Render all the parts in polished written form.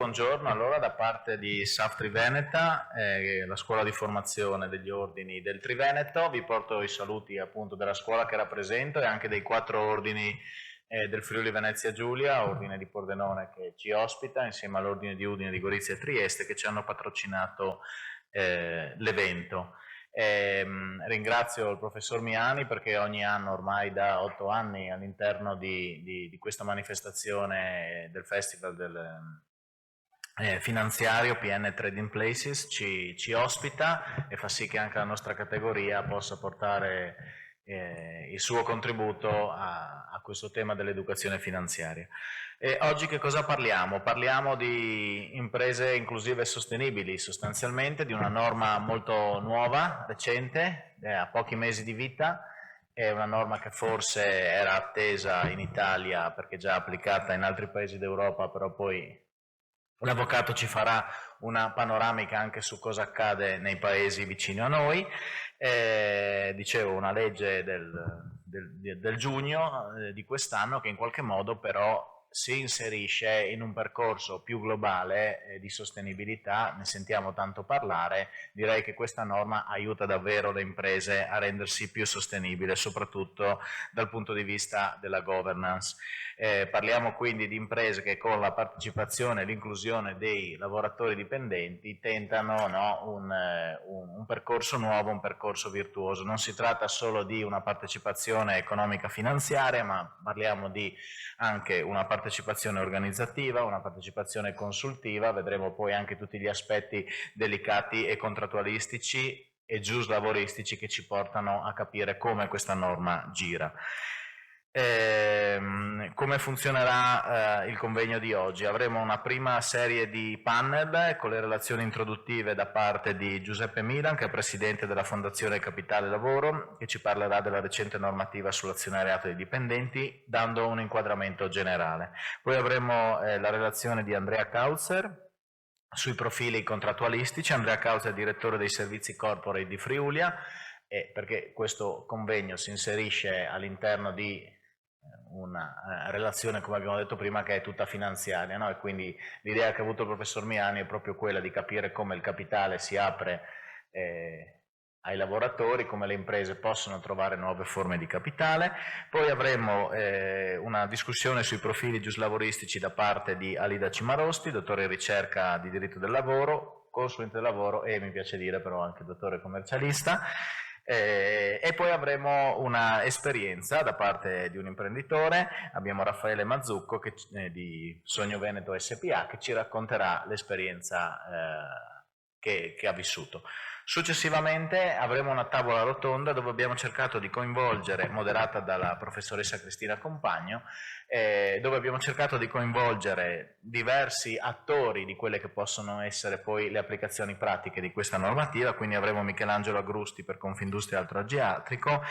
Buongiorno, allora da parte di SAF Triveneta, la scuola di formazione degli ordini del Triveneto, vi porto i saluti appunto della scuola che rappresento e anche dei 4 ordini del Friuli Venezia Giulia, ordine di Pordenone che ci ospita insieme all'ordine di Udine, di Gorizia e Trieste che ci hanno patrocinato l'evento. Ringrazio il professor Miani perché ogni anno, ormai da 8 anni, all'interno di questa manifestazione del Festival del finanziario PN Trading Places ci ospita e fa sì che anche la nostra categoria possa portare il suo contributo a questo tema dell'educazione finanziaria. Oggi che cosa parliamo? Parliamo di imprese inclusive e sostenibili, sostanzialmente di una norma molto nuova, recente, a pochi mesi di vita. È una norma che forse era attesa in Italia perché già applicata in altri paesi d'Europa, però poi l'avvocato ci farà una panoramica anche su cosa accade nei paesi vicini a noi. Dicevo, una legge del giugno di quest'anno che in qualche modo però si inserisce in un percorso più globale di sostenibilità, ne sentiamo tanto parlare. Direi che questa norma aiuta davvero le imprese a rendersi più sostenibili, soprattutto dal punto di vista della governance. Parliamo quindi di imprese che con la partecipazione e l'inclusione dei lavoratori dipendenti tentano, no, un percorso nuovo, un percorso virtuoso. Non si tratta solo di una partecipazione economica finanziaria, ma parliamo di anche una partecipazione organizzativa, una partecipazione consultiva, vedremo poi anche tutti gli aspetti delicati e contrattualistici e giuslavoristici che ci portano a capire come questa norma gira. Come funzionerà il convegno di oggi? Avremo una prima serie di panel con le relazioni introduttive da parte di Giuseppe Milan, che è presidente della Fondazione Capitale Lavoro, che ci parlerà della recente normativa sull'azionariato dei dipendenti, dando un inquadramento generale. Poi avremo la relazione di Andrea Kautzer sui profili contrattualistici. Andrea Kautzer è direttore dei servizi corporate di Friulia, perché questo convegno si inserisce all'interno di una relazione, come abbiamo detto prima, che è tutta finanziaria, no? E quindi l'idea che ha avuto il professor Miani è proprio quella di capire come il capitale si apre ai lavoratori, come le imprese possono trovare nuove forme di capitale. Poi avremo una discussione sui profili giuslavoristici da parte di Alida Cimarosti, dottore in ricerca di diritto del lavoro, consulente del lavoro e, mi piace dire però, anche dottore commercialista. E poi avremo una esperienza da parte di un imprenditore. Abbiamo Raffaele Mazzucco di Sogno Veneto SPA, che ci racconterà l'esperienza che ha vissuto. Successivamente avremo una tavola rotonda dove abbiamo cercato di coinvolgere, moderata dalla professoressa Cristina Compagno, dove abbiamo cercato di coinvolgere diversi attori di quelle che possono essere poi le applicazioni pratiche di questa normativa. Quindi avremo Michelangelo Agrusti per Confindustria Altoagiatrico,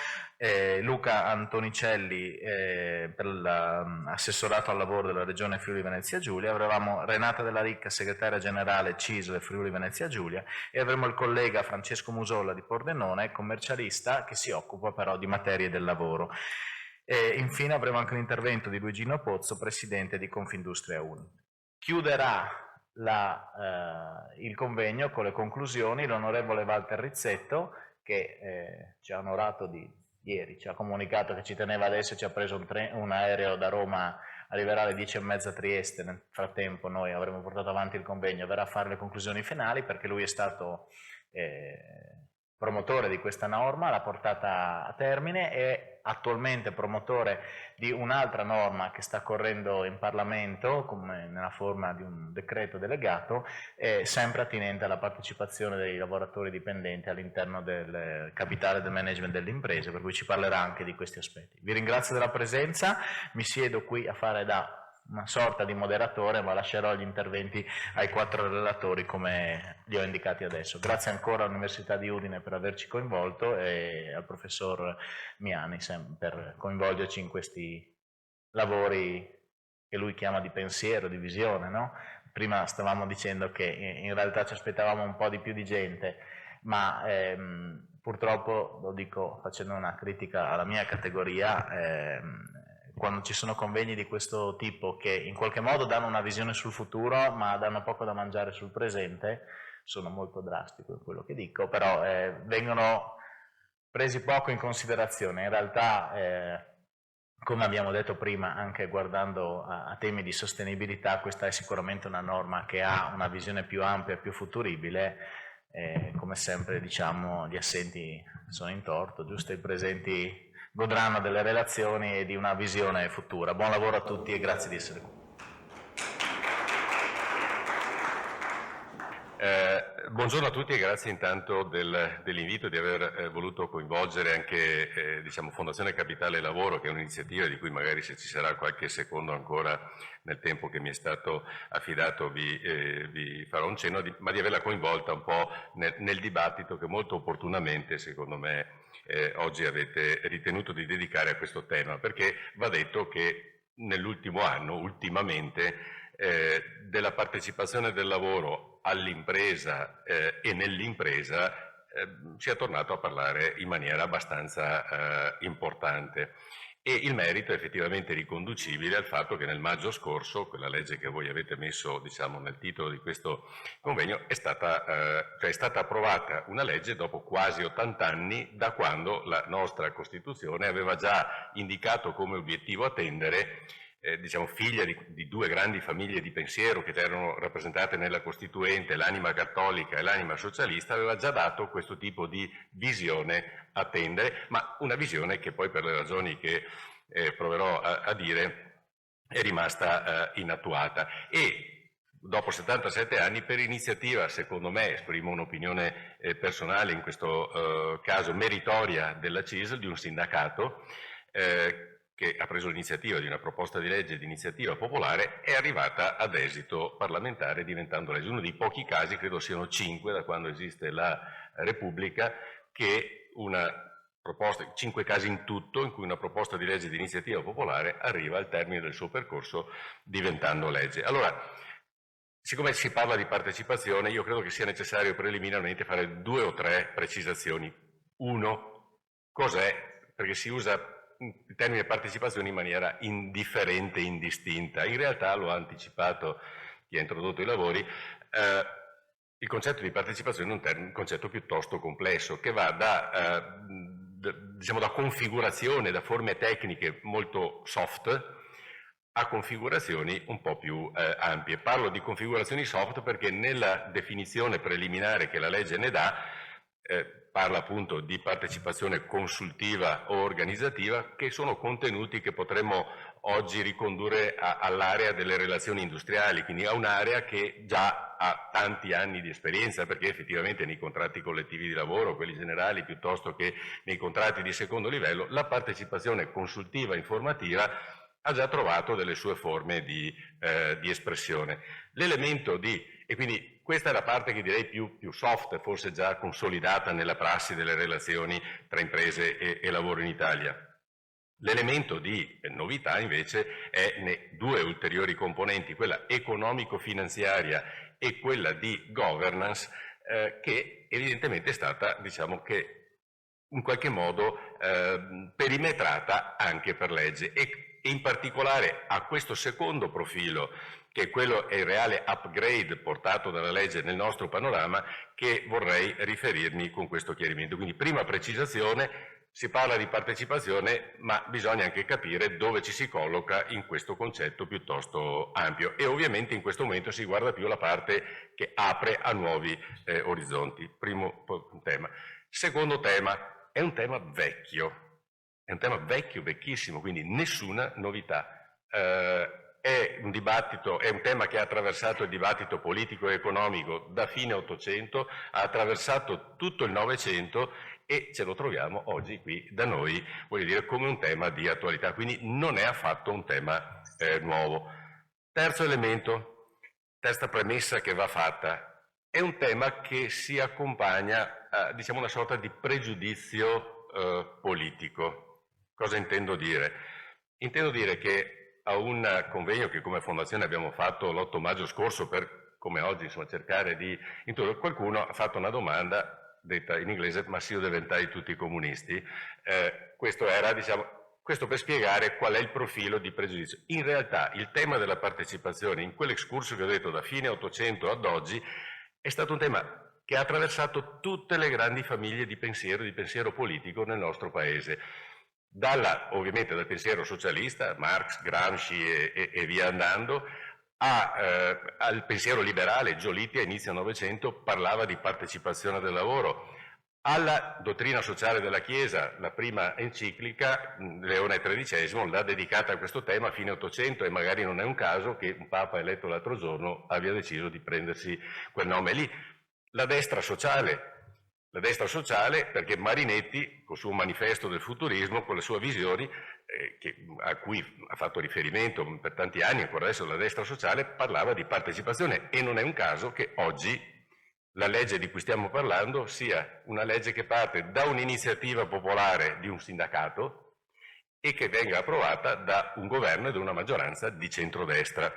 Luca Antonicelli per l'assessorato al lavoro della Regione Friuli Venezia Giulia, avremo Renata Della Ricca, segretaria generale CISL Friuli Venezia Giulia, e avremo il collega Francesco Musolla di Pordenone, commercialista che si occupa però di materie del lavoro. E infine avremo anche l'intervento di Luigino Pozzo, presidente di Confindustria Uni. Chiuderà il convegno con le conclusioni l'onorevole Walter Rizzetto, che ci ha onorato ieri, ci ha comunicato che ci teneva adesso, ci ha preso un aereo da Roma, arriverà alle 10:30 a Trieste. Nel frattempo noi avremo portato avanti il convegno, verrà a fare le conclusioni finali perché lui è stato promotore di questa norma, l'ha portata a termine, e attualmente promotore di un'altra norma che sta correndo in Parlamento come nella forma di un decreto delegato, sempre attinente alla partecipazione dei lavoratori dipendenti all'interno del capitale del management delle imprese, per cui ci parlerà anche di questi aspetti. Vi ringrazio della presenza, mi siedo qui a fare da una sorta di moderatore, ma lascerò gli interventi ai 4 relatori come li ho indicati adesso. Grazie ancora all'Università di Udine per averci coinvolto e al professor Miani per coinvolgerci in questi lavori che lui chiama di pensiero, di visione, no? Prima stavamo dicendo che in realtà ci aspettavamo un po' di più di gente, ma purtroppo, lo dico facendo una critica alla mia categoria, quando ci sono convegni di questo tipo che in qualche modo danno una visione sul futuro ma danno poco da mangiare sul presente, sono molto drastico in quello che dico, però vengono presi poco in considerazione. In realtà, come abbiamo detto prima, anche guardando a temi di sostenibilità, questa è sicuramente una norma che ha una visione più ampia e più futuribile. Come sempre diciamo, gli assenti sono in torto, giusto? I presenti godranno delle relazioni e di una visione futura. Buon lavoro a tutti e grazie di essere qui. Buongiorno a tutti e grazie intanto dell'invito e di aver voluto coinvolgere anche diciamo Fondazione Capitale Lavoro, che è un'iniziativa di cui magari, se ci sarà qualche secondo ancora nel tempo che mi è stato affidato, vi farò un cenno, ma di averla coinvolta un po' nel dibattito che molto opportunamente, secondo me, oggi avete ritenuto di dedicare a questo tema, perché va detto che nell'ultimo anno, ultimamente, della partecipazione del lavoro all'impresa e nell'impresa si è tornato a parlare in maniera abbastanza importante. E il merito è effettivamente riconducibile al fatto che nel maggio scorso, quella legge che voi avete messo, diciamo, nel titolo di questo convegno, è stata approvata una legge dopo quasi 80 anni da quando la nostra Costituzione aveva già indicato come obiettivo a tendere, diciamo, figlia di due grandi famiglie di pensiero che erano rappresentate nella Costituente, l'anima cattolica e l'anima socialista, aveva già dato questo tipo di visione a tendere, ma una visione che poi, per le ragioni che proverò a dire, è rimasta inattuata. E dopo 77 anni, per iniziativa, secondo me, esprimo un'opinione personale, in questo caso meritoria della CISL, di un sindacato, che ha preso l'iniziativa di una proposta di legge di iniziativa popolare, è arrivata ad esito parlamentare, diventando legge. Uno dei pochi casi, credo siano 5 da quando esiste la Repubblica, che una proposta, 5 casi in tutto, in cui una proposta di legge di iniziativa popolare arriva al termine del suo percorso diventando legge. Allora, siccome si parla di partecipazione, io credo che sia necessario preliminarmente fare 2 o 3 precisazioni. Uno, cos'è? Perché si usa il termine partecipazione in maniera indifferente e indistinta. In realtà, lo ha anticipato chi ha introdotto i lavori, il concetto di partecipazione è un concetto piuttosto complesso, che va diciamo, da configurazione, da forme tecniche molto soft, a configurazioni un po' più ampie. Parlo di configurazioni soft perché nella definizione preliminare che la legge ne dà, parla appunto di partecipazione consultiva o organizzativa, che sono contenuti che potremmo oggi ricondurre all'area delle relazioni industriali, quindi a un'area che già ha tanti anni di esperienza, perché effettivamente nei contratti collettivi di lavoro, quelli generali, piuttosto che nei contratti di secondo livello, la partecipazione consultiva informativa ha già trovato delle sue forme di espressione. L'elemento e quindi questa è la parte che direi più soft, forse già consolidata nella prassi delle relazioni tra imprese e lavoro in Italia. L'elemento di novità invece è nei 2 ulteriori componenti, quella economico-finanziaria e quella di governance, che evidentemente è stata, diciamo che, in qualche modo perimetrata anche per legge, e in particolare a questo secondo profilo, che è il reale upgrade portato dalla legge nel nostro panorama, che vorrei riferirmi con questo chiarimento. Quindi, prima precisazione: si parla di partecipazione, ma bisogna anche capire dove ci si colloca in questo concetto piuttosto ampio, e ovviamente in questo momento si guarda più la parte che apre a nuovi orizzonti. Primo tema. Secondo tema, è un tema vecchio, vecchissimo, quindi nessuna novità. È un tema che ha attraversato il dibattito politico e economico da fine Ottocento, ha attraversato tutto il Novecento e ce lo troviamo oggi qui da noi, voglio dire, come un tema di attualità, quindi non è affatto un tema nuovo. Terzo elemento, terza premessa che va fatta: è un tema che si accompagna a, diciamo, una sorta di pregiudizio politico. Cosa intendo dire? Intendo dire che a un convegno che come fondazione abbiamo fatto l'8 maggio scorso, per, come oggi, insomma, cercare di introdurre, qualcuno ha fatto una domanda detta in inglese: ma se io diventai tutti comunisti? Questo era, diciamo, Questo per spiegare qual è il profilo di pregiudizio. In realtà il tema della partecipazione, in quell'excurso che ho detto da fine 800 ad oggi, è stato un tema che ha attraversato tutte le grandi famiglie di pensiero politico nel nostro paese. Ovviamente dal pensiero socialista, Marx, Gramsci e via andando, al pensiero liberale. Giolitti a inizio Novecento parlava di partecipazione del lavoro. Alla dottrina sociale della Chiesa, la prima enciclica, Leone XIII, l'ha dedicata a questo tema a fine Ottocento, e magari non è un caso che un Papa eletto l'altro giorno abbia deciso di prendersi quel nome lì. La destra sociale, perché Marinetti, col suo manifesto del futurismo, con le sue visioni, a cui ha fatto riferimento per tanti anni, ancora adesso la destra sociale, parlava di partecipazione, e non è un caso che oggi la legge di cui stiamo parlando sia una legge che parte da un'iniziativa popolare di un sindacato e che venga approvata da un governo e da una maggioranza di centrodestra.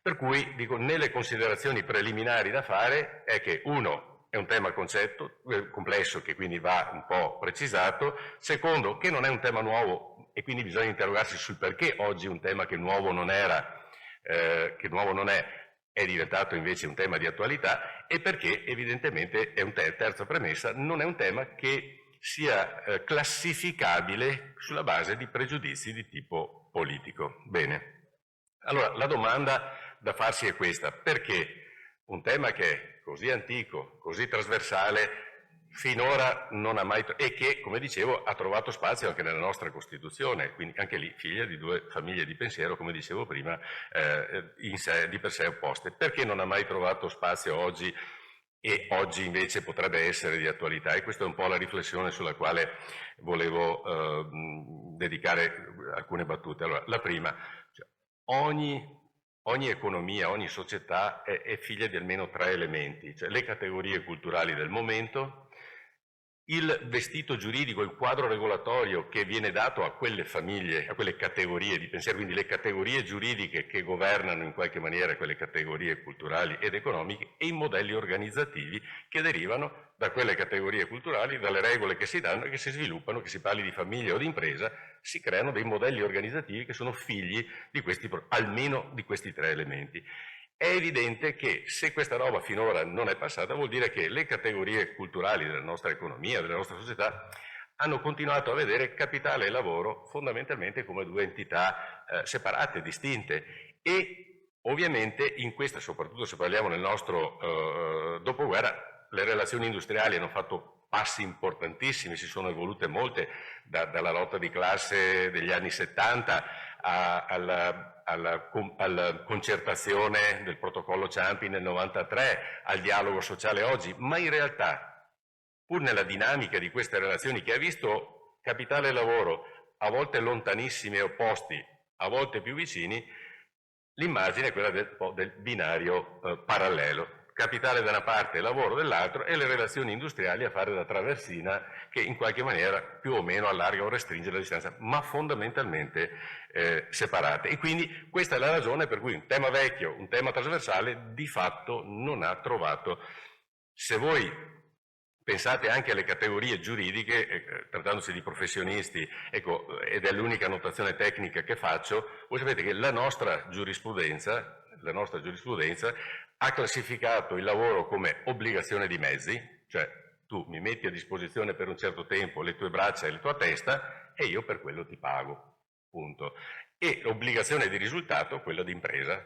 Per cui, dico, nelle considerazioni preliminari da fare è che, uno, è un tema complesso che quindi va un po' precisato; secondo, che non è un tema nuovo e quindi bisogna interrogarsi sul perché oggi un tema che nuovo non era, è diventato invece un tema di attualità, e perché evidentemente è terza premessa, non è un tema che sia classificabile sulla base di pregiudizi di tipo politico. Bene, allora la domanda da farsi è questa: perché un tema che è così antico, così trasversale, finora non ha mai, e che, come dicevo, ha trovato spazio anche nella nostra Costituzione, quindi anche lì figlia di due famiglie di pensiero, come dicevo prima, di per sé opposte, perché non ha mai trovato spazio oggi, e oggi invece potrebbe essere di attualità? E questa è un po' la riflessione sulla quale volevo dedicare alcune battute. Allora, la prima, cioè, ogni economia, ogni società è figlia di almeno tre elementi, cioè le categorie culturali del momento, il vestito giuridico, il quadro regolatorio che viene dato a quelle famiglie, a quelle categorie di pensiero, quindi le categorie giuridiche che governano in qualche maniera quelle categorie culturali ed economiche, e i modelli organizzativi che derivano da quelle categorie culturali, dalle regole che si danno e che si sviluppano, che si parli di famiglia o di impresa, si creano dei modelli organizzativi che sono figli di almeno di questi tre elementi. È evidente che se questa roba finora non è passata, vuol dire che le categorie culturali della nostra economia, della nostra società, hanno continuato a vedere capitale e lavoro fondamentalmente come due entità separate, distinte, e ovviamente in questa, soprattutto se parliamo nel nostro dopoguerra, le relazioni industriali hanno fatto passi importantissimi, si sono evolute molte, dalla lotta di classe degli anni 70 alla concertazione del protocollo Ciampi nel 93, al dialogo sociale oggi, ma in realtà, pur nella dinamica di queste relazioni che ha visto capitale e lavoro a volte lontanissimi e opposti, a volte più vicini, l'immagine è quella del binario parallelo. Capitale da una parte e lavoro dall'altro, e le relazioni industriali a fare da traversina che in qualche maniera più o meno allarga o restringe la distanza, ma fondamentalmente separate. E quindi questa è la ragione per cui un tema vecchio, un tema trasversale, di fatto non ha trovato. Se voi pensate anche alle categorie giuridiche, trattandosi di professionisti, ecco, ed è l'unica notazione tecnica che faccio, voi sapete che la nostra giurisprudenza ha classificato il lavoro come obbligazione di mezzi, cioè tu mi metti a disposizione per un certo tempo le tue braccia e la tua testa e io per quello ti pago, punto. E obbligazione di risultato, quella di impresa,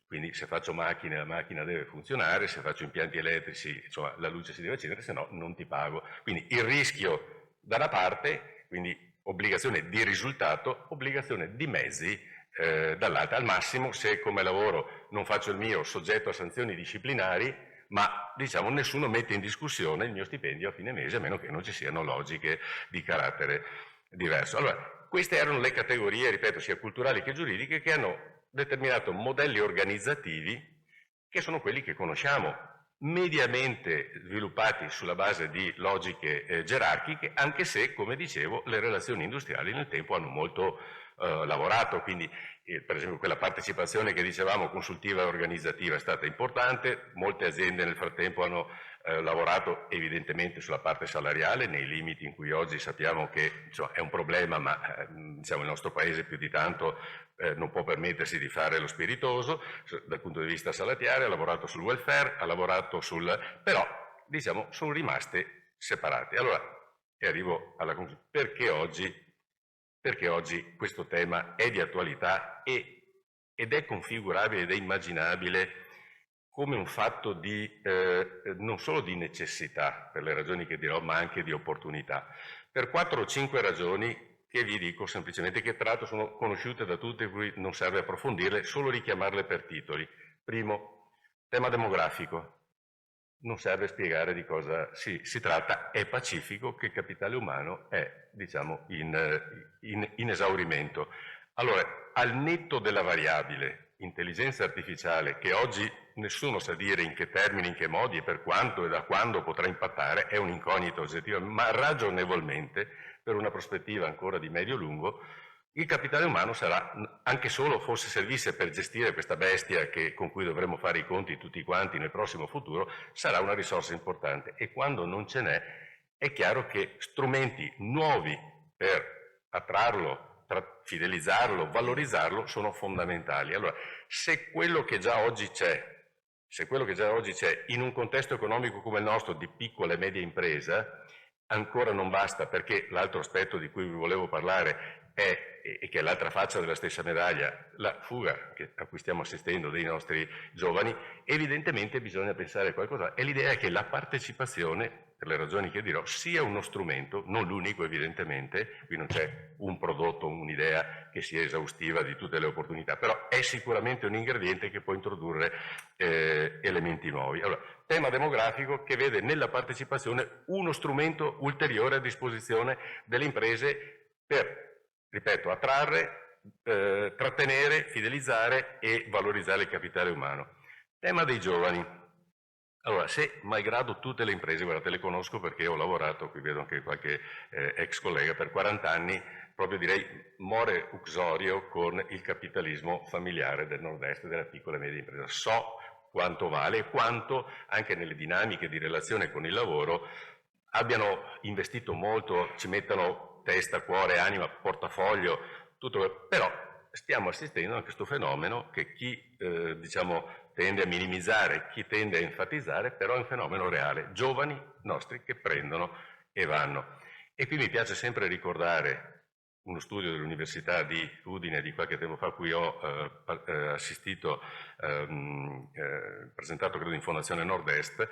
quindi se faccio macchine la macchina deve funzionare, se faccio impianti elettrici insomma la luce si deve accendere, se no non ti pago. Quindi il rischio da una parte, quindi obbligazione di risultato, obbligazione di mezzi dall'altra. Al massimo, se come lavoro non faccio il mio, soggetto a sanzioni disciplinari, ma diciamo nessuno mette in discussione il mio stipendio a fine mese, a meno che non ci siano logiche di carattere diverso. Allora, queste erano le categorie, ripeto, sia culturali che giuridiche, che hanno determinato modelli organizzativi che sono quelli che conosciamo, mediamente sviluppati sulla base di logiche gerarchiche, anche se, come dicevo, le relazioni industriali nel tempo hanno molto lavorato, quindi per esempio quella partecipazione che dicevamo consultiva e organizzativa è stata importante, molte aziende nel frattempo hanno lavorato evidentemente sulla parte salariale, nei limiti in cui oggi sappiamo che insomma, è un problema, ma diciamo, il nostro paese più di tanto non può permettersi di fare lo spiritoso dal punto di vista salariale, ha lavorato sul welfare, ha lavorato però diciamo sono rimaste separate. Allora, e arrivo alla conclusione, perché oggi questo tema è di attualità ed è configurabile ed è immaginabile come un fatto di non solo di necessità, per le ragioni che dirò, ma anche di opportunità. Per 4 o 5 ragioni che vi dico semplicemente, che tra l'altro sono conosciute da tutti, per cui non serve approfondirle, solo richiamarle per titoli. Primo, tema demografico. Non serve spiegare di cosa si tratta, è pacifico che il capitale umano è, diciamo, in esaurimento. Allora, al netto della variabile intelligenza artificiale, che oggi nessuno sa dire in che termini, in che modi e per quanto e da quando potrà impattare, è un'incognita oggettiva, ma ragionevolmente, per una prospettiva ancora di medio-lungo, il capitale umano sarà, anche solo fosse servisse per gestire questa bestia con cui dovremo fare i conti tutti quanti nel prossimo futuro, sarà una risorsa importante. E quando non ce n'è, è chiaro che strumenti nuovi per attrarlo, fidelizzarlo, valorizzarlo, sono fondamentali. Allora, se quello che già oggi c'è in un contesto economico come il nostro, di piccola e media impresa, ancora non basta, perché l'altro aspetto di cui vi volevo parlare e che è l'altra faccia della stessa medaglia, la fuga a cui stiamo assistendo dei nostri giovani. Evidentemente bisogna pensare a qualcosa, e l'idea è che la partecipazione, per le ragioni che dirò, sia uno strumento, non l'unico evidentemente, qui non c'è un prodotto, un'idea che sia esaustiva di tutte le opportunità, però è sicuramente un ingrediente che può introdurre elementi nuovi. Allora, tema demografico che vede nella partecipazione uno strumento ulteriore a disposizione delle imprese per, ripeto, attrarre, trattenere, fidelizzare e valorizzare il capitale umano. Tema dei giovani. Allora, se malgrado tutte le imprese, guardate, le conosco perché ho lavorato, qui vedo anche qualche ex collega, per 40 anni, proprio direi more uxorio con il capitalismo familiare del nord-est della piccola e media impresa. So quanto vale e quanto anche nelle dinamiche di relazione con il lavoro abbiano investito molto, ci mettano testa, cuore, anima, portafoglio, tutto, però stiamo assistendo a questo fenomeno che chi diciamo tende a minimizzare, chi tende a enfatizzare, però è un fenomeno reale, giovani nostri che prendono e vanno. E qui mi piace sempre ricordare uno studio dell'Università di Udine di qualche tempo fa, a cui ho assistito, presentato credo in Fondazione Nord-Est,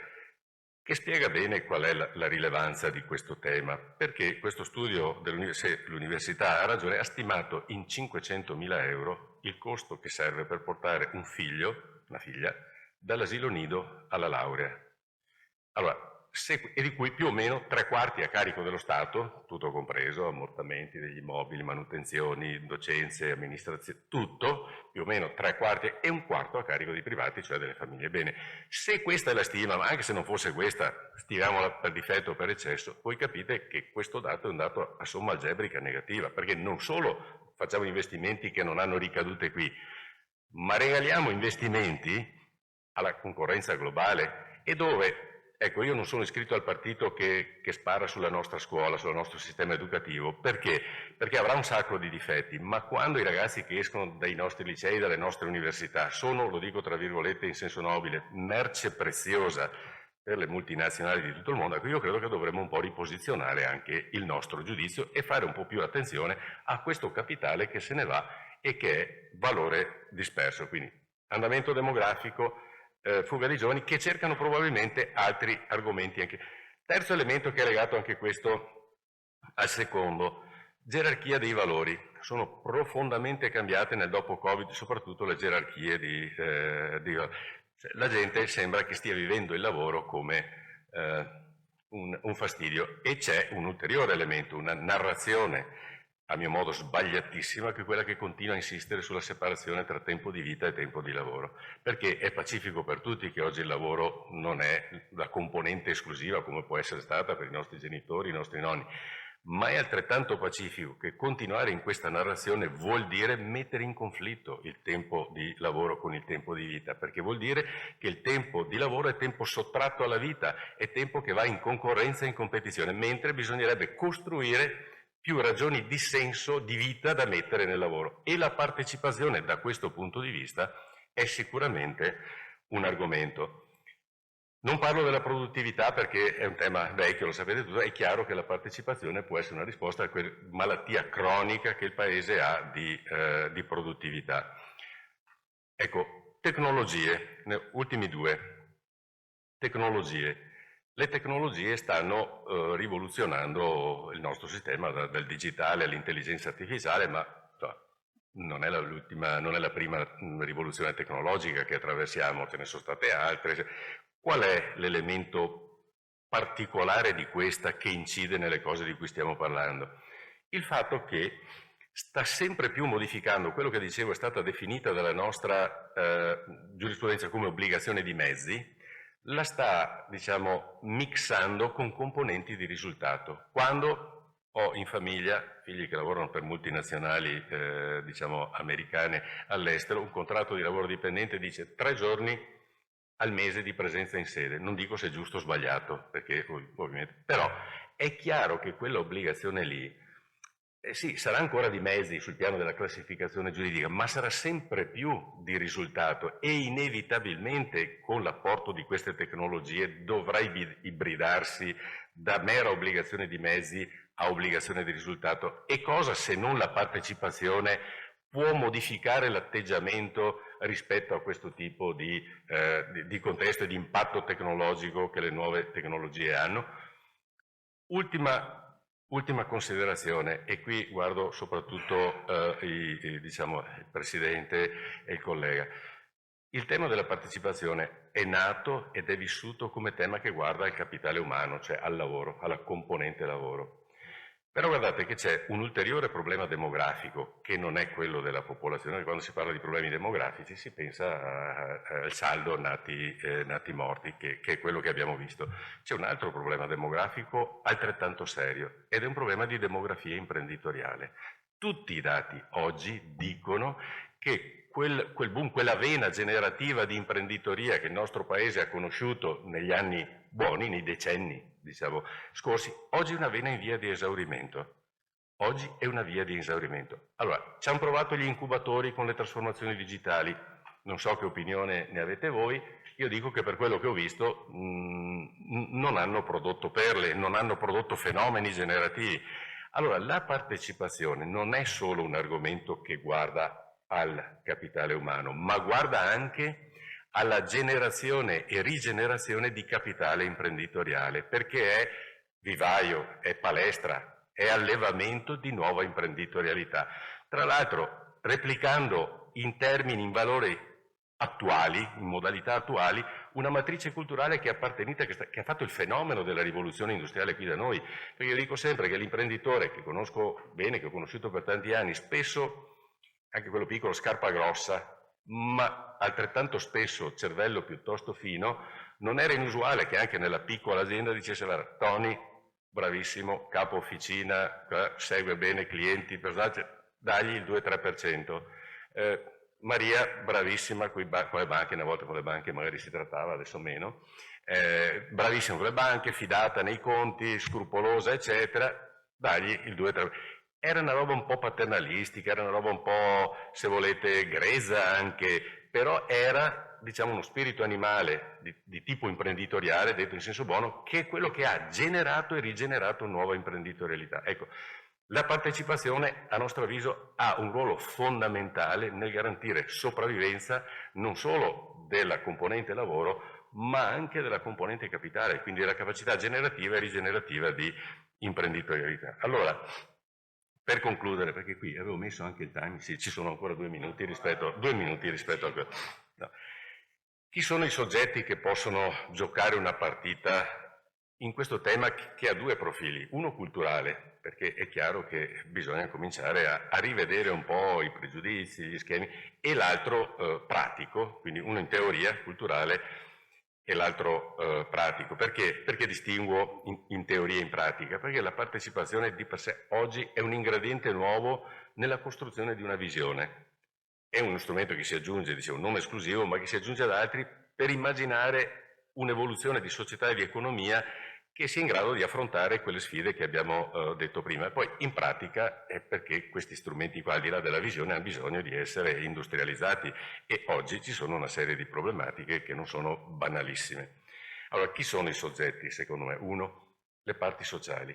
che spiega bene qual è la rilevanza di questo tema, perché questo studio l'Università ha ragione, ha stimato in 500.000 euro il costo che serve per portare un figlio, una figlia, dall'asilo nido alla laurea. Allora, e di cui più o meno 3/4 a carico dello Stato, tutto compreso, ammortamenti degli immobili, manutenzioni, docenze, amministrazione, tutto, più o meno 3/4 e 1/4 a carico dei privati, cioè delle famiglie. Bene, se questa è la stima, ma anche se non fosse questa, stimiamola per difetto o per eccesso, voi capite che questo dato è un dato a somma algebrica negativa, perché non solo facciamo investimenti che non hanno ricadute qui, ma regaliamo investimenti alla concorrenza globale e dove... Ecco, io non sono iscritto al partito che spara sulla nostra scuola, sul nostro sistema educativo. Perché? Perché avrà un sacco di difetti, ma quando i ragazzi che escono dai nostri licei, dalle nostre università, sono, lo dico tra virgolette in senso nobile, merce preziosa per le multinazionali di tutto il mondo, ecco, io credo che dovremmo un po' riposizionare anche il nostro giudizio e fare un po' più attenzione a questo capitale che se ne va e che è valore disperso. Quindi, andamento demografico, fuga di giovani che cercano probabilmente altri argomenti anche. Terzo elemento che è legato anche questo al secondo, gerarchia dei valori. Sono profondamente cambiate nel dopo Covid, soprattutto le gerarchie la gente sembra che stia vivendo il lavoro come un fastidio, e c'è un ulteriore elemento, una narrazione a mio modo sbagliatissima, che è quella che continua a insistere sulla separazione tra tempo di vita e tempo di lavoro, perché è pacifico per tutti che oggi il lavoro non è la componente esclusiva come può essere stata per i nostri genitori, i nostri nonni, ma è altrettanto pacifico che continuare in questa narrazione vuol dire mettere in conflitto il tempo di lavoro con il tempo di vita, perché vuol dire che il tempo di lavoro è tempo sottratto alla vita, è tempo che va in concorrenza e in competizione, mentre bisognerebbe costruire più ragioni di senso, di vita da mettere nel lavoro. E la partecipazione da questo punto di vista è sicuramente un argomento. Non parlo della produttività perché è un tema vecchio, lo sapete tutti, è chiaro che la partecipazione può essere una risposta a quella malattia cronica che il Paese ha di produttività. Ecco, tecnologie, ultimi due. Tecnologie. Le tecnologie stanno rivoluzionando il nostro sistema dal digitale all'intelligenza artificiale, ma non è la prima rivoluzione tecnologica che attraversiamo, ce ne sono state altre. Qual è l'elemento particolare di questa che incide nelle cose di cui stiamo parlando? Il fatto che sta sempre più modificando quello che dicevo è stata definita dalla nostra giurisprudenza come obbligazione di mezzi, la sta, diciamo, mixando con componenti di risultato. Quando ho in famiglia figli che lavorano per multinazionali, diciamo, americane all'estero, un contratto di lavoro dipendente dice 3 giorni al mese di presenza in sede. Non dico se è giusto o sbagliato, perché ovviamente, però è chiaro che quella obbligazione lì, sì, sarà ancora di mezzi sul piano della classificazione giuridica, ma sarà sempre più di risultato e inevitabilmente con l'apporto di queste tecnologie dovrà ibridarsi da mera obbligazione di mezzi a obbligazione di risultato. E cosa se non la partecipazione può modificare l'atteggiamento rispetto a questo tipo di contesto e di impatto tecnologico che le nuove tecnologie hanno? Ultima considerazione, e qui guardo soprattutto diciamo, il Presidente e il collega. Il tema della partecipazione è nato ed è vissuto come tema che guarda al capitale umano, cioè al lavoro, alla componente lavoro. Però guardate che c'è un ulteriore problema demografico che non è quello della popolazione. Quando si parla di problemi demografici si pensa al saldo nati morti, che è quello che abbiamo visto. C'è un altro problema demografico altrettanto serio ed è un problema di demografia imprenditoriale. Tutti i dati oggi dicono che quel boom, quella vena generativa di imprenditoria che il nostro Paese ha conosciuto negli anni buoni, nei decenni, diciamo, scorsi, oggi è una vena in via di esaurimento. Oggi è una via di esaurimento. Allora, ci hanno provato gli incubatori con le trasformazioni digitali, non so che opinione ne avete voi, io dico che per quello che ho visto non hanno prodotto perle, non hanno prodotto fenomeni generativi. Allora, la partecipazione non è solo un argomento che guarda al capitale umano, ma guarda anche alla generazione e rigenerazione di capitale imprenditoriale, perché è vivaio, è palestra, è allevamento di nuova imprenditorialità. Tra l'altro, replicando in termini, in valori attuali, in modalità attuali, una matrice culturale che è appartenuta, che ha fatto il fenomeno della rivoluzione industriale qui da noi. Perché io dico sempre che l'imprenditore, che conosco bene, che ho conosciuto per tanti anni, spesso, anche quello piccolo, scarpa grossa, ma altrettanto spesso cervello piuttosto fino, non era inusuale che anche nella piccola azienda dicesse: Tony, bravissimo, capo officina, segue bene i clienti, dagli il 2-3%. Maria, bravissima con le banche, una volta con le banche magari si trattava, adesso meno, bravissima con le banche, fidata nei conti, scrupolosa, eccetera, dagli il 2-3%. Era una roba un po' paternalistica, era una roba un po', se volete, grezza anche, però era, diciamo, uno spirito animale di tipo imprenditoriale, detto in senso buono, che è quello che ha generato e rigenerato nuova imprenditorialità. Ecco, la partecipazione, a nostro avviso, ha un ruolo fondamentale nel garantire sopravvivenza non solo della componente lavoro, ma anche della componente capitale, quindi della capacità generativa e rigenerativa di imprenditorialità. Allora, per concludere, perché qui avevo messo anche il time, sì, ci sono ancora 2 minuti rispetto a quello. No. Chi sono i soggetti che possono giocare una partita in questo tema che ha 2 profili? Uno culturale, perché è chiaro che bisogna cominciare a rivedere un po' i pregiudizi, gli schemi, e l'altro pratico, quindi uno in teoria culturale e l'altro pratico. Perché distinguo in teoria e in pratica? Perché la partecipazione di per sé oggi è un ingrediente nuovo nella costruzione di una visione. è uno strumento che si aggiunge, dicevo, non esclusivo, ma che si aggiunge ad altri per immaginare un'evoluzione di società e di economia che sia in grado di affrontare quelle sfide che abbiamo detto prima. E poi in pratica è perché questi strumenti qua, al di là della visione, hanno bisogno di essere industrializzati e oggi ci sono una serie di problematiche che non sono banalissime. Allora, chi sono i soggetti, secondo me? Uno, le parti sociali.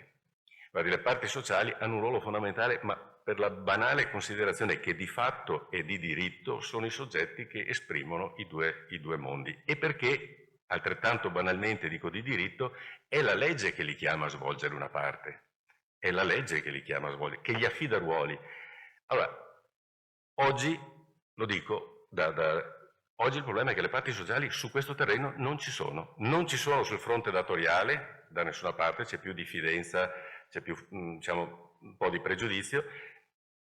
Guardi, le parti sociali hanno un ruolo fondamentale, ma per la banale considerazione che di fatto e di diritto sono i soggetti che esprimono i due mondi e perché, altrettanto banalmente dico di diritto, è la legge che li chiama a svolgere una parte, è la legge che li chiama a svolgere, che gli affida ruoli. Allora, oggi, lo dico, oggi il problema è che le parti sociali su questo terreno non ci sono sul fronte datoriale, da nessuna parte, c'è più diffidenza, c'è più, diciamo, un po' di pregiudizio,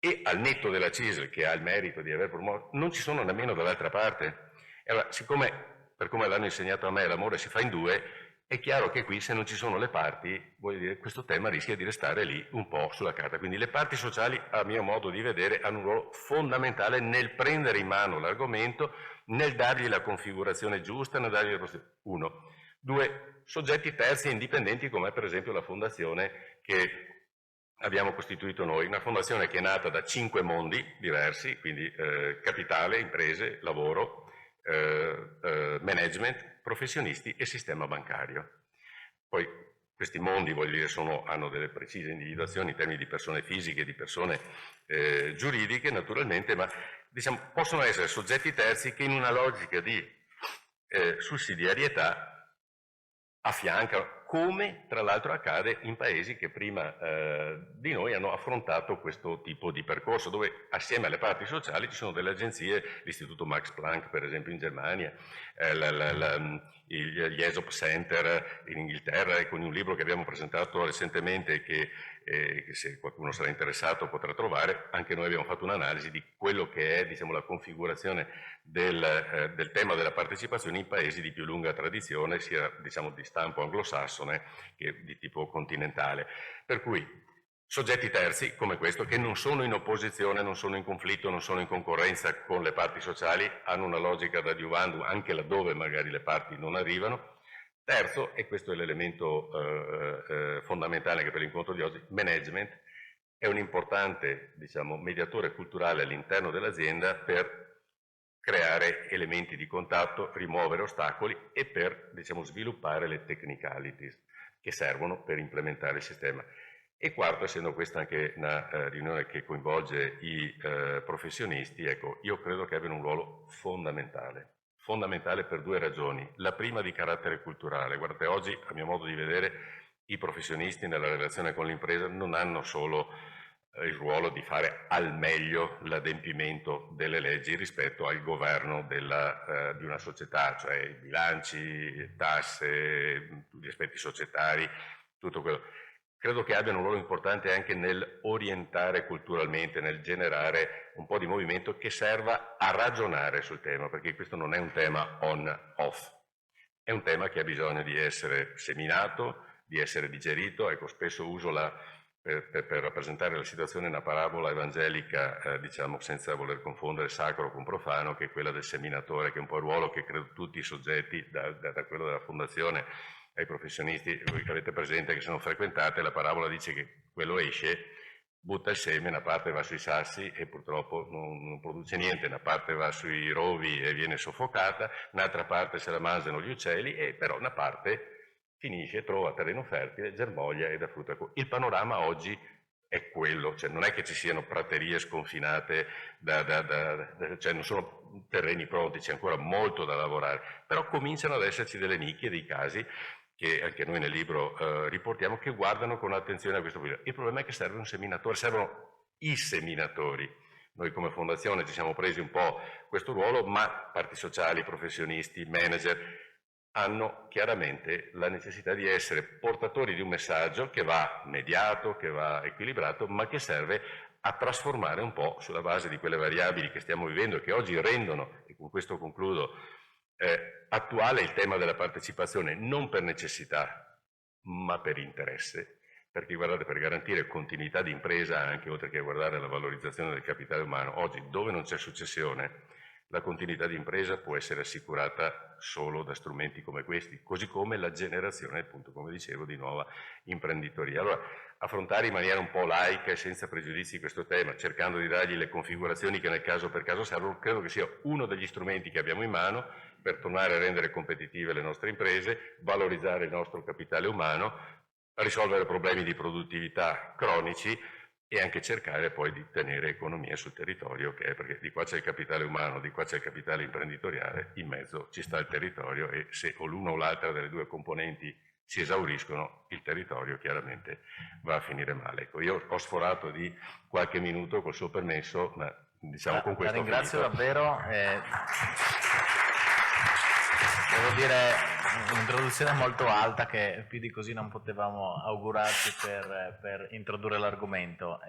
e al netto della CISL, che ha il merito di aver promosso, non ci sono nemmeno dall'altra parte. E allora, siccome, per come l'hanno insegnato a me, l'amore si fa in due, è chiaro che qui se non ci sono le parti, voglio dire, questo tema rischia di restare lì un po' sulla carta. Quindi le parti sociali, a mio modo di vedere, hanno un ruolo fondamentale nel prendere in mano l'argomento, nel dargli la configurazione giusta, nel dargli uno. Due, soggetti terzi e indipendenti come per esempio la fondazione che abbiamo costituito noi, una fondazione che è nata da 5 mondi diversi, quindi capitale, imprese, lavoro, management, professionisti e sistema bancario. Poi questi mondi, voglio dire, hanno delle precise individuazioni in termini di persone fisiche, di persone giuridiche naturalmente, ma diciamo, possono essere soggetti terzi che in una logica di sussidiarietà affiancano, come tra l'altro accade in paesi che prima di noi hanno affrontato questo tipo di percorso, dove assieme alle parti sociali ci sono delle agenzie, l'Istituto Max Planck per esempio in Germania, gli ESOP Center in Inghilterra, e con un libro che abbiamo presentato recentemente che se qualcuno sarà interessato potrà trovare, anche noi abbiamo fatto un'analisi di quello che è, diciamo, la configurazione del tema della partecipazione in paesi di più lunga tradizione, sia, diciamo, di stampo anglosassone che di tipo continentale. Per cui soggetti terzi come questo, che non sono in opposizione, non sono in conflitto, non sono in concorrenza con le parti sociali, hanno una logica da adiuvandum anche laddove magari le parti non arrivano. Terzo, e questo è l'elemento fondamentale anche per l'incontro di oggi, management è un importante, diciamo, mediatore culturale all'interno dell'azienda per creare elementi di contatto, rimuovere ostacoli e per, diciamo, sviluppare le technicalities che servono per implementare il sistema. E quarto, essendo questa anche una riunione che coinvolge i professionisti, ecco, io credo che abbiano un ruolo fondamentale per due ragioni. La prima di carattere culturale. Guardate, oggi, a mio modo di vedere, i professionisti nella relazione con l'impresa non hanno solo il ruolo di fare al meglio l'adempimento delle leggi rispetto al governo di una società, cioè i bilanci, tasse, gli aspetti societari, tutto quello. Credo che abbiano un ruolo importante anche nel orientare culturalmente, nel generare un po' di movimento che serva a ragionare sul tema, perché questo non è un tema on-off, è un tema che ha bisogno di essere seminato, di essere digerito. Ecco, spesso uso per rappresentare la situazione una parabola evangelica, diciamo senza voler confondere sacro con profano, che è quella del seminatore, che è un po' il ruolo che credo tutti i soggetti, da quello della fondazione ai professionisti, voi che avete presente, che sono frequentate, la parabola dice che quello esce, butta il seme, una parte va sui sassi e purtroppo non produce niente, una parte va sui rovi e viene soffocata, un'altra parte se la mangiano gli uccelli, e però una parte finisce, trova terreno fertile, germoglia e dà frutta. Il panorama oggi è quello, cioè non è che ci siano praterie sconfinate, cioè non sono terreni pronti, c'è ancora molto da lavorare, però cominciano ad esserci delle nicchie, dei casi che anche noi nel libro riportiamo, che guardano con attenzione a questo periodo. Il problema è che serve un seminatore, servono i seminatori. Noi come fondazione ci siamo presi un po' questo ruolo, ma parti sociali, professionisti, manager hanno chiaramente la necessità di essere portatori di un messaggio che va mediato, che va equilibrato, ma che serve a trasformare un po' sulla base di quelle variabili che stiamo vivendo e che oggi rendono, e con questo concludo, attuale il tema della partecipazione, non per necessità, ma per interesse. perché guardate, per garantire continuità di impresa, anche oltre che a guardare la valorizzazione del capitale umano, oggi dove non c'è successione, la continuità di impresa può essere assicurata solo da strumenti come questi, così come la generazione, appunto, come dicevo, di nuova imprenditoria. Allora, affrontare in maniera un po' laica e senza pregiudizi questo tema, cercando di dargli le configurazioni che nel caso per caso servono, credo che sia uno degli strumenti che abbiamo in mano per tornare a rendere competitive le nostre imprese, valorizzare il nostro capitale umano, risolvere problemi di produttività cronici e anche cercare poi di tenere economia sul territorio, che è perché di qua c'è il capitale umano, di qua c'è il capitale imprenditoriale, in mezzo ci sta il territorio e se o l'una o l'altra delle due componenti si esauriscono, il territorio chiaramente va a finire male. Ecco, io ho sforato di qualche minuto col suo permesso, ma diciamo con questo la ringrazio ho finito. davvero. Devo dire, un'introduzione molto alta che più di così non potevamo augurarci per introdurre l'argomento.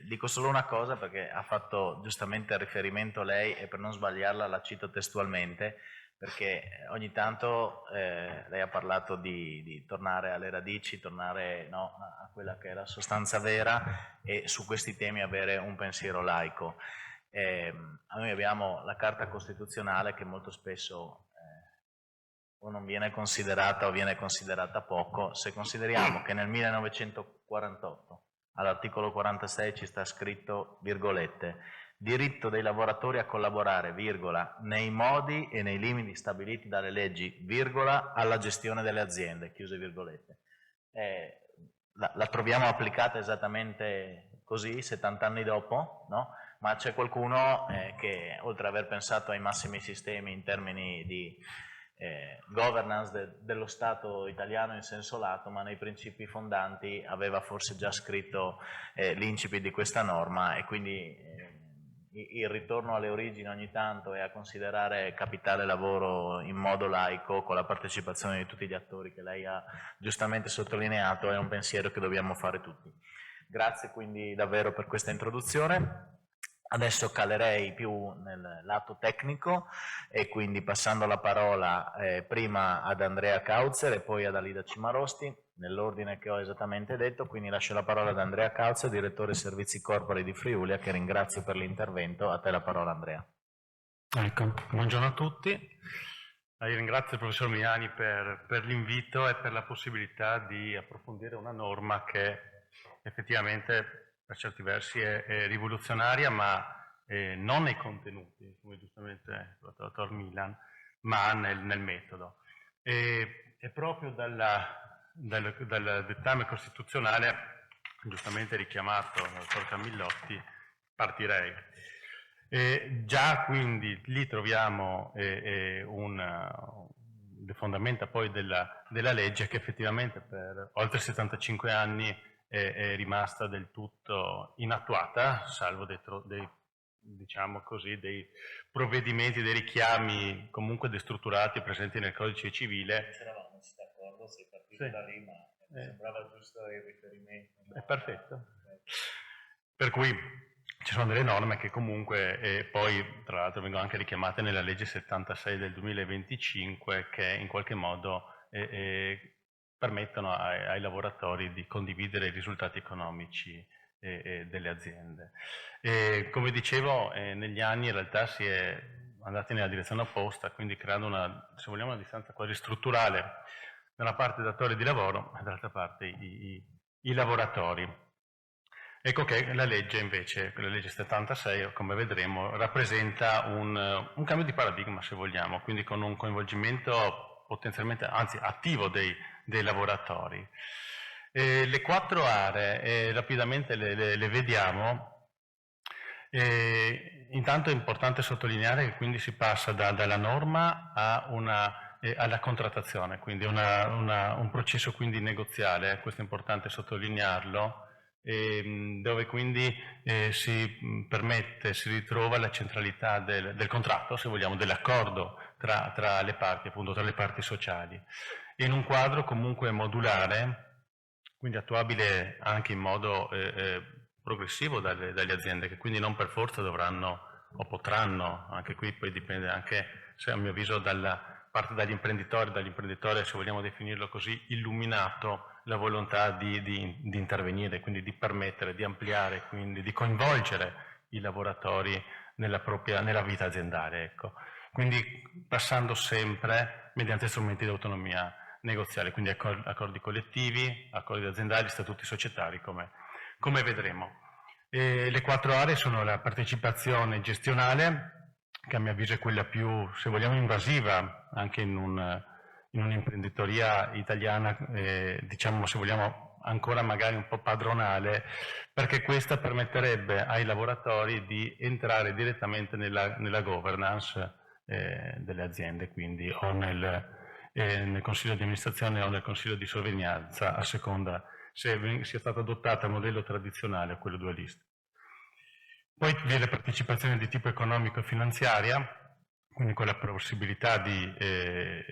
Dico solo una cosa perché ha fatto giustamente riferimento lei e per non sbagliarla la cito testualmente, perché ogni tanto lei ha parlato di tornare alle radici, tornare a quella che è la sostanza vera e su questi temi avere un pensiero laico. Noi abbiamo la Carta Costituzionale che molto spesso o non viene considerata o viene considerata poco, se consideriamo che nel 1948 all'articolo 46 ci sta scritto, virgolette, diritto dei lavoratori a collaborare, virgola, nei modi e nei limiti stabiliti dalle leggi, virgola, alla gestione delle aziende, chiuse virgolette. La troviamo applicata esattamente così, 70 anni dopo, no? Ma c'è qualcuno che, oltre ad aver pensato ai massimi sistemi in termini di governance dello Stato italiano in senso lato, ma nei principi fondanti aveva forse già scritto l'incipit di questa norma e quindi il ritorno alle origini ogni tanto e a considerare capitale lavoro in modo laico con la partecipazione di tutti gli attori che lei ha giustamente sottolineato è un pensiero che dobbiamo fare tutti. Grazie quindi davvero per questa introduzione. Adesso calerei più nel lato tecnico e quindi passando la parola prima ad Andrea Kautzer e poi ad Alida Cimarosti, nell'ordine che ho esattamente detto, quindi lascio la parola ad Andrea Kautzer, direttore servizi corporate di Friulia, che ringrazio per l'intervento. A te la parola, Andrea. Ecco, buongiorno a tutti. Io ringrazio il professor Miani per l'invito e per la possibilità di approfondire una norma che effettivamente per certi versi è rivoluzionaria, ma non nei contenuti, come giustamente il dottor Milan, ma nel metodo. E proprio dal dettame costituzionale, giustamente richiamato dal dottor Camillotti, partirei. Già quindi lì troviamo le fondamenta poi della legge che effettivamente per oltre 75 anni è rimasta del tutto inattuata, salvo diciamo così, dei provvedimenti, dei richiami comunque destrutturati presenti nel codice civile. Eravamo d'accordo, sei partito da lì, ma sembrava giusto il riferimento. È perfetto. Per cui ci sono delle norme che comunque poi tra l'altro vengono anche richiamate nella legge 76 del 2025 che in qualche modo permettono ai lavoratori di condividere i risultati economici delle aziende. Come dicevo, negli anni in realtà si è andati nella direzione opposta, quindi creando se vogliamo, una distanza quasi strutturale da una parte datori di lavoro e dall'altra parte i lavoratori. Ecco che la legge invece, la legge 76, come vedremo, rappresenta un cambio di paradigma, se vogliamo, quindi con un coinvolgimento potenzialmente, anzi attivo dei lavoratori. Le 4 aree, rapidamente le vediamo. Intanto è importante sottolineare che quindi si passa dalla norma alla contrattazione, quindi un processo quindi negoziale, questo è importante sottolinearlo, dove quindi si ritrova la centralità del contratto, se vogliamo, dell'accordo tra le parti, appunto tra le parti sociali, in un quadro comunque modulare, quindi attuabile anche in modo progressivo dalle aziende, che quindi non per forza dovranno o potranno, anche qui poi dipende anche, a mio avviso, parte dall'imprenditore, se vogliamo definirlo così, illuminato, la volontà di intervenire, quindi di permettere, di ampliare, quindi di coinvolgere i lavoratori nella vita aziendale. Ecco. Quindi passando sempre mediante strumenti di autonomia negoziale, quindi accordi collettivi, accordi aziendali, statuti societari, come vedremo. Le 4 aree sono la partecipazione gestionale, che a mio avviso è quella più, se vogliamo, invasiva anche in un'imprenditoria italiana, diciamo, se vogliamo, ancora magari un po' padronale, perché questa permetterebbe ai lavoratori di entrare direttamente nella governance delle aziende, quindi o nel consiglio di amministrazione o nel consiglio di sorveglianza, a seconda se sia stato adottato il modello tradizionale o quello dualista. Poi vi è la partecipazione di tipo economico e finanziaria, quindi con la possibilità di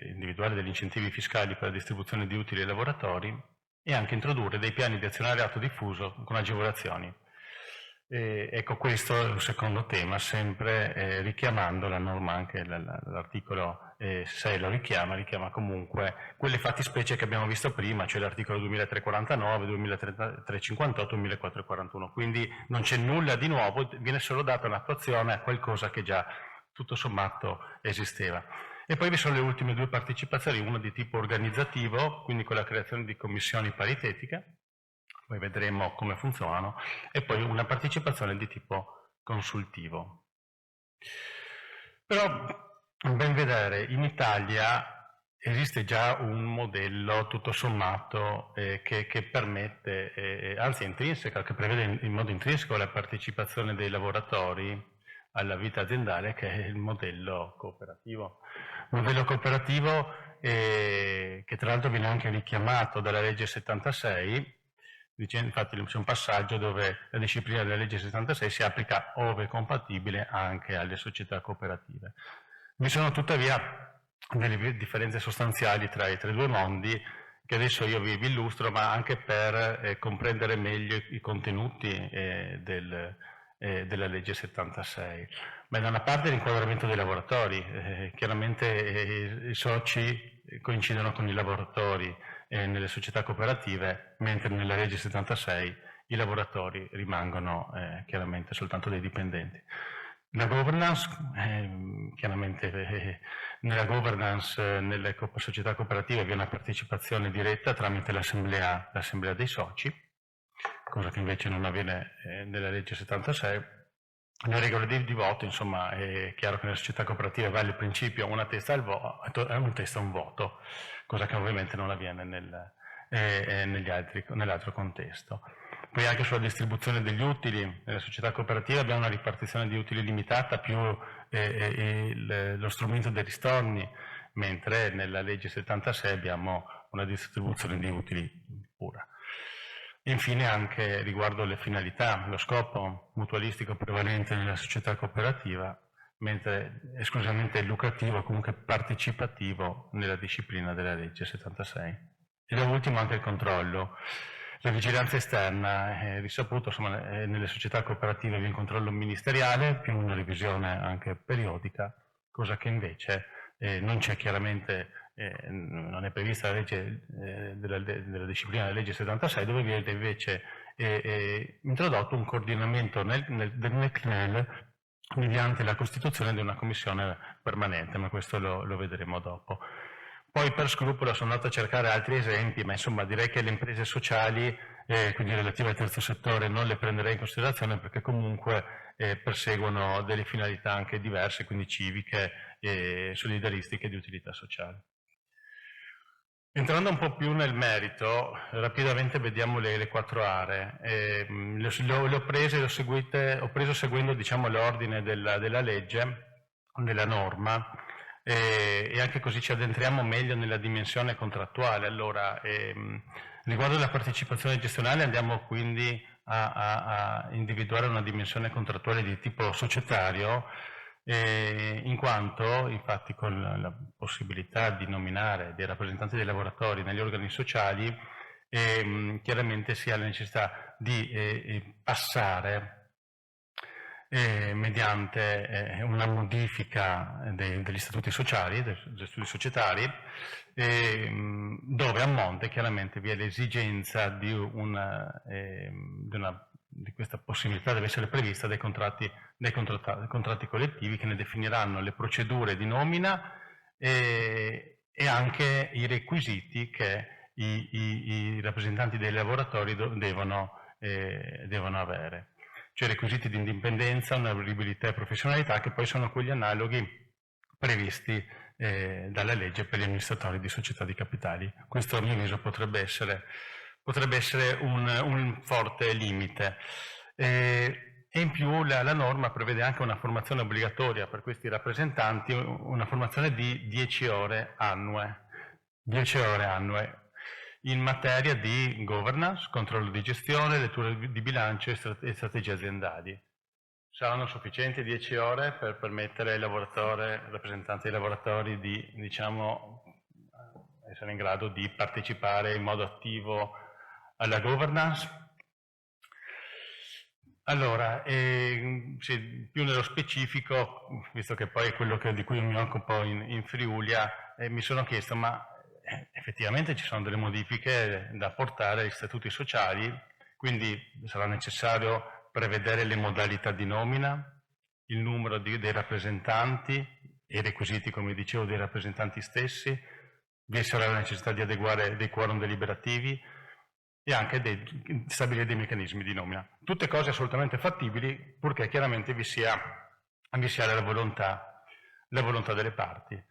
individuare degli incentivi fiscali per la distribuzione di utili ai lavoratori e anche introdurre dei piani di azionariato diffuso con agevolazioni. Ecco, questo è il secondo tema, sempre richiamando la norma, anche l'articolo 6 lo richiama comunque quelle fattispecie che abbiamo visto prima, cioè l'articolo 2349, 2358, 2441, quindi non c'è nulla di nuovo, viene solo data un'attuazione a qualcosa che già tutto sommato esisteva. E poi vi sono le ultime 2 partecipazioni, una di tipo organizzativo, quindi con la creazione di commissioni paritetiche, poi vedremo come funzionano, e poi una partecipazione di tipo consultivo. Però, a ben vedere, in Italia esiste già un modello tutto sommato che permette, anzi intrinseca, che prevede in modo intrinseco la partecipazione dei lavoratori alla vita aziendale, che è il modello cooperativo. Il modello cooperativo che tra l'altro viene anche richiamato dalla legge 76, infatti c'è un passaggio dove la disciplina della legge 76 si applica ove compatibile anche alle società cooperative. Vi sono tuttavia delle differenze sostanziali tra i 2 mondi che adesso io vi illustro, ma anche per comprendere meglio i contenuti della legge 76. Beh, da una parte l'inquadramento dei lavoratori, chiaramente i soci coincidono con i lavoratori nelle società cooperative, mentre nella legge 76 i lavoratori rimangono chiaramente soltanto dei dipendenti. La governance, chiaramente nella governance nelle società cooperative vi è una partecipazione diretta tramite l'assemblea dei soci, cosa che invece non avviene nella legge 76. Le regole di voto, insomma, è chiaro che nelle società cooperative vale il principio una testa un testa un voto, cosa che ovviamente non avviene nell'altro contesto. Poi anche sulla distribuzione degli utili, nelle società cooperative abbiamo una ripartizione di utili limitata più lo strumento dei ristorni, mentre nella legge 76 abbiamo una distribuzione di utili pura. Infine anche riguardo le finalità, lo scopo mutualistico prevalente nella società cooperativa, mentre esclusivamente lucrativo o comunque partecipativo nella disciplina della legge 76. E da ultimo anche il controllo. La vigilanza esterna è risaputo, insomma, nelle società cooperative vi è un controllo ministeriale più una revisione anche periodica, cosa che invece non c'è chiaramente, non è prevista la legge della disciplina della legge 76, dove viene invece introdotto un coordinamento nel CNEL mediante la costituzione di una commissione permanente, ma questo lo vedremo dopo. Poi per scrupolo sono andato a cercare altri esempi, ma insomma direi che le imprese sociali, quindi relative al terzo settore, non le prenderei in considerazione perché comunque perseguono delle finalità anche diverse, quindi civiche, solidaristiche e di utilità sociale. Entrando un po' più nel merito, rapidamente vediamo le 4 aree. Le ho preso seguendo, diciamo, l'ordine della legge, della norma, e anche così ci addentriamo meglio nella dimensione contrattuale. Allora, riguardo alla partecipazione gestionale andiamo quindi a individuare una dimensione contrattuale di tipo societario, in quanto infatti con la possibilità di nominare dei rappresentanti dei lavoratori negli organi sociali chiaramente si ha la necessità di passare mediante una modifica degli statuti sociali, degli statuti societari, dove a monte chiaramente vi è l'esigenza di questa possibilità deve essere prevista dai contratti collettivi che ne definiranno le procedure di nomina e anche i requisiti che i rappresentanti dei lavoratori devono avere, cioè requisiti di indipendenza, onorabilità e professionalità, che poi sono quegli analoghi previsti dalla legge per gli amministratori di società di capitali. Questo a mio avviso potrebbe essere un forte limite. E in più la norma prevede anche una formazione obbligatoria per questi rappresentanti, una formazione di 10 ore annue in materia di governance, controllo di gestione, lettura di bilancio e strategie aziendali. Saranno sufficienti 10 ore per permettere ai rappresentanti dei lavoratori di, diciamo, essere in grado di partecipare in modo attivo alla governance? Allora, sì, più nello specifico, visto che poi è quello di cui mi occupo in Friulia, mi sono chiesto, ma effettivamente ci sono delle modifiche da apportare agli statuti sociali, quindi sarà necessario prevedere le modalità di nomina, il numero dei rappresentanti e i requisiti, come dicevo, dei rappresentanti stessi, vi sarà la necessità di adeguare dei quorum deliberativi e anche di stabilire dei meccanismi di nomina. Tutte cose assolutamente fattibili, purché chiaramente vi sia la volontà delle parti.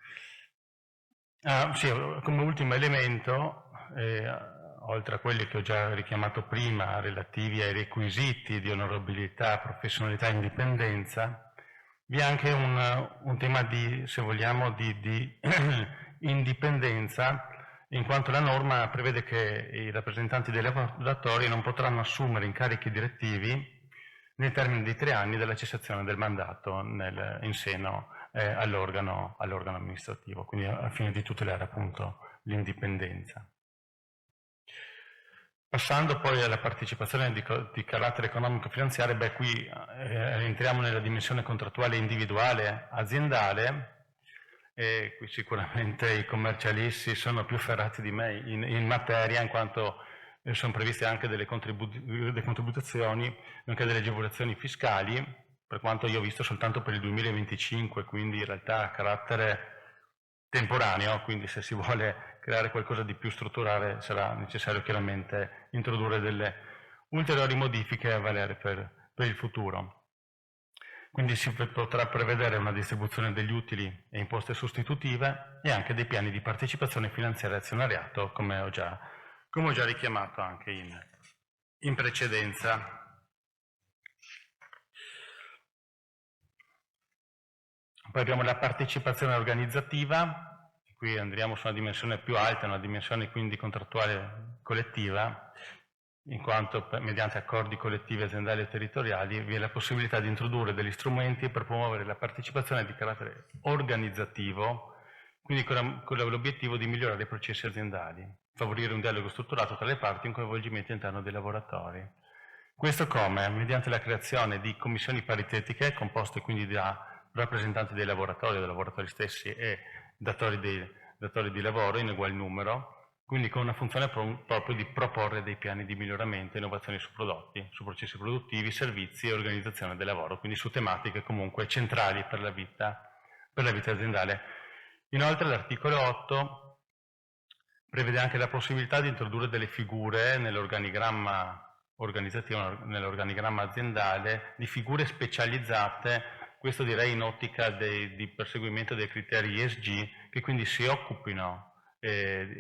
Sì, come ultimo elemento, oltre a quelli che ho già richiamato prima, relativi ai requisiti di onorabilità, professionalità e indipendenza, vi è anche un tema di, se vogliamo, di indipendenza, in quanto la norma prevede che i rappresentanti dei lavoratori non potranno assumere incarichi direttivi nel termine di 3 anni dalla cessazione del mandato in seno all'organo amministrativo, quindi al fine di tutelare appunto l'indipendenza. Passando poi alla partecipazione di carattere economico-finanziario, qui entriamo nella dimensione contrattuale individuale aziendale. E qui sicuramente i commercialisti sono più ferrati di me in materia, in quanto sono previste anche delle contribuzioni, nonché delle agevolazioni fiscali, per quanto io ho visto soltanto per il 2025, quindi in realtà a carattere temporaneo, quindi se si vuole creare qualcosa di più strutturale sarà necessario chiaramente introdurre delle ulteriori modifiche a valere per il futuro. Quindi si potrà prevedere una distribuzione degli utili e imposte sostitutive e anche dei piani di partecipazione finanziaria e azionariato, come ho già richiamato anche in precedenza. Poi abbiamo la partecipazione organizzativa, qui andremo su una dimensione più alta, una dimensione quindi contrattuale collettiva, in quanto mediante accordi collettivi aziendali e territoriali vi è la possibilità di introdurre degli strumenti per promuovere la partecipazione di carattere organizzativo, quindi con l'obiettivo di migliorare i processi aziendali, favorire un dialogo strutturato tra le parti e un coinvolgimento interno dei lavoratori. Questo come? Mediante la creazione di commissioni paritetiche composte quindi da rappresentanti dei lavoratori stessi e datori di lavoro in ugual numero, quindi con una funzione proprio di proporre dei piani di miglioramento e innovazioni su prodotti, su processi produttivi, servizi e organizzazione del lavoro, quindi su tematiche comunque centrali per la vita aziendale. Inoltre l'articolo 8 prevede anche la possibilità di introdurre delle figure nell'organigramma organizzativo, nell'organigramma aziendale, di figure specializzate, questo direi in ottica di perseguimento dei criteri ESG, che quindi si occupino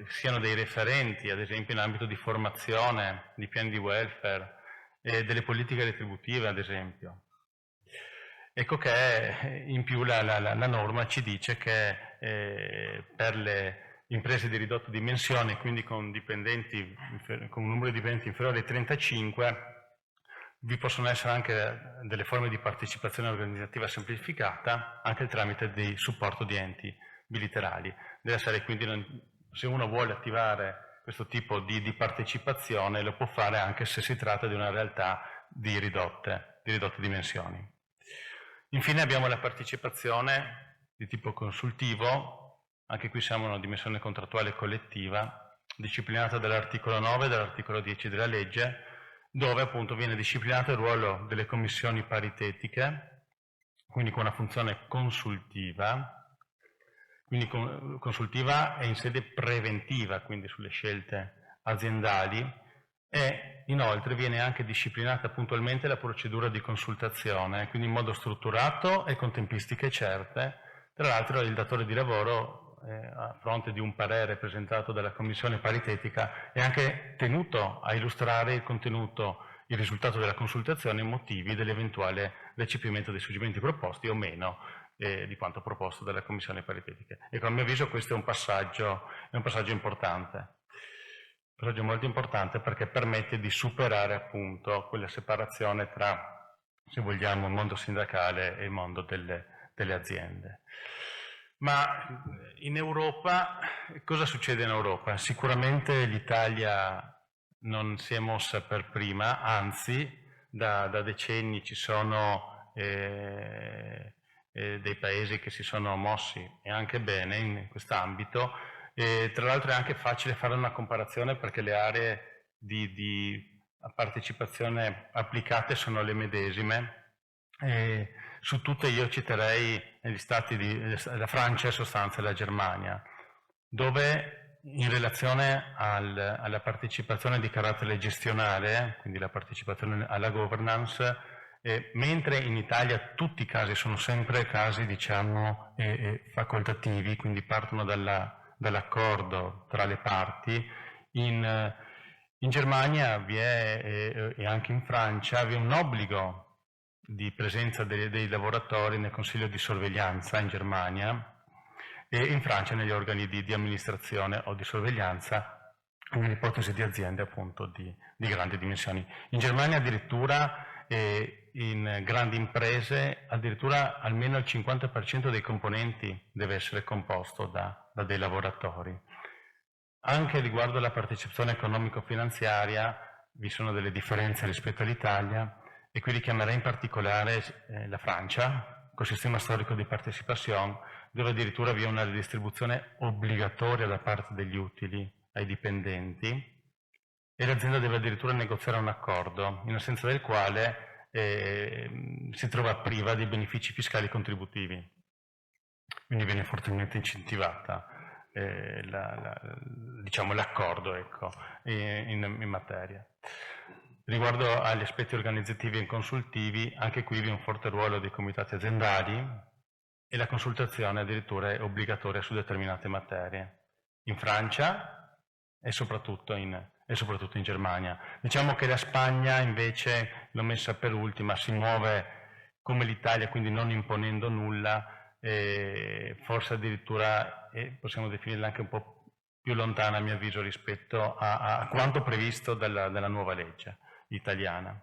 siano dei referenti, ad esempio in ambito di formazione, di piani di welfare, delle politiche retributive, ad esempio. Ecco che in più la norma ci dice che per le imprese di ridotta dimensione, quindi con un numero di dipendenti inferiore ai 35, vi possono essere anche delle forme di partecipazione organizzativa semplificata, anche tramite di supporto di enti bilaterali. Deve essere quindi, se uno vuole attivare questo tipo di partecipazione, lo può fare anche se si tratta di una realtà di ridotte dimensioni. Infine abbiamo la partecipazione di tipo consultivo, anche qui siamo in una dimensione contrattuale collettiva, disciplinata dall'articolo 9 e dall'articolo 10 della legge, dove appunto viene disciplinato il ruolo delle commissioni paritetiche, quindi con una funzione consultiva, quindi consultiva e in sede preventiva, quindi sulle scelte aziendali, e inoltre viene anche disciplinata puntualmente la procedura di consultazione, quindi in modo strutturato e con tempistiche certe. Tra l'altro il datore di lavoro, a fronte di un parere presentato dalla commissione paritetica, è anche tenuto a illustrare il contenuto, il risultato della consultazione e i motivi dell'eventuale recepimento dei suggerimenti proposti o meno di quanto proposto dalla commissione paritetica. Ecco, a mio avviso questo è un passaggio importante. Un passaggio molto importante perché permette di superare appunto quella separazione tra, se vogliamo, il mondo sindacale e il mondo delle aziende. Ma in Europa, cosa succede in Europa? Sicuramente l'Italia non si è mossa per prima, anzi da decenni ci sono dei paesi che si sono mossi e anche bene in quest'ambito. Tra l'altro è anche facile fare una comparazione perché le aree di partecipazione applicate sono le medesime. Su tutte io citerei negli stati la Francia in sostanza e la Germania, dove in relazione alla partecipazione di carattere gestionale, quindi la partecipazione alla governance, mentre in Italia tutti i casi sono sempre casi, diciamo, facoltativi, quindi partono dall'accordo tra le parti, in Germania e anche in Francia vi è un obbligo di presenza dei lavoratori nel Consiglio di sorveglianza in Germania e in Francia negli organi di amministrazione o di sorveglianza nell'ipotesi di aziende appunto di grandi dimensioni. In Germania addirittura in grandi imprese addirittura almeno il 50% dei componenti deve essere composto da dei lavoratori. Anche riguardo alla partecipazione economico-finanziaria vi sono delle differenze rispetto all'Italia e qui richiamerei in particolare la Francia, col sistema storico di partecipazione, dove addirittura vi è una redistribuzione obbligatoria da parte degli utili ai dipendenti e l'azienda deve addirittura negoziare un accordo, in assenza del quale si trova priva dei benefici fiscali contributivi. Quindi viene fortemente incentivata diciamo, l'accordo in materia. Riguardo agli aspetti organizzativi e consultivi, anche qui vi è un forte ruolo dei comitati aziendali e la consultazione addirittura è obbligatoria su determinate materie. In Francia e soprattutto in Germania. Diciamo che la Spagna invece, l'ho messa per ultima, si muove come l'Italia, quindi non imponendo nulla, forse addirittura possiamo definirla anche un po' più lontana a mio avviso rispetto a quanto previsto dalla nuova legge italiana.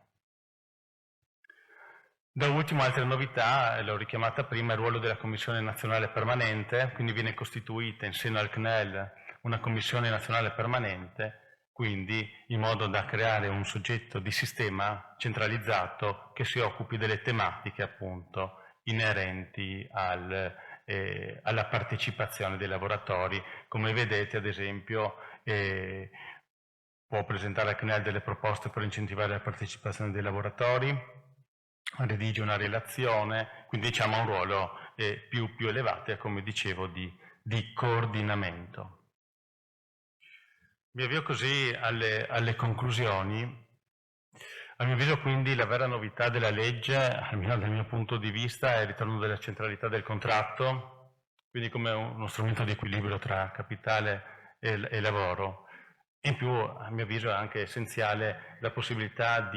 Da ultimo altre novità, l'ho richiamata prima, il ruolo della Commissione Nazionale Permanente, quindi viene costituita in seno al CNEL una Commissione Nazionale Permanente, quindi in modo da creare un soggetto di sistema centralizzato che si occupi delle tematiche appunto inerenti alla partecipazione dei lavoratori. Come vedete, ad esempio, può presentare al CNEL delle proposte per incentivare la partecipazione dei lavoratori, redige una relazione, quindi diciamo ha un ruolo più elevato e, come dicevo, di coordinamento. Mi avvio così alle conclusioni. A mio avviso quindi la vera novità della legge, almeno dal mio punto di vista, è il ritorno della centralità del contratto, quindi come uno strumento di equilibrio tra capitale e lavoro. In più, a mio avviso, è anche essenziale la possibilità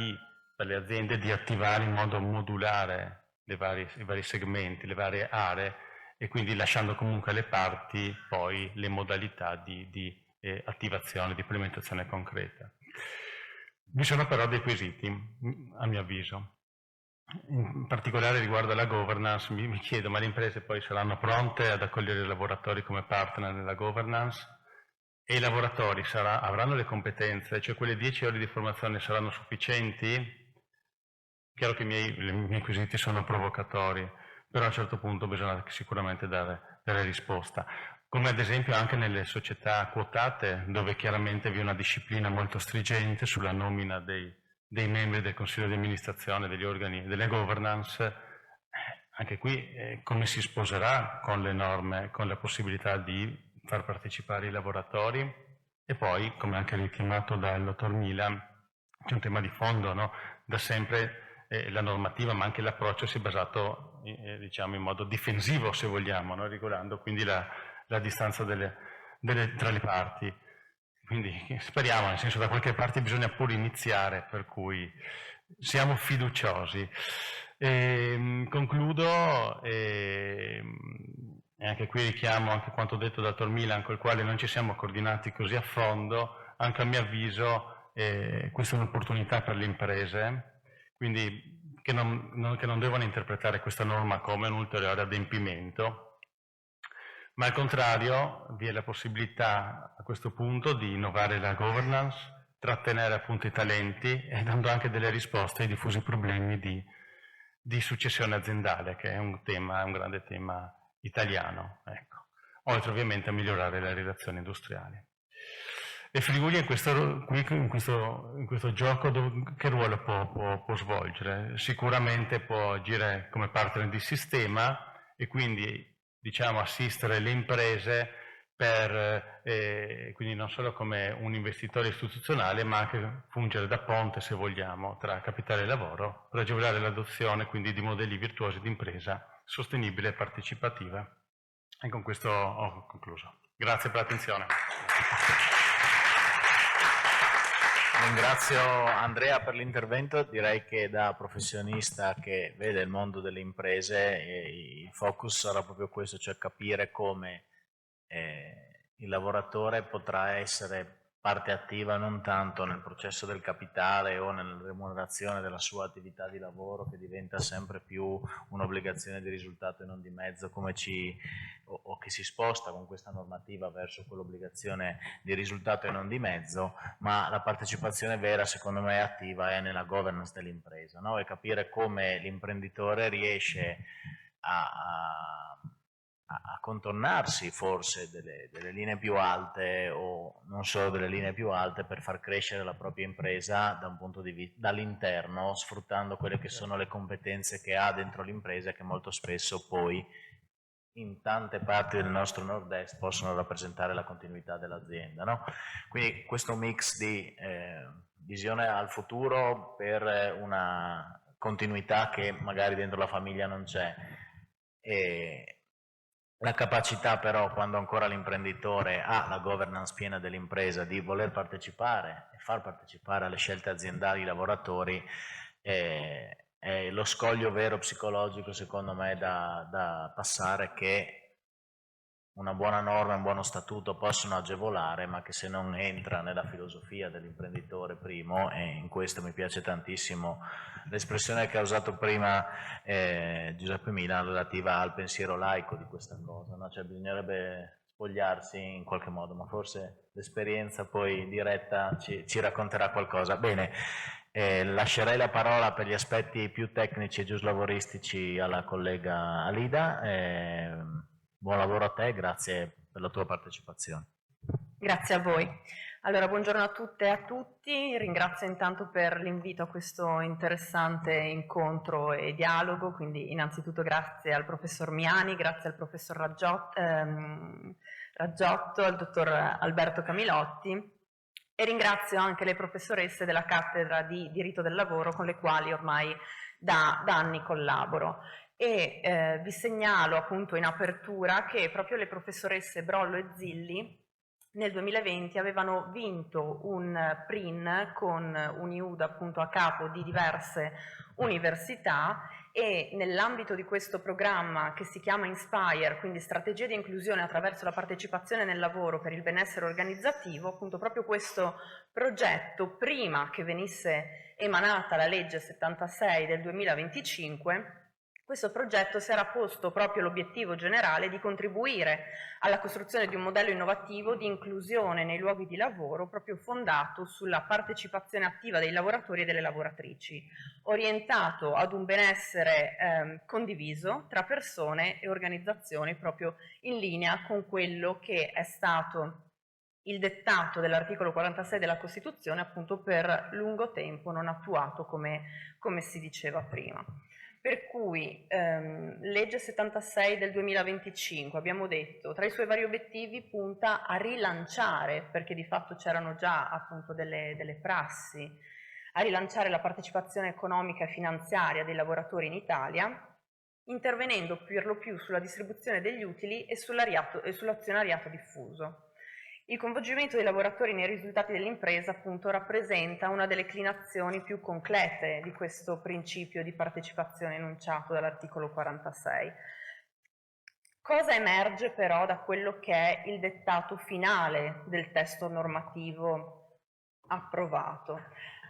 per le aziende di attivare in modo modulare i vari segmenti, le varie aree, e quindi lasciando comunque alle parti poi le modalità di attivazione, di implementazione concreta. Vi sono però dei quesiti, a mio avviso. In particolare riguardo alla governance, mi chiedo, ma le imprese poi saranno pronte ad accogliere i lavoratori come partner nella governance? E i lavoratori avranno le competenze, cioè quelle 10 ore di formazione saranno sufficienti? Chiaro che i miei quesiti sono provocatori. però a un certo punto bisogna sicuramente dare risposta. Come ad esempio anche nelle società quotate, dove chiaramente vi è una disciplina molto stringente sulla nomina dei membri del consiglio di amministrazione, degli organi, delle governance, anche qui come si sposerà con le norme, con la possibilità di far partecipare i lavoratori. E poi, come anche richiamato dal dottor Milan, c'è un tema di fondo, no? Da sempre la normativa ma anche l'approccio si è basato diciamo in modo difensivo, se vogliamo, no? Regolando quindi la distanza tra le parti. Quindi speriamo, nel senso da qualche parte bisogna pure iniziare, per cui siamo fiduciosi. Concludo e anche qui richiamo anche quanto detto dal dottor Milan, col quale non ci siamo coordinati così a fondo. Anche a mio avviso questa è un'opportunità per le imprese, quindi che non devono interpretare questa norma come un ulteriore adempimento, ma al contrario vi è la possibilità a questo punto di innovare la governance, trattenere appunto i talenti e dando anche delle risposte ai diffusi problemi di successione aziendale, che è un grande tema italiano, ecco. Oltre ovviamente a migliorare le relazioni industriali. E Friuli in questo gioco che ruolo può svolgere? Sicuramente può agire come partner di sistema e quindi diciamo assistere le imprese quindi non solo come un investitore istituzionale, ma anche fungere da ponte, se vogliamo, tra capitale e lavoro, per agevolare l'adozione quindi di modelli virtuosi di impresa sostenibile e partecipativa. E con questo ho concluso. Grazie per l'attenzione. Ringrazio Andrea per l'intervento, direi che da professionista che vede il mondo delle imprese il focus sarà proprio questo, cioè capire come il lavoratore potrà essere parte attiva non tanto nel processo del capitale o nella remunerazione della sua attività di lavoro, che diventa sempre più un'obbligazione di risultato e non di mezzo, come o che si sposta con questa normativa verso quell'obbligazione di risultato e non di mezzo, ma la partecipazione vera secondo me attiva è nella governance dell'impresa, no? E capire come l'imprenditore riesce a contornarsi forse delle linee più alte o non solo delle linee più alte per far crescere la propria impresa da un punto di vista dall'interno, sfruttando quelle che sono le competenze che ha dentro l'impresa e che molto spesso poi in tante parti del nostro nord-est possono rappresentare la continuità dell'azienda, no? Quindi questo mix di visione al futuro per una continuità che magari dentro la famiglia non c'è e la capacità però, quando ancora l'imprenditore ha la governance piena dell'impresa, di voler partecipare e far partecipare alle scelte aziendali i lavoratori, è lo scoglio vero psicologico secondo me da passare, che una buona norma e un buono statuto possono agevolare, ma che se non entra nella filosofia dell'imprenditore primo, e in questo mi piace tantissimo l'espressione che ha usato prima Giuseppe Milan relativa al pensiero laico di questa cosa, no? Cioè bisognerebbe spogliarsi in qualche modo, ma forse l'esperienza poi diretta ci racconterà qualcosa. Bene, lascerei la parola per gli aspetti più tecnici e giuslavoristici alla collega Alida. Buon lavoro a te, grazie per la tua partecipazione. Grazie a voi. Allora, buongiorno a tutte e a tutti, ringrazio intanto per l'invito a questo interessante incontro e dialogo, quindi innanzitutto grazie al professor Miani, grazie al professor Raggiotto, al dottor Alberto Camilotti, e ringrazio anche le professoresse della cattedra di diritto del lavoro con le quali ormai da anni collaboro. E vi segnalo appunto in apertura che proprio le professoresse Brollo e Zilli nel 2020 avevano vinto un PRIN con un IUD appunto a capo di diverse università, e nell'ambito di questo programma che si chiama Inspire, quindi strategie di inclusione attraverso la partecipazione nel lavoro per il benessere organizzativo, appunto proprio questo progetto, prima che venisse emanata la legge 76 del 2025, Questo progetto si era posto proprio l'obiettivo generale di contribuire alla costruzione di un modello innovativo di inclusione nei luoghi di lavoro proprio fondato sulla partecipazione attiva dei lavoratori e delle lavoratrici, orientato ad un benessere condiviso tra persone e organizzazioni, proprio in linea con quello che è stato il dettato dell'articolo 46 della Costituzione, appunto per lungo tempo non attuato come si diceva prima. Per cui legge 76 del 2025, abbiamo detto, tra i suoi vari obiettivi punta a rilanciare, perché di fatto c'erano già appunto delle prassi, a rilanciare la partecipazione economica e finanziaria dei lavoratori in Italia, intervenendo per lo più sulla distribuzione degli utili e sull'azionariato diffuso. Il coinvolgimento dei lavoratori nei risultati dell'impresa appunto rappresenta una delle declinazioni più concrete di questo principio di partecipazione enunciato dall'articolo 46. Cosa emerge però da quello che è il dettato finale del testo normativo approvato?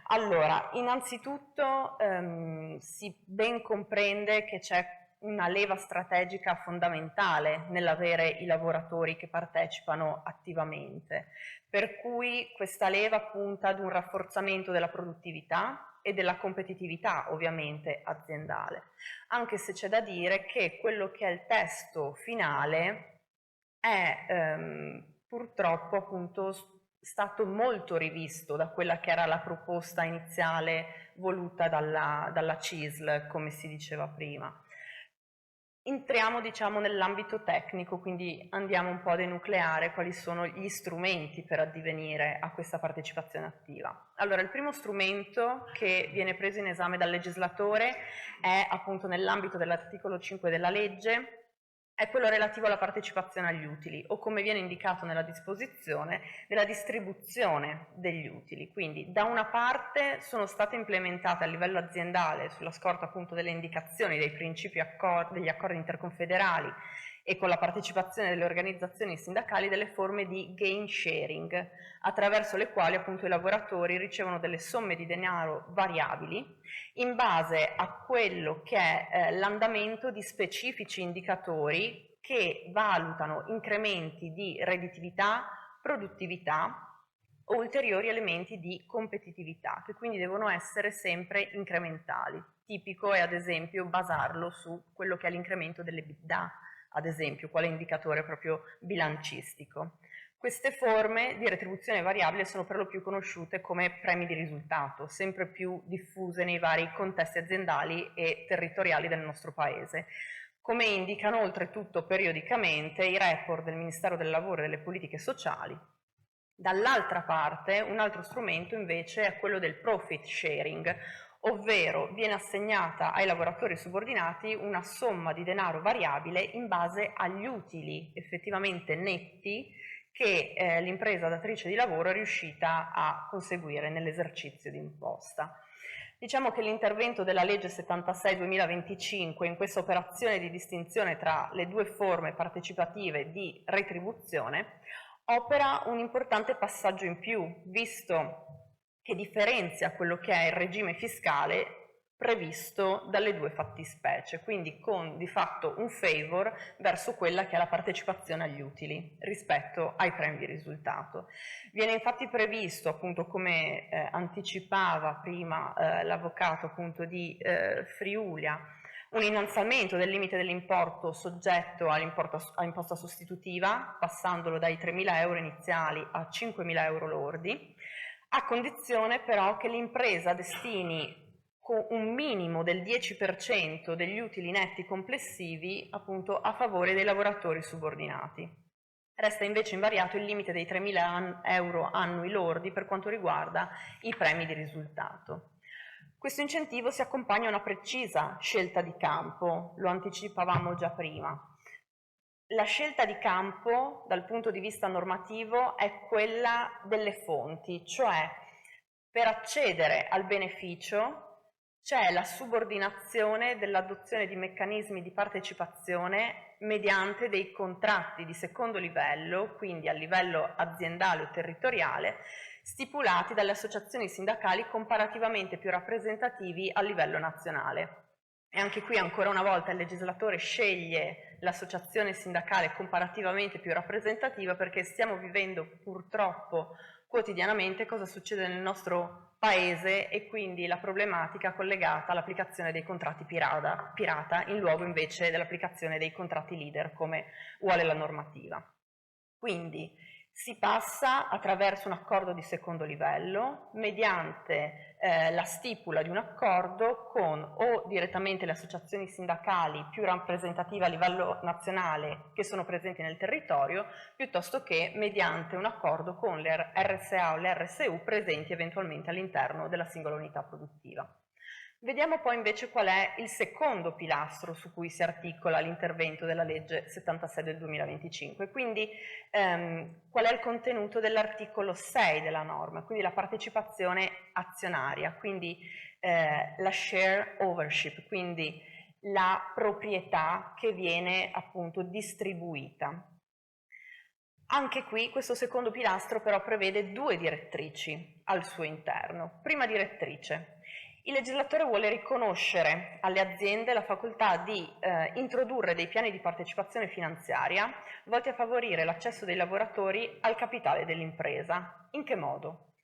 Allora, innanzitutto si ben comprende che c'è una leva strategica fondamentale nell'avere i lavoratori che partecipano attivamente, per cui questa leva punta ad un rafforzamento della produttività e della competitività ovviamente aziendale, anche se c'è da dire che quello che è il testo finale è purtroppo appunto stato molto rivisto da quella che era la proposta iniziale voluta dalla CISL, come si diceva prima. Entriamo diciamo nell'ambito tecnico, quindi andiamo un po' a denucleare quali sono gli strumenti per addivenire a questa partecipazione attiva. Allora, il primo strumento che viene preso in esame dal legislatore è appunto nell'ambito dell'articolo 5 della legge, è quello relativo alla partecipazione agli utili, o come viene indicato nella disposizione, della distribuzione degli utili. Quindi da una parte sono state implementate a livello aziendale, sulla scorta appunto delle indicazioni, dei principi degli accordi interconfederali e con la partecipazione delle organizzazioni sindacali, delle forme di gain sharing, attraverso le quali appunto i lavoratori ricevono delle somme di denaro variabili in base a quello che è l'andamento di specifici indicatori che valutano incrementi di redditività, produttività o ulteriori elementi di competitività, che quindi devono essere sempre incrementali. Tipico è ad esempio basarlo su quello che è l'incremento dell'EBITDA, ad esempio, quale indicatore proprio bilancistico. Queste forme di retribuzione variabile sono per lo più conosciute come premi di risultato, sempre più diffuse nei vari contesti aziendali e territoriali del nostro Paese, come indicano oltretutto periodicamente i report del Ministero del Lavoro e delle Politiche Sociali. Dall'altra parte, un altro strumento invece è quello del profit sharing, ovvero viene assegnata ai lavoratori subordinati una somma di denaro variabile in base agli utili effettivamente netti che l'impresa datrice di lavoro è riuscita a conseguire nell'esercizio d'imposta. Diciamo che l'intervento della legge 76-2025 in questa operazione di distinzione tra le due forme partecipative di retribuzione opera un importante passaggio in più, visto che differenzia quello che è il regime fiscale previsto dalle due fattispecie, quindi con di fatto un favor verso quella che è la partecipazione agli utili rispetto ai premi di risultato. Viene infatti previsto, appunto come anticipava prima l'avvocato appunto di Friulia, un innalzamento del limite dell'importo soggetto a imposta sostitutiva, passandolo dai 3.000 euro iniziali a 5.000 euro lordi, a condizione però che l'impresa destini un minimo del 10% degli utili netti complessivi appunto a favore dei lavoratori subordinati. Resta invece invariato il limite dei 3.000 euro annui lordi per quanto riguarda i premi di risultato. Questo incentivo si accompagna a una precisa scelta di campo, lo anticipavamo già prima. La scelta di campo dal punto di vista normativo è quella delle fonti, cioè per accedere al beneficio c'è la subordinazione dell'adozione di meccanismi di partecipazione mediante dei contratti di secondo livello, quindi a livello aziendale o territoriale, stipulati dalle associazioni sindacali comparativamente più rappresentativi a livello nazionale. E anche qui ancora una volta il legislatore sceglie l'associazione sindacale comparativamente più rappresentativa, perché stiamo vivendo purtroppo quotidianamente cosa succede nel nostro paese e quindi la problematica collegata all'applicazione dei contratti pirata in luogo invece dell'applicazione dei contratti leader come vuole la normativa. Quindi si passa attraverso un accordo di secondo livello mediante la stipula di un accordo con o direttamente le associazioni sindacali più rappresentative a livello nazionale che sono presenti nel territorio, piuttosto che mediante un accordo con le RSA o le RSU presenti eventualmente all'interno della singola unità produttiva. Vediamo poi invece qual è il secondo pilastro su cui si articola l'intervento della legge 76 del 2025, quindi qual è il contenuto dell'articolo 6 della norma, quindi la partecipazione azionaria, quindi la share ownership, quindi la proprietà che viene appunto distribuita. Anche qui questo secondo pilastro però prevede due direttrici al suo interno. Prima direttrice. Il legislatore vuole riconoscere alle aziende la facoltà di introdurre dei piani di partecipazione finanziaria volti a favorire l'accesso dei lavoratori al capitale dell'impresa. In che modo?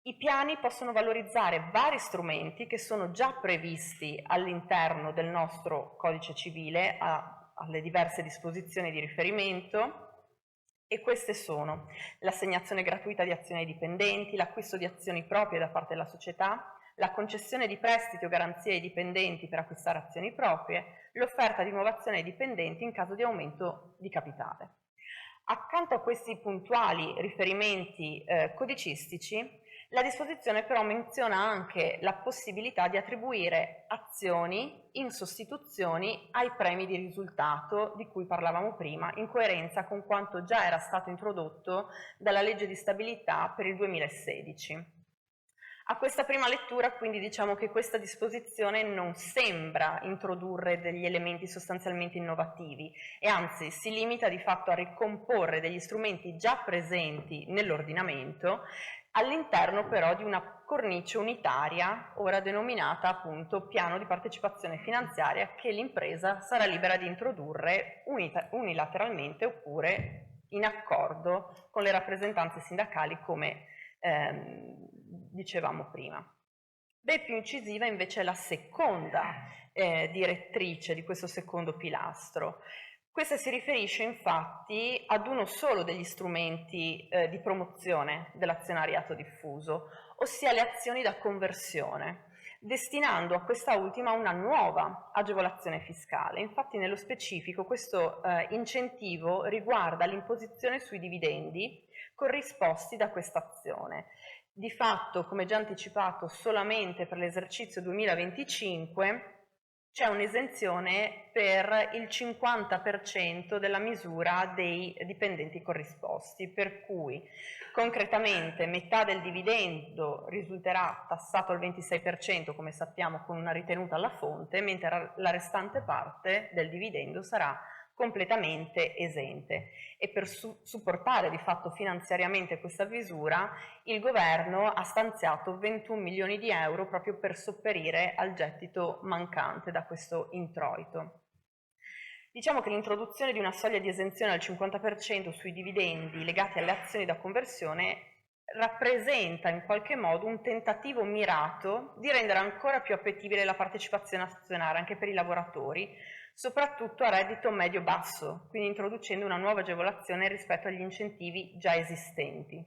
I piani possono valorizzare vari strumenti che sono già previsti all'interno del nostro codice civile, alle diverse disposizioni di riferimento, e queste sono l'assegnazione gratuita di azioni ai dipendenti, l'acquisto di azioni proprie da parte della società, la concessione di prestiti o garanzie ai dipendenti per acquistare azioni proprie, l'offerta di innovazione ai dipendenti in caso di aumento di capitale. Accanto a questi puntuali riferimenti codicistici, la disposizione però menziona anche la possibilità di attribuire azioni in sostituzioni ai premi di risultato di cui parlavamo prima, in coerenza con quanto già era stato introdotto dalla legge di stabilità per il 2016. A questa prima lettura quindi diciamo che questa disposizione non sembra introdurre degli elementi sostanzialmente innovativi e anzi si limita di fatto a ricomporre degli strumenti già presenti nell'ordinamento all'interno però di una cornice unitaria, ora denominata appunto piano di partecipazione finanziaria, che l'impresa sarà libera di introdurre unilateralmente oppure in accordo con le rappresentanze sindacali come dicevamo prima. Ben più incisiva invece è la seconda direttrice di questo secondo pilastro. Questa si riferisce infatti ad uno solo degli strumenti di promozione dell'azionariato diffuso, ossia le azioni da conversione, destinando a questa ultima una nuova agevolazione fiscale. Infatti nello specifico questo incentivo riguarda l'imposizione sui dividendi corrisposti da questa azione. Di fatto, come già anticipato, solamente per l'esercizio 2025 c'è un'esenzione per il 50% della misura dei dipendenti corrisposti, per cui concretamente metà del dividendo risulterà tassato al 26%, come sappiamo, con una ritenuta alla fonte, mentre la restante parte del dividendo sarà completamente esente. E per supportare di fatto finanziariamente questa misura il governo ha stanziato 21 milioni di euro proprio per sopperire al gettito mancante da questo introito. Diciamo che l'introduzione di una soglia di esenzione al 50% sui dividendi legati alle azioni da conversione rappresenta in qualche modo un tentativo mirato di rendere ancora più appetibile la partecipazione azionaria anche per i lavoratori, soprattutto a reddito medio-basso, quindi introducendo una nuova agevolazione rispetto agli incentivi già esistenti.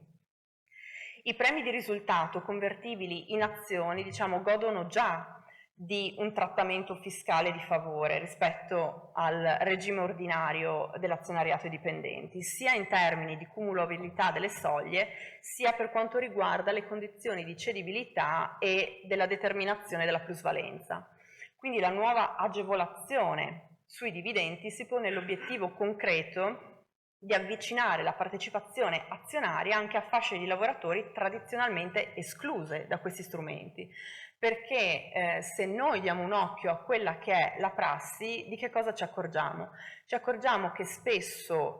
I premi di risultato convertibili in azioni, diciamo, godono già di un trattamento fiscale di favore rispetto al regime ordinario dell'azionariato ai dipendenti, sia in termini di cumulabilità delle soglie, sia per quanto riguarda le condizioni di cedibilità e della determinazione della plusvalenza. Quindi la nuova agevolazione sui dividendi si pone l'obiettivo concreto di avvicinare la partecipazione azionaria anche a fasce di lavoratori tradizionalmente escluse da questi strumenti, perché se noi diamo un occhio a quella che è la prassi, di che cosa ci accorgiamo? Ci accorgiamo che spesso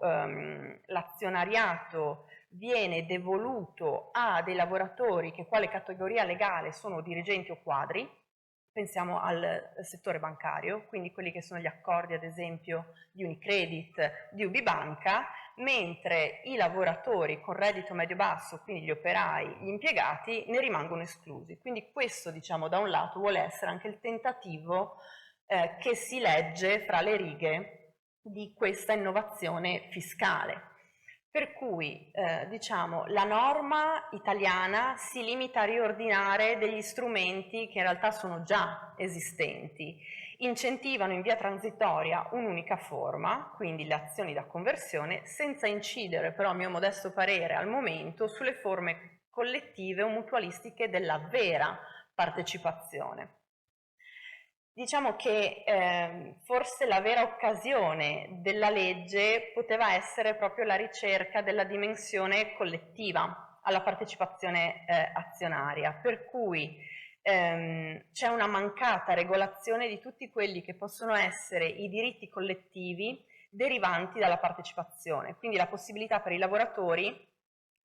l'azionariato viene devoluto a dei lavoratori che quale categoria legale sono dirigenti o quadri, pensiamo al settore bancario, quindi quelli che sono gli accordi ad esempio di Unicredit, di UbiBanca, mentre i lavoratori con reddito medio-basso, quindi gli operai, gli impiegati, ne rimangono esclusi. Quindi questo, diciamo, da un lato vuole essere anche il tentativo che si legge fra le righe di questa innovazione fiscale. Per cui diciamo, la norma italiana si limita a riordinare degli strumenti che in realtà sono già esistenti, incentivano in via transitoria un'unica forma, quindi le azioni da conversione, senza incidere però a mio modesto parere al momento sulle forme collettive o mutualistiche della vera partecipazione. Diciamo che forse la vera occasione della legge poteva essere proprio la ricerca della dimensione collettiva alla partecipazione azionaria, per cui c'è una mancata regolazione di tutti quelli che possono essere i diritti collettivi derivanti dalla partecipazione, quindi la possibilità per i lavoratori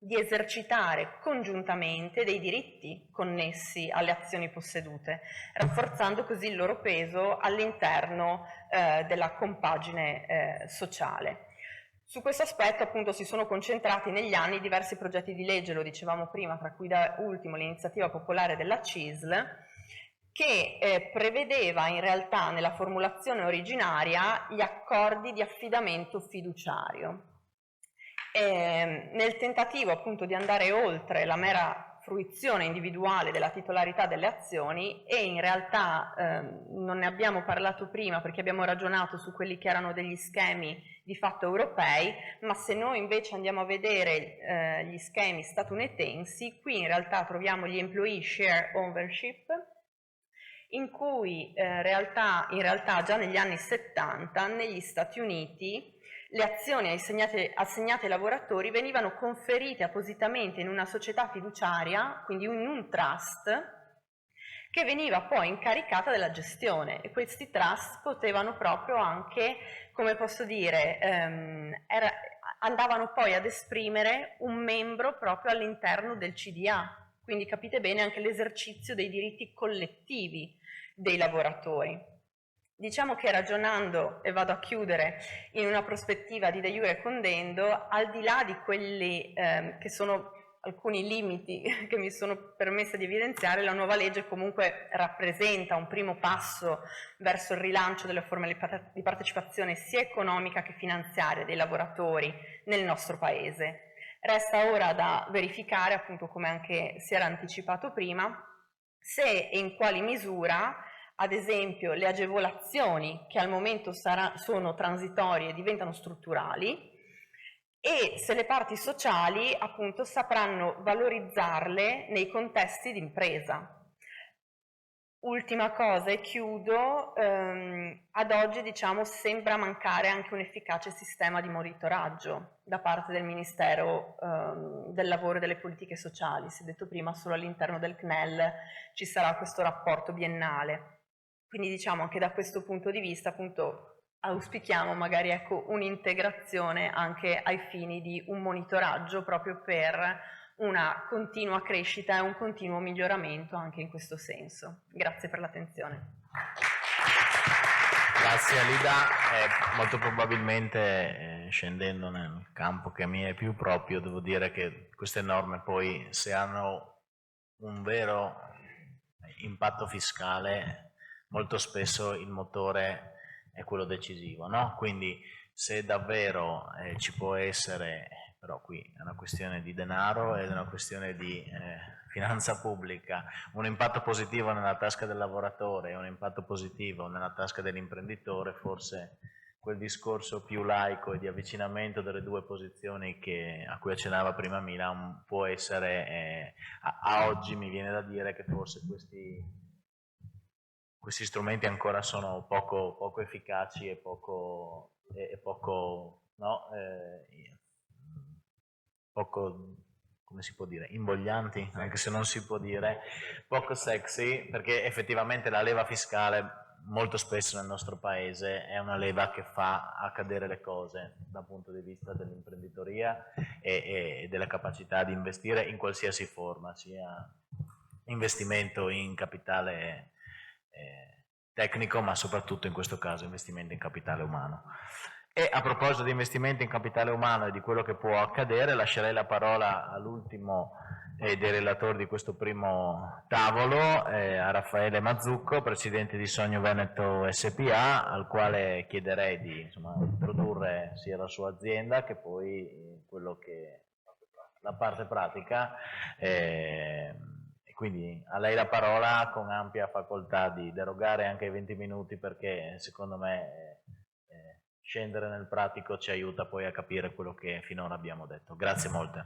di esercitare congiuntamente dei diritti connessi alle azioni possedute, rafforzando così il loro peso all'interno della compagine sociale. Su questo aspetto appunto si sono concentrati negli anni diversi progetti di legge, lo dicevamo prima, tra cui da ultimo l'iniziativa popolare della CISL, che prevedeva in realtà nella formulazione originaria gli accordi di affidamento fiduciario. Nel tentativo appunto di andare oltre la mera fruizione individuale della titolarità delle azioni, e in realtà non ne abbiamo parlato prima perché abbiamo ragionato su quelli che erano degli schemi di fatto europei, ma se noi invece andiamo a vedere gli schemi statunitensi, qui in realtà troviamo gli employee share ownership, in cui in realtà già negli anni 70 negli Stati Uniti le azioni assegnate ai lavoratori venivano conferite appositamente in una società fiduciaria, quindi in un trust, che veniva poi incaricata della gestione, e questi trust potevano proprio anche, come posso dire, andavano poi ad esprimere un membro proprio all'interno del CDA, quindi capite bene anche l'esercizio dei diritti collettivi dei lavoratori. Diciamo che ragionando, e vado a chiudere, in una prospettiva di de jure condendo, al di là di quelli che sono alcuni limiti che mi sono permessa di evidenziare, la nuova legge comunque rappresenta un primo passo verso il rilancio delle forme di partecipazione sia economica che finanziaria dei lavoratori nel nostro Paese. Resta ora da verificare, appunto come anche si era anticipato prima, se e in quali misura ad esempio le agevolazioni che al momento sono transitorie diventano strutturali, e se le parti sociali appunto sapranno valorizzarle nei contesti di impresa. Ultima cosa e chiudo, ad oggi diciamo sembra mancare anche un efficace sistema di monitoraggio da parte del Ministero del Lavoro e delle Politiche Sociali. Si è detto prima, solo all'interno del CNEL ci sarà questo rapporto biennale. Quindi diciamo anche da questo punto di vista appunto auspichiamo magari ecco, un'integrazione anche ai fini di un monitoraggio proprio per una continua crescita e un continuo miglioramento anche in questo senso. Grazie per l'attenzione. Grazie Alida. Molto probabilmente scendendo nel campo che mi è più proprio, devo dire che queste norme poi, se hanno un vero impatto fiscale, molto spesso il motore è quello decisivo, no? Quindi se davvero ci può essere, però qui è una questione di denaro ed è una questione di finanza pubblica, un impatto positivo nella tasca del lavoratore e un impatto positivo nella tasca dell'imprenditore, forse quel discorso più laico e di avvicinamento delle due posizioni a cui accennava prima Milan può essere, a oggi mi viene da dire che forse questi strumenti ancora sono poco efficaci e poco come si può dire, invoglianti, anche se non si può dire, poco sexy, perché effettivamente la leva fiscale molto spesso nel nostro paese è una leva che fa accadere le cose dal punto di vista dell'imprenditoria e della capacità di investire in qualsiasi forma, sia investimento in capitale tecnico, ma soprattutto in questo caso investimento in capitale umano. E a proposito di investimenti in capitale umano e di quello che può accadere, lascerei la parola all'ultimo dei relatori di questo primo tavolo, a Raffaele Mazzucco, presidente di Sogno Veneto SPA, al quale chiederei di introdurre sia la sua azienda che poi quello che la parte pratica. Quindi a lei la parola, con ampia facoltà di derogare anche i 20 minuti, perché secondo me scendere nel pratico ci aiuta poi a capire quello che finora abbiamo detto. Grazie molte.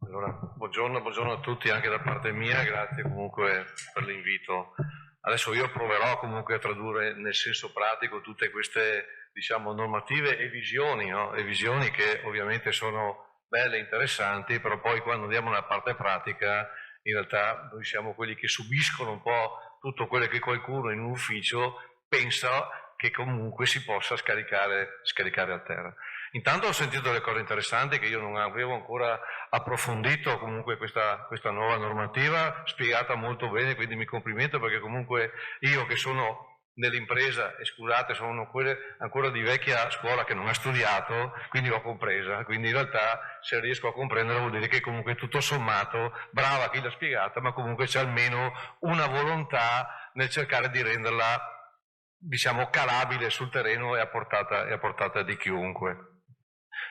Allora, buongiorno a tutti anche da parte mia, grazie comunque per l'invito. Adesso io proverò comunque a tradurre nel senso pratico tutte queste, normative e visioni, no? E visioni che ovviamente sono belle e interessanti, però poi quando andiamo nella parte pratica in realtà noi siamo quelli che subiscono un po' tutto quello che qualcuno in un ufficio pensa che comunque si possa scaricare a terra. Intanto ho sentito delle cose interessanti che io non avevo ancora approfondito, comunque questa nuova normativa spiegata molto bene, quindi mi complimento, perché comunque io che sono nell'impresa, e scusate, sono quelle ancora di vecchia scuola che non ha studiato, quindi l'ho compresa, quindi in realtà se riesco a comprendere vuol dire che comunque tutto sommato, brava chi l'ha spiegata, ma comunque c'è almeno una volontà nel cercare di renderla, calabile sul terreno e a portata di chiunque.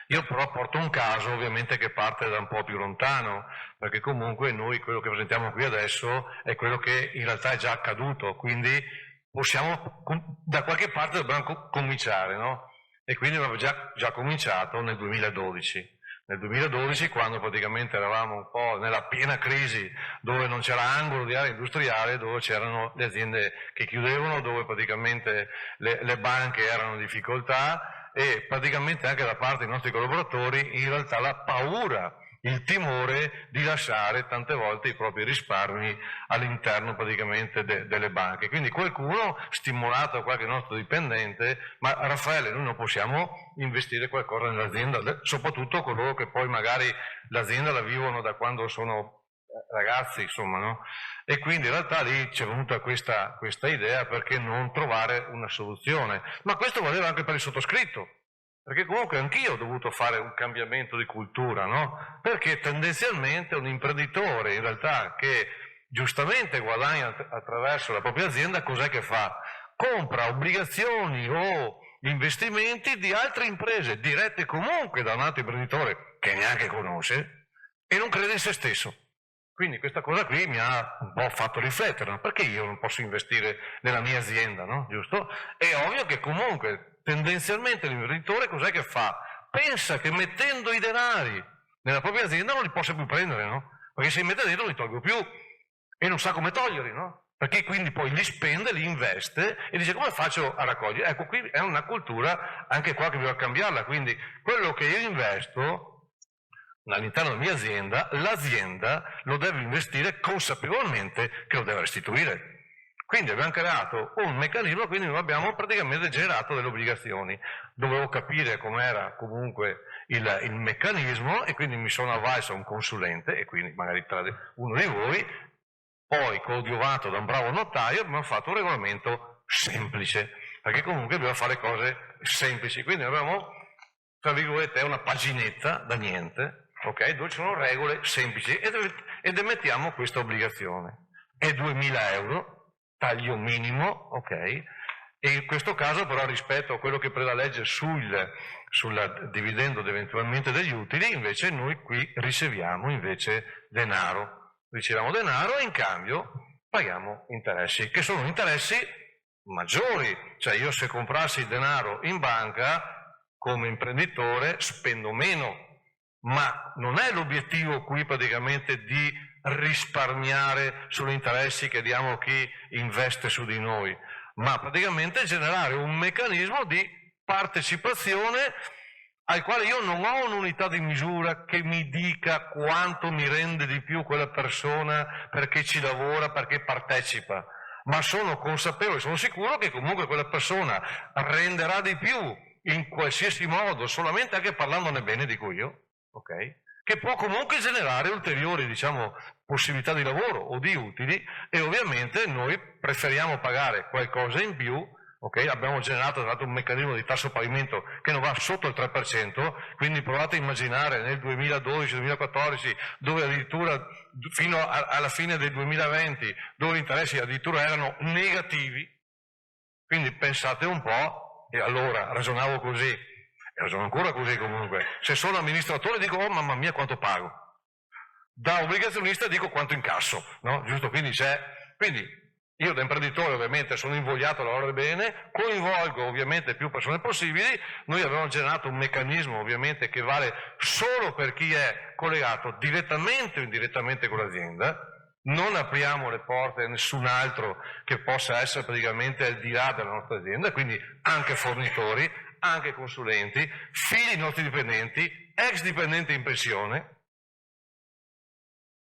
Io però porto un caso ovviamente che parte da un po' più lontano, perché comunque noi quello che presentiamo qui adesso è quello che in realtà è già accaduto, quindi possiamo, da qualche parte dobbiamo cominciare, no? E quindi abbiamo già cominciato nel 2012. Nel 2012, quando praticamente eravamo un po' nella piena crisi, dove non c'era angolo di area industriale, dove c'erano le aziende che chiudevano, dove praticamente le banche erano in difficoltà, e praticamente anche da parte dei nostri collaboratori in realtà la paura, il timore di lasciare tante volte i propri risparmi all'interno praticamente delle banche. Quindi qualcuno, stimolato da qualche nostro dipendente, ma Raffaele, noi non possiamo investire qualcosa nell'azienda, soprattutto coloro che poi magari l'azienda la vivono da quando sono ragazzi, no? E quindi in realtà lì c'è venuta questa idea, perché non trovare una soluzione. Ma questo valeva anche per il sottoscritto, perché comunque anch'io ho dovuto fare un cambiamento di cultura, no? Perché tendenzialmente un imprenditore in realtà che giustamente guadagna attraverso la propria azienda, cos'è che fa? Compra obbligazioni o investimenti di altre imprese, dirette comunque da un altro imprenditore che neanche conosce e non crede in se stesso. Quindi questa cosa qui mi ha un po' fatto riflettere, no? Perché io non posso investire nella mia azienda, no? Giusto? È ovvio che comunque tendenzialmente l'imprenditore cos'è che fa? Pensa che mettendo i denari nella propria azienda non li possa più prendere, no? Perché se li mette dentro non li tolgo più e non sa come toglierli, no? Perché quindi poi li spende, li investe e dice come faccio a raccogliere? Ecco, qui è una cultura anche qua che bisogna cambiarla, quindi quello che io investo all'interno della mia azienda, l'azienda lo deve investire consapevolmente che lo deve restituire. Quindi abbiamo creato un meccanismo, quindi noi abbiamo praticamente generato delle obbligazioni. Dovevo capire com'era comunque il meccanismo e quindi mi sono avvalso a un consulente, e quindi magari tra uno di voi, poi coadiuvato da un bravo notaio abbiamo fatto un regolamento semplice, perché comunque dobbiamo fare cose semplici. Quindi abbiamo, tra virgolette, una paginetta da niente, ok, dove ci sono regole semplici ed emettiamo questa obbligazione. È 2.000 euro, taglio minimo, ok, e in questo caso però rispetto a quello che prevede la legge sul dividendo eventualmente degli utili, invece noi qui riceviamo invece denaro. Riceviamo denaro e in cambio paghiamo interessi, che sono interessi maggiori. Cioè io se comprassi il denaro in banca come imprenditore spendo meno, ma non è l'obiettivo qui praticamente di risparmiare sugli interessi che diamo a chi investe su di noi, ma praticamente generare un meccanismo di partecipazione al quale io non ho un'unità di misura che mi dica quanto mi rende di più quella persona perché ci lavora, perché partecipa, ma sono consapevole, sono sicuro che comunque quella persona renderà di più in qualsiasi modo, solamente anche parlandone bene, dico io, ok? che può comunque generare ulteriori, diciamo, possibilità di lavoro o di utili, e ovviamente noi preferiamo pagare qualcosa in più. Okay? Abbiamo generato tra l'altro un meccanismo di tasso pavimento che non va sotto il 3%, quindi provate a immaginare nel 2012-2014, dove addirittura fino alla fine del 2020, dove gli interessi addirittura erano negativi, quindi pensate un po', e allora ragionavo così, e ragiono ancora così comunque, se sono amministratore dico oh mamma mia quanto pago, da obbligazionista dico quanto incasso, no? Giusto? Quindi io da imprenditore ovviamente sono invogliato a lavorare bene, coinvolgo ovviamente più persone possibili, noi abbiamo generato un meccanismo ovviamente che vale solo per chi è collegato direttamente o indirettamente con l'azienda, non apriamo le porte a nessun altro che possa essere praticamente al di là della nostra azienda, quindi anche fornitori, anche consulenti, figli nostri dipendenti, ex dipendenti in pensione,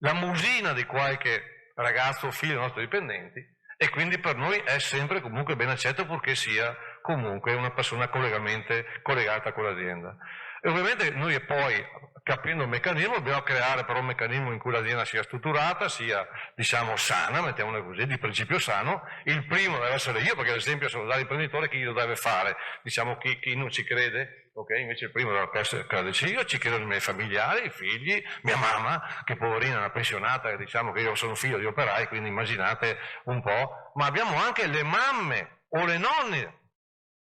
la musina di qualche ragazzo o figlio dei nostri dipendenti. E quindi per noi è sempre comunque ben accetto purché sia comunque una persona collegata con l'azienda. E ovviamente noi poi, capendo il meccanismo, dobbiamo creare però un meccanismo in cui l'azienda sia strutturata, sia diciamo sana, mettiamola così, di principio sano. Il primo deve essere io, perché ad esempio se lo dà l'imprenditore chi lo deve fare? Diciamo chi non ci crede, ok? Invece il primo deve essere crederci io, ci credono i miei familiari, i figli, mia mamma, che poverina è una pensionata, diciamo che io sono figlio di operai, quindi immaginate un po', ma abbiamo anche le mamme o le nonne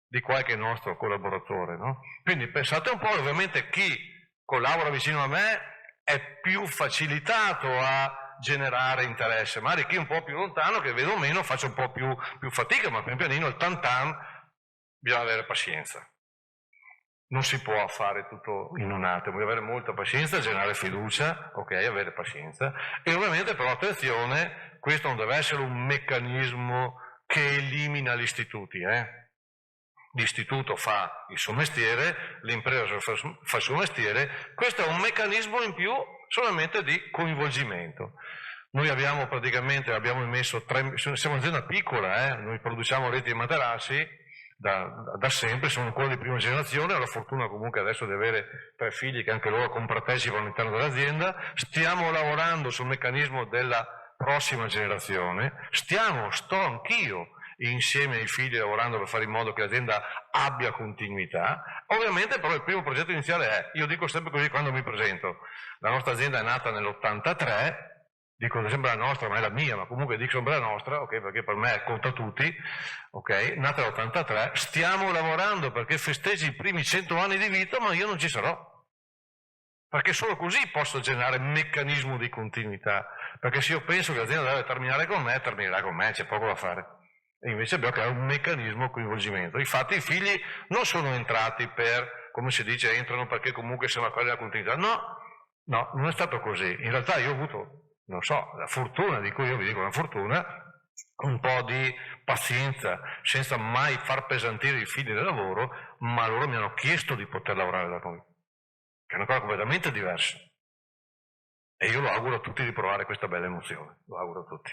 di qualche nostro collaboratore, no? Quindi pensate un po', ovviamente chi collabora vicino a me è più facilitato a generare interesse, magari chi è un po' più lontano, che vedo meno, faccio un po' più fatica, ma pian pianino il tantan bisogna avere pazienza. Non si può fare tutto in un attimo, bisogna avere molta pazienza, generare fiducia, ok, avere pazienza, e ovviamente però attenzione, questo non deve essere un meccanismo che elimina gli istituti, L'istituto fa il suo mestiere, l'impresa fa il suo mestiere, questo è un meccanismo in più solamente di coinvolgimento. Noi abbiamo emesso siamo un'azienda piccola, noi produciamo reti e materassi da sempre, sono ancora di prima generazione, ho la fortuna comunque adesso di avere 3 figli che anche loro compartecipano all'interno dell'azienda, stiamo lavorando sul meccanismo della prossima generazione, sto anch'io insieme ai figli lavorando per fare in modo che l'azienda abbia continuità. Ovviamente però il primo progetto iniziale io dico sempre così quando mi presento, la nostra azienda è nata nell'83, dico sempre la nostra, ma è la mia, ma comunque dico sempre la nostra, ok, perché per me conta tutti, ok, nata nell'83, stiamo lavorando perché festeggi i primi 100 anni di vita, ma io non ci sarò, perché solo così posso generare un meccanismo di continuità, perché se io penso che l'azienda deve terminare con me, terminerà con me, c'è poco da fare. E invece abbiamo creato un meccanismo di coinvolgimento. Infatti i figli non sono entrati per, come si dice, entrano perché comunque siamo a quella della continuità. No, non è stato così. In realtà io ho avuto, non so, la fortuna, di cui io vi dico una fortuna, un po' di pazienza, senza mai far pesantire i figli del lavoro, ma loro mi hanno chiesto di poter lavorare da noi, che è una cosa completamente diversa. E io lo auguro a tutti di provare questa bella emozione, lo auguro a tutti.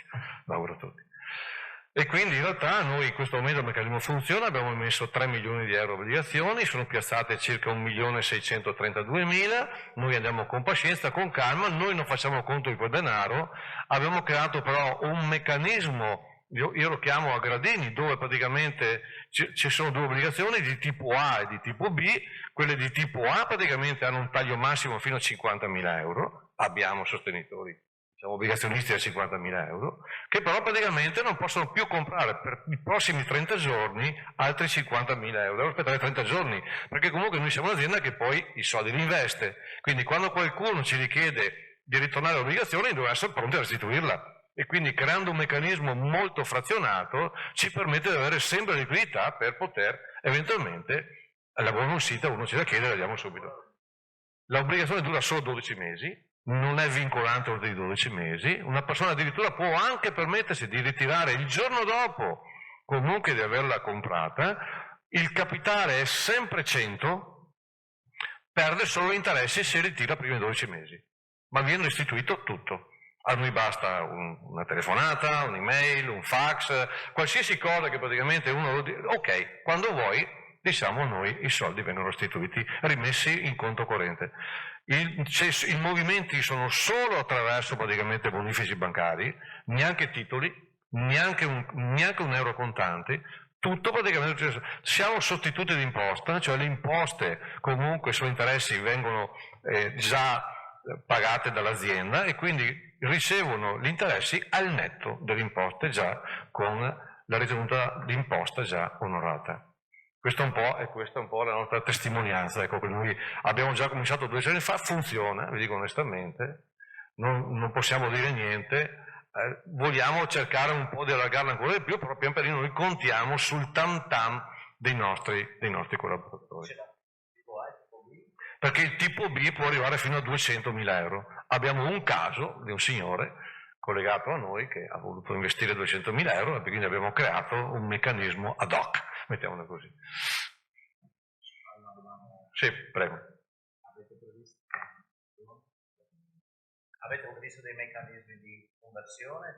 E quindi in realtà noi in questo momento il meccanismo funziona, abbiamo emesso 3 milioni di euro obbligazioni, sono piazzate circa 1.632.000, noi andiamo con pazienza, con calma, noi non facciamo conto di quel denaro, abbiamo creato però un meccanismo, io lo chiamo a gradini, dove praticamente ci sono 2 obbligazioni di tipo A e di tipo B, quelle di tipo A praticamente hanno un taglio massimo fino a 50.000 euro, abbiamo sostenitori, obbligazionisti a 50.000 euro, che però praticamente non possono più comprare per i prossimi 30 giorni altri 50.000 euro. Devo aspettare 30 giorni, perché comunque noi siamo un'azienda che poi i soldi li investe. Quindi quando qualcuno ci richiede di ritornare all'obbligazione, dobbiamo essere pronti a restituirla. E quindi creando un meccanismo molto frazionato ci permette di avere sempre liquidità per poter eventualmente, alla buona uscita, uno ci la chiede e la diamo subito. L'obbligazione dura solo 12 mesi, non è vincolante oltre i 12 mesi, una persona addirittura può anche permettersi di ritirare il giorno dopo, comunque di averla comprata, il capitale è sempre 100, perde solo gli interessi se ritira prima di 12 mesi, ma viene restituito tutto. A noi basta una telefonata, un'email, un fax, qualsiasi cosa che praticamente uno lo dice, ok, quando vuoi diciamo noi i soldi vengono restituiti, rimessi in conto corrente. I movimenti sono solo attraverso praticamente bonifici bancari, neanche titoli, neanche un euro contanti, tutto praticamente, siamo sostituti di imposta, cioè le imposte comunque sugli interessi vengono già pagate dall'azienda e quindi ricevono gli interessi al netto delle imposte già con la ritenuta d'imposta già onorata. Questa è un po' la nostra testimonianza, ecco, che noi abbiamo già cominciato 2 giorni fa, funziona, vi dico onestamente, non possiamo dire niente. Vogliamo cercare un po' di allargarla ancora di più, però pian pianino noi contiamo sul tam tam dei nostri collaboratori. Perché il tipo B può arrivare fino a 200.000 euro. Abbiamo un caso di un signore collegato a noi che ha voluto investire 200.000 euro e quindi abbiamo creato un meccanismo ad hoc, mettiamolo così. Sì, prego. Avete previsto dei meccanismi di fondazione?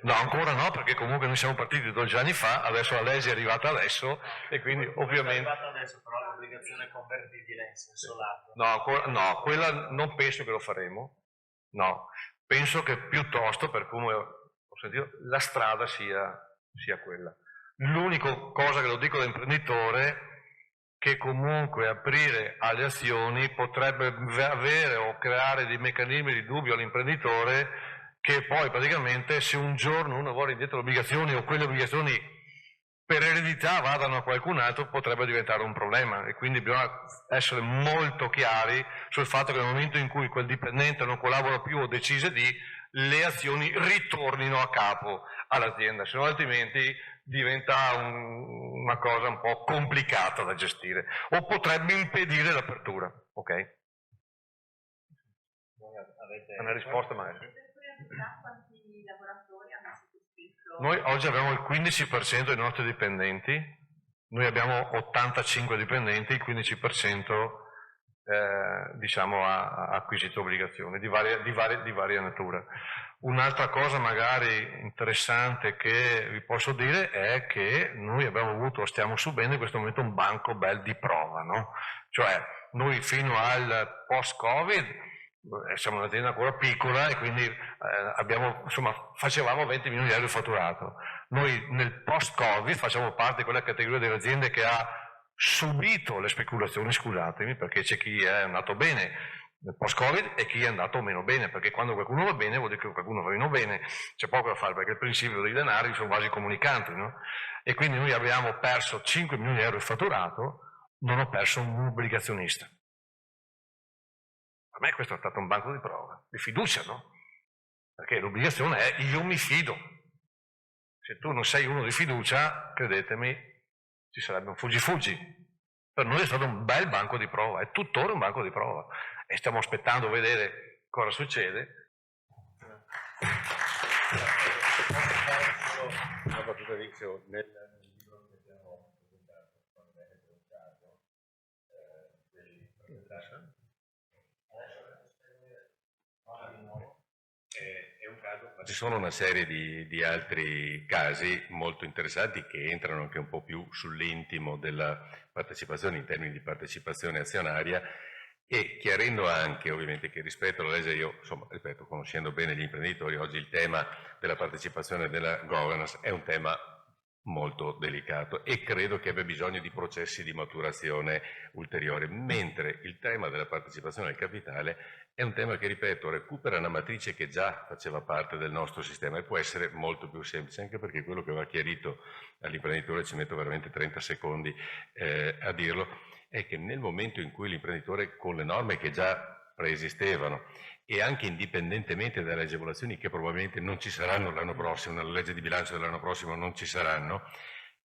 No, ancora no, perché comunque noi siamo partiti 12 anni fa, adesso la legge è arrivata adesso e quindi ovviamente... È arrivata adesso, però l'obbligazione convertibile in senso lato. No, quella non penso che lo faremo, no, penso che piuttosto, per come ho sentito, la strada sia quella. L'unica cosa che lo dico da imprenditore che comunque aprire alle azioni potrebbe avere o creare dei meccanismi di dubbio all'imprenditore che poi praticamente se un giorno uno vuole indietro le obbligazioni o quelle obbligazioni per eredità vadano a qualcun altro potrebbe diventare un problema e quindi bisogna essere molto chiari sul fatto che nel momento in cui quel dipendente non collabora più o decise di, le azioni ritornino a capo all'azienda, se no altrimenti diventa una cosa un po' complicata da gestire o potrebbe impedire l'apertura. Ok? Una risposta magari. Quanti lavoratori hanno sottoscritto? Noi oggi abbiamo il 15% dei nostri dipendenti, noi abbiamo 85 dipendenti, il 15% diciamo ha acquisito obbligazioni di varia natura. Un'altra cosa magari interessante che vi posso dire è che noi abbiamo avuto, stiamo subendo in questo momento un banco bel di prova, no? Cioè noi fino al post-Covid siamo un'azienda ancora piccola e quindi facevamo 20 milioni di euro di fatturato. Noi nel post-Covid facciamo parte di quella categoria delle aziende che ha subito le speculazioni, scusatemi, perché c'è chi è andato bene nel post-Covid e chi è andato meno bene, perché quando qualcuno va bene vuol dire che qualcuno va meno bene, c'è poco da fare perché il principio dei denari sono quasi comunicanti, no? E quindi noi abbiamo perso 5 milioni di euro di fatturato, non ho perso un obbligazionista. Per me questo è stato un banco di prova, di fiducia, no? Perché l'obbligazione è io mi fido. Se tu non sei uno di fiducia, credetemi, ci sarebbe un fuggi-fuggi. Per noi è stato un bel banco di prova, è tuttora un banco di prova e stiamo aspettando a vedere cosa succede. Una battuta inizio nel libro che abbiamo presentato quando è è un caso, ma ci sono una serie di altri casi molto interessanti che entrano anche un po' più sull'intimo della partecipazione in termini di partecipazione azionaria e chiarendo anche ovviamente che rispetto alla legge, io insomma ripeto, conoscendo bene gli imprenditori, oggi il tema della partecipazione e della governance è un tema molto delicato e credo che abbia bisogno di processi di maturazione ulteriore, mentre il tema della partecipazione al capitale è un tema che, ripeto, recupera una matrice che già faceva parte del nostro sistema e può essere molto più semplice, anche perché quello che va chiarito all'imprenditore, ci metto veramente 30 secondi a dirlo, è che nel momento in cui l'imprenditore, con le norme che già preesistevano e anche indipendentemente dalle agevolazioni che probabilmente non ci saranno l'anno prossimo, nella legge di bilancio dell'anno prossimo non ci saranno,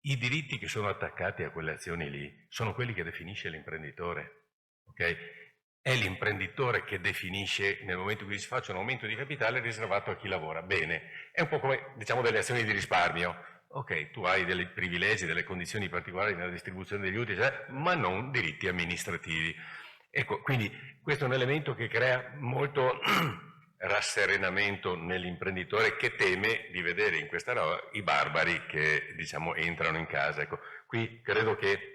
i diritti che sono attaccati a quelle azioni lì sono quelli che definisce l'imprenditore, ok? È l'imprenditore che definisce nel momento in cui si faccia un aumento di capitale riservato a chi lavora. Bene, è un po' come diciamo delle azioni di risparmio. Ok, tu hai dei privilegi, delle condizioni particolari nella distribuzione degli utili, ma non diritti amministrativi. Ecco, quindi questo è un elemento che crea molto rasserenamento nell'imprenditore che teme di vedere in questa roba i barbari che diciamo entrano in casa. Ecco, qui credo che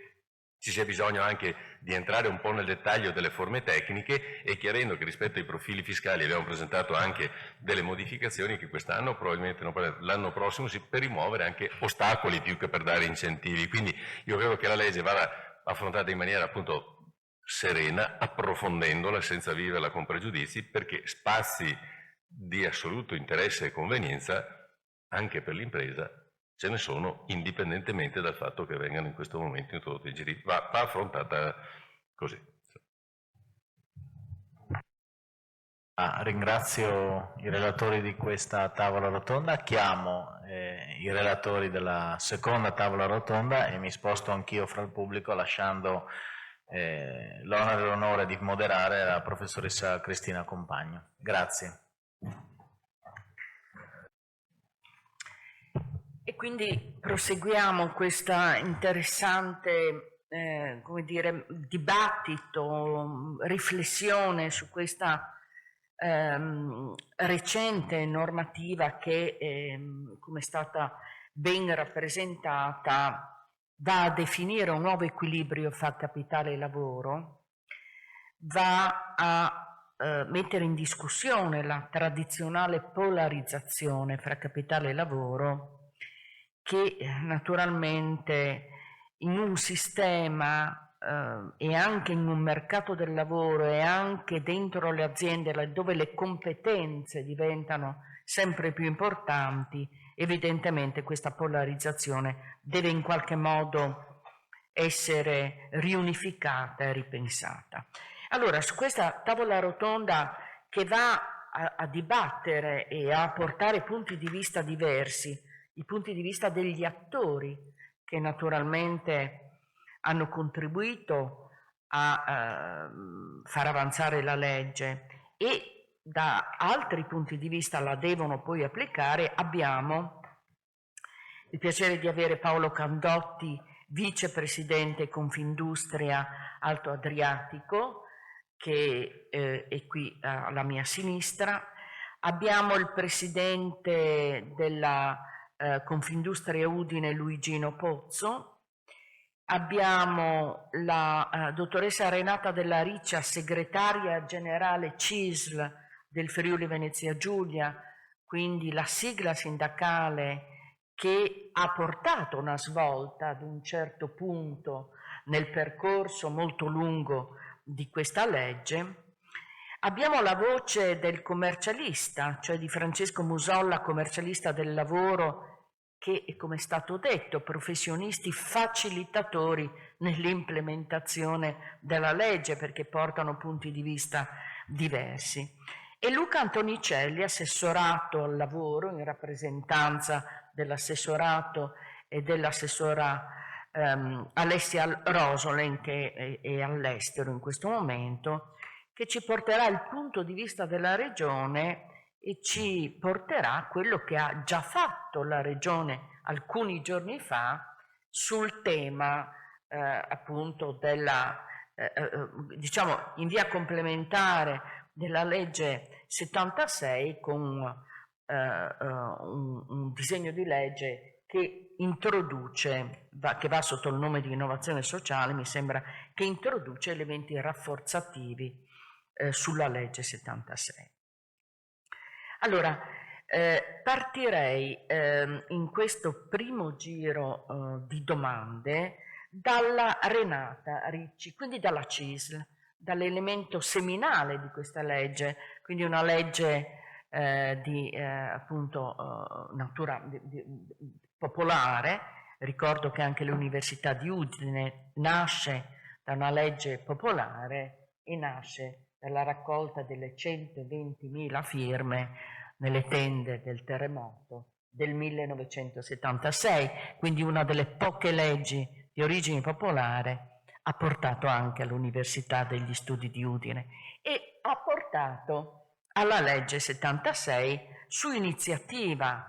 ci sia bisogno anche di entrare un po' nel dettaglio delle forme tecniche e chiarendo che rispetto ai profili fiscali abbiamo presentato anche delle modificazioni che quest'anno, probabilmente l'anno prossimo, per rimuovere anche ostacoli più che per dare incentivi. Quindi io credo che la legge vada affrontata in maniera appunto serena, approfondendola senza viverla con pregiudizi, perché spazi di assoluto interesse e convenienza anche per l'impresa ce ne sono, indipendentemente dal fatto che vengano in questo momento introdotti i giri. Va affrontata così. Ringrazio i relatori di questa tavola rotonda, chiamo i relatori della seconda tavola rotonda e mi sposto anch'io fra il pubblico lasciando l'onore e l'onore di moderare la professoressa Cristina Compagno. Grazie. E quindi proseguiamo questa interessante come dire, dibattito, riflessione su questa recente normativa che, come è stata ben rappresentata, va a definire un nuovo equilibrio fra capitale e lavoro, va a mettere in discussione la tradizionale polarizzazione fra capitale e lavoro, che naturalmente in un sistema e anche in un mercato del lavoro e anche dentro le aziende dove le competenze diventano sempre più importanti, evidentemente questa polarizzazione deve in qualche modo essere riunificata e ripensata. Allora, su questa tavola rotonda che va a dibattere e a portare punti di vista diversi, i punti di vista degli attori che naturalmente hanno contribuito a far avanzare la legge e da altri punti di vista la devono poi applicare, abbiamo il piacere di avere Paolo Candotti, vicepresidente Confindustria Alto Adriatico, che è qui alla mia sinistra. Abbiamo il presidente della Confindustria Udine, Luigino Pozzo. Abbiamo la dottoressa Renata Della Riccia, segretaria generale CISL del Friuli Venezia Giulia, quindi la sigla sindacale che ha portato una svolta ad un certo punto nel percorso molto lungo di questa legge. Abbiamo la voce del commercialista, cioè di Francesco Musolla, commercialista del lavoro, che, come è stato detto, professionisti facilitatori nell'implementazione della legge perché portano punti di vista diversi. E Luca Antonicelli, assessorato al lavoro in rappresentanza dell'assessorato e dell'assessora Alessia Rosolen, che è all'estero in questo momento, che ci porterà il punto di vista della Regione e ci porterà quello che ha già fatto la Regione alcuni giorni fa sul tema appunto della, diciamo in via complementare della legge 76 con un disegno di legge che introduce, che va sotto il nome di innovazione sociale, mi sembra, che introduce elementi rafforzativi sulla legge 76. Allora, partirei in questo primo giro di domande dalla Renata Ricci, quindi dalla CISL, dall'elemento seminale di questa legge, quindi una legge di appunto natura popolare. Ricordo che anche l'Università di Udine nasce da una legge popolare e nasce dalla raccolta delle 120.000 firme nelle tende del terremoto del 1976, quindi una delle poche leggi di origine popolare ha portato anche all'Università degli Studi di Udine e ha portato alla legge 76 su iniziativa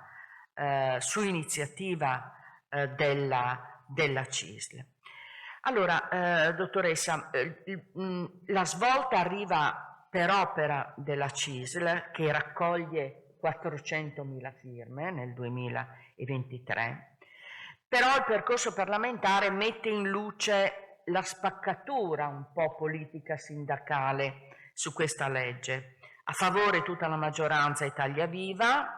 della CISL. Allora, dottoressa, la svolta arriva per opera della CISL che raccoglie 400.000 firme nel 2023, però il percorso parlamentare mette in luce la spaccatura un po' politica sindacale su questa legge. A favore tutta la maggioranza Italia Viva,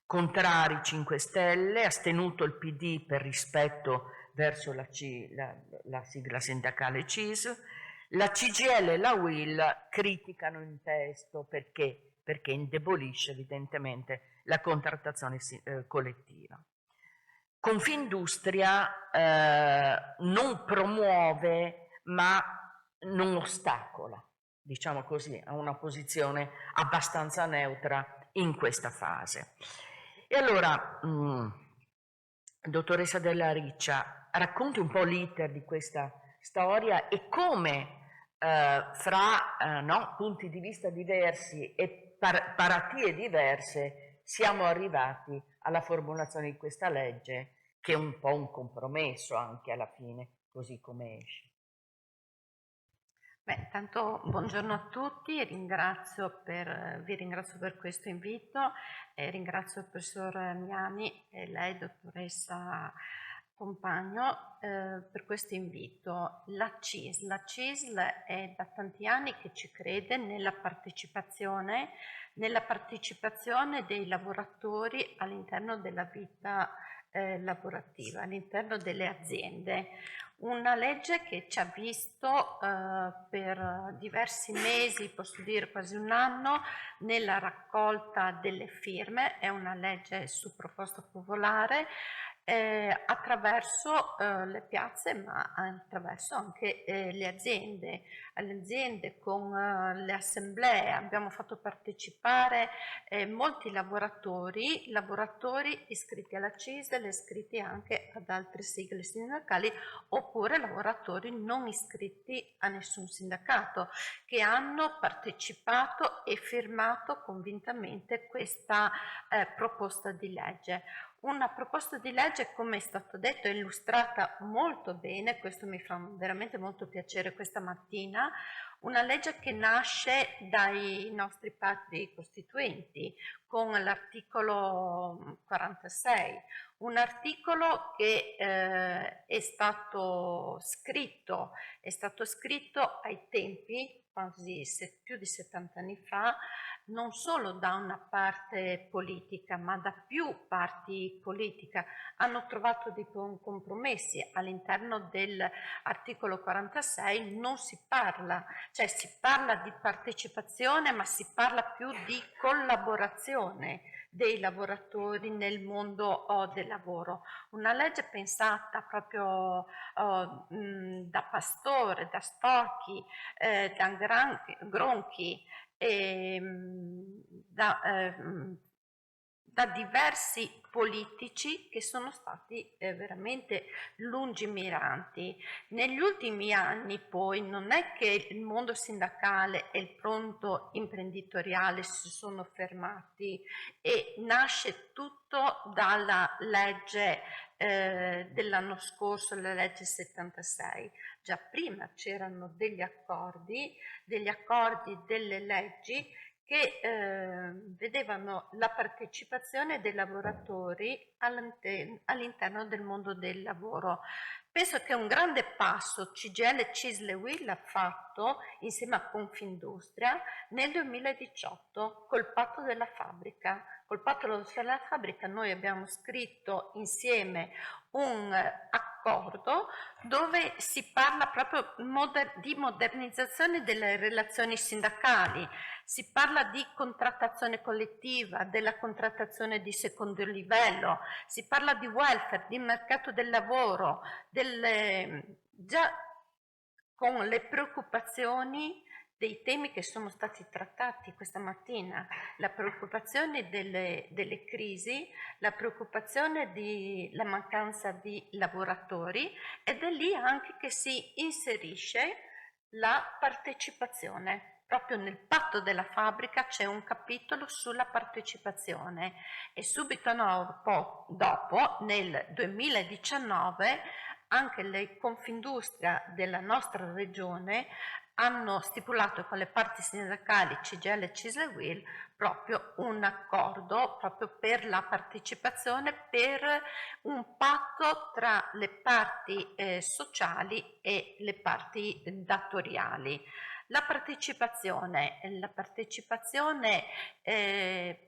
contrari 5 Stelle, astenuto il PD per rispetto verso la sigla sindacale CIS, la CGIL e la UIL criticano il testo perché indebolisce evidentemente la contrattazione collettiva. Confindustria non promuove ma non ostacola, diciamo così, ha una posizione abbastanza neutra in questa fase. E allora, dottoressa Della Riccia, racconti un po' l'iter di questa storia e come fra punti di vista diversi e paratie diverse siamo arrivati alla formulazione di questa legge, che è un po' un compromesso anche alla fine, così come esce. Beh, intanto buongiorno a tutti, vi ringrazio per questo invito, ringrazio il professor Miani e lei, dottoressa Compagno, per questo invito. La CISL è da tanti anni che ci crede nella partecipazione dei lavoratori all'interno della vita lavorativa, all'interno delle aziende. Una legge che ci ha visto per diversi mesi, posso dire quasi un anno, nella raccolta delle firme. È una legge su proposta popolare attraverso le piazze, ma attraverso anche le aziende con le assemblee. Abbiamo fatto partecipare molti lavoratori iscritti alla CISL, iscritti anche ad altre sigle sindacali, oppure lavoratori non iscritti a nessun sindacato, che hanno partecipato e firmato convintamente questa proposta di legge. Una proposta di legge, come è stato detto, è illustrata molto bene, questo mi fa veramente molto piacere questa mattina, una legge che nasce dai nostri padri costituenti con l'articolo 46, un articolo che è stato scritto ai tempi, quasi più di 70 anni fa, non solo da una parte politica, ma da più parti politiche. Hanno trovato dei compromessi all'interno dell'articolo 46. Non si parla, cioè si parla di partecipazione, ma si parla più di collaborazione dei lavoratori nel mondo del lavoro. Una legge pensata proprio da Pastore, da Storchi, da Gronchi, da diversi politici che sono stati veramente lungimiranti. Negli ultimi anni poi non è che il mondo sindacale e il fronte imprenditoriale si sono fermati e nasce tutto dalla legge dell'anno scorso, la legge 76. Già prima c'erano degli accordi, delle leggi che vedevano la partecipazione dei lavoratori all'interno del mondo del lavoro. Penso che un grande passo CGIL, CISL e UIL ha fatto insieme a Confindustria nel 2018 col patto della fabbrica. Col patto della fabbrica noi abbiamo scritto insieme un accordo dove si parla proprio di modernizzazione delle relazioni sindacali, si parla di contrattazione collettiva, della contrattazione di secondo livello, si parla di welfare, di mercato del lavoro, già con le preoccupazioni dei temi che sono stati trattati questa mattina, la preoccupazione delle crisi, la preoccupazione della mancanza di lavoratori, ed è lì anche che si inserisce la partecipazione. Proprio nel patto della fabbrica c'è un capitolo sulla partecipazione e subito dopo, nel 2019, anche le Confindustria della nostra regione hanno stipulato con le parti sindacali CGIL e CISL-UIL proprio un accordo proprio per la partecipazione, per un patto tra le parti sociali e le parti datoriali. La partecipazione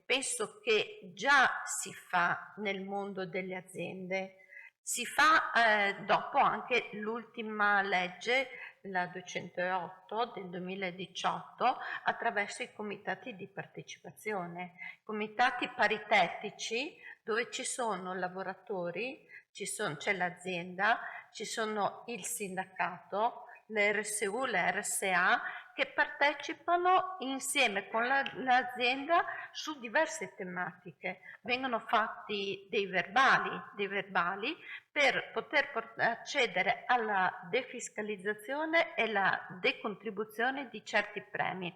penso che già si fa nel mondo delle aziende, si fa dopo anche l'ultima legge, la 208 del 2018, attraverso i comitati di partecipazione, comitati paritetici dove ci sono lavoratori, c'è l'azienda, ci sono il sindacato, le RSU, le RSA, che partecipano insieme con l'azienda su diverse tematiche. Vengono fatti dei verbali per poter accedere alla defiscalizzazione e la decontribuzione di certi premi.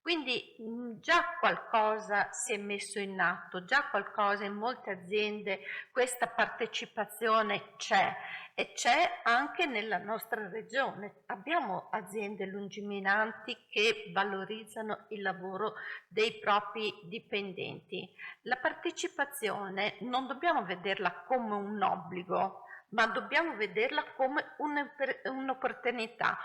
Quindi già qualcosa si è messo in atto, già qualcosa in molte aziende questa partecipazione c'è, e c'è anche nella nostra regione. Abbiamo aziende lungimiranti che valorizzano il lavoro dei propri dipendenti. La partecipazione non dobbiamo vederla come un obbligo, ma dobbiamo vederla come un'opportunità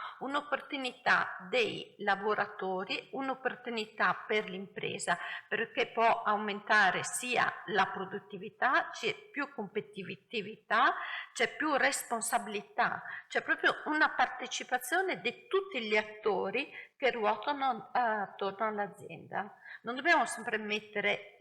dei lavoratori, un'opportunità per l'impresa, perché può aumentare sia la produttività, c'è più competitività, c'è più responsabilità, c'è proprio una partecipazione di tutti gli attori che ruotano attorno all'azienda. Non dobbiamo sempre mettere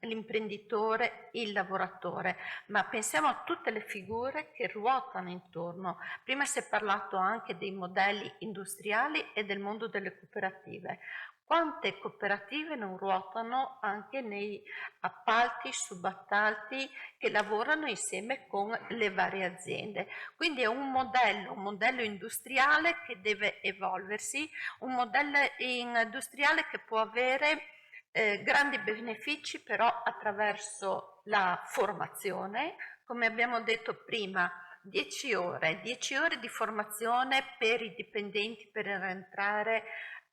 l'imprenditore, il lavoratore, ma pensiamo a tutte le figure che ruotano intorno. Prima si è parlato anche dei modelli industriali e del mondo delle cooperative. Quante cooperative non ruotano anche nei appalti, subappalti, che lavorano insieme con le varie aziende. Quindi è un modello industriale che deve evolversi, un modello industriale che può avere grandi benefici però attraverso la formazione, come abbiamo detto prima, 10 ore di formazione per i dipendenti per entrare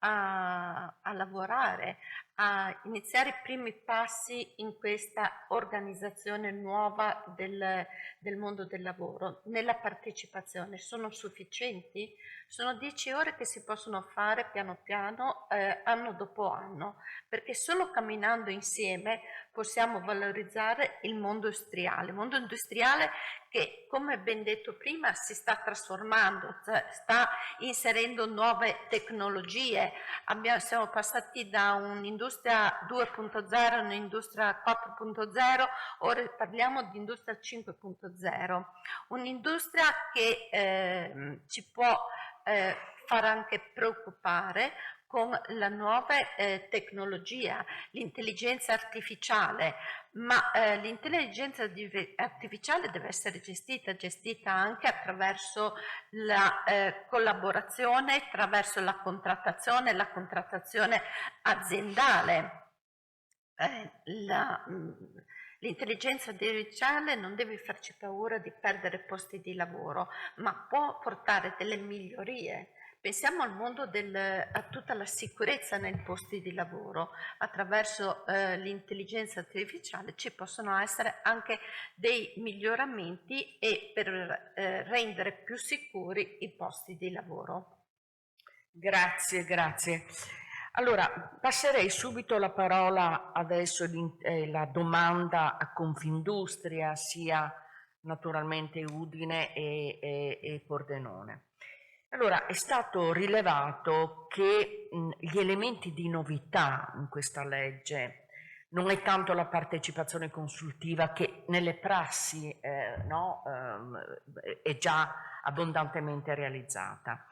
a lavorare, a iniziare i primi passi in questa organizzazione nuova del mondo del lavoro. Nella partecipazione sono sufficienti? Sono 10 ore che si possono fare piano piano, anno dopo anno, perché solo camminando insieme possiamo valorizzare il mondo industriale che, come ben detto prima, si sta trasformando, sta inserendo nuove tecnologie. Siamo passati da un'industria 2.0 a un'industria 4.0, ora parliamo di industria 5.0, un'industria che ci può far anche preoccupare con la nuova tecnologia, l'intelligenza artificiale, ma l'intelligenza artificiale deve essere gestita anche attraverso la collaborazione, attraverso la contrattazione aziendale. L'intelligenza artificiale non deve farci paura di perdere posti di lavoro, ma può portare delle migliorie. Pensiamo al mondo a tutta la sicurezza nei posti di lavoro. Attraverso l'intelligenza artificiale ci possono essere anche dei miglioramenti e per rendere più sicuri i posti di lavoro. Grazie. Allora, passerei subito la parola adesso la domanda a Confindustria, sia naturalmente Udine e Pordenone. Allora, è stato rilevato che gli elementi di novità in questa legge non è tanto la partecipazione consultiva, che nelle prassi è già abbondantemente realizzata,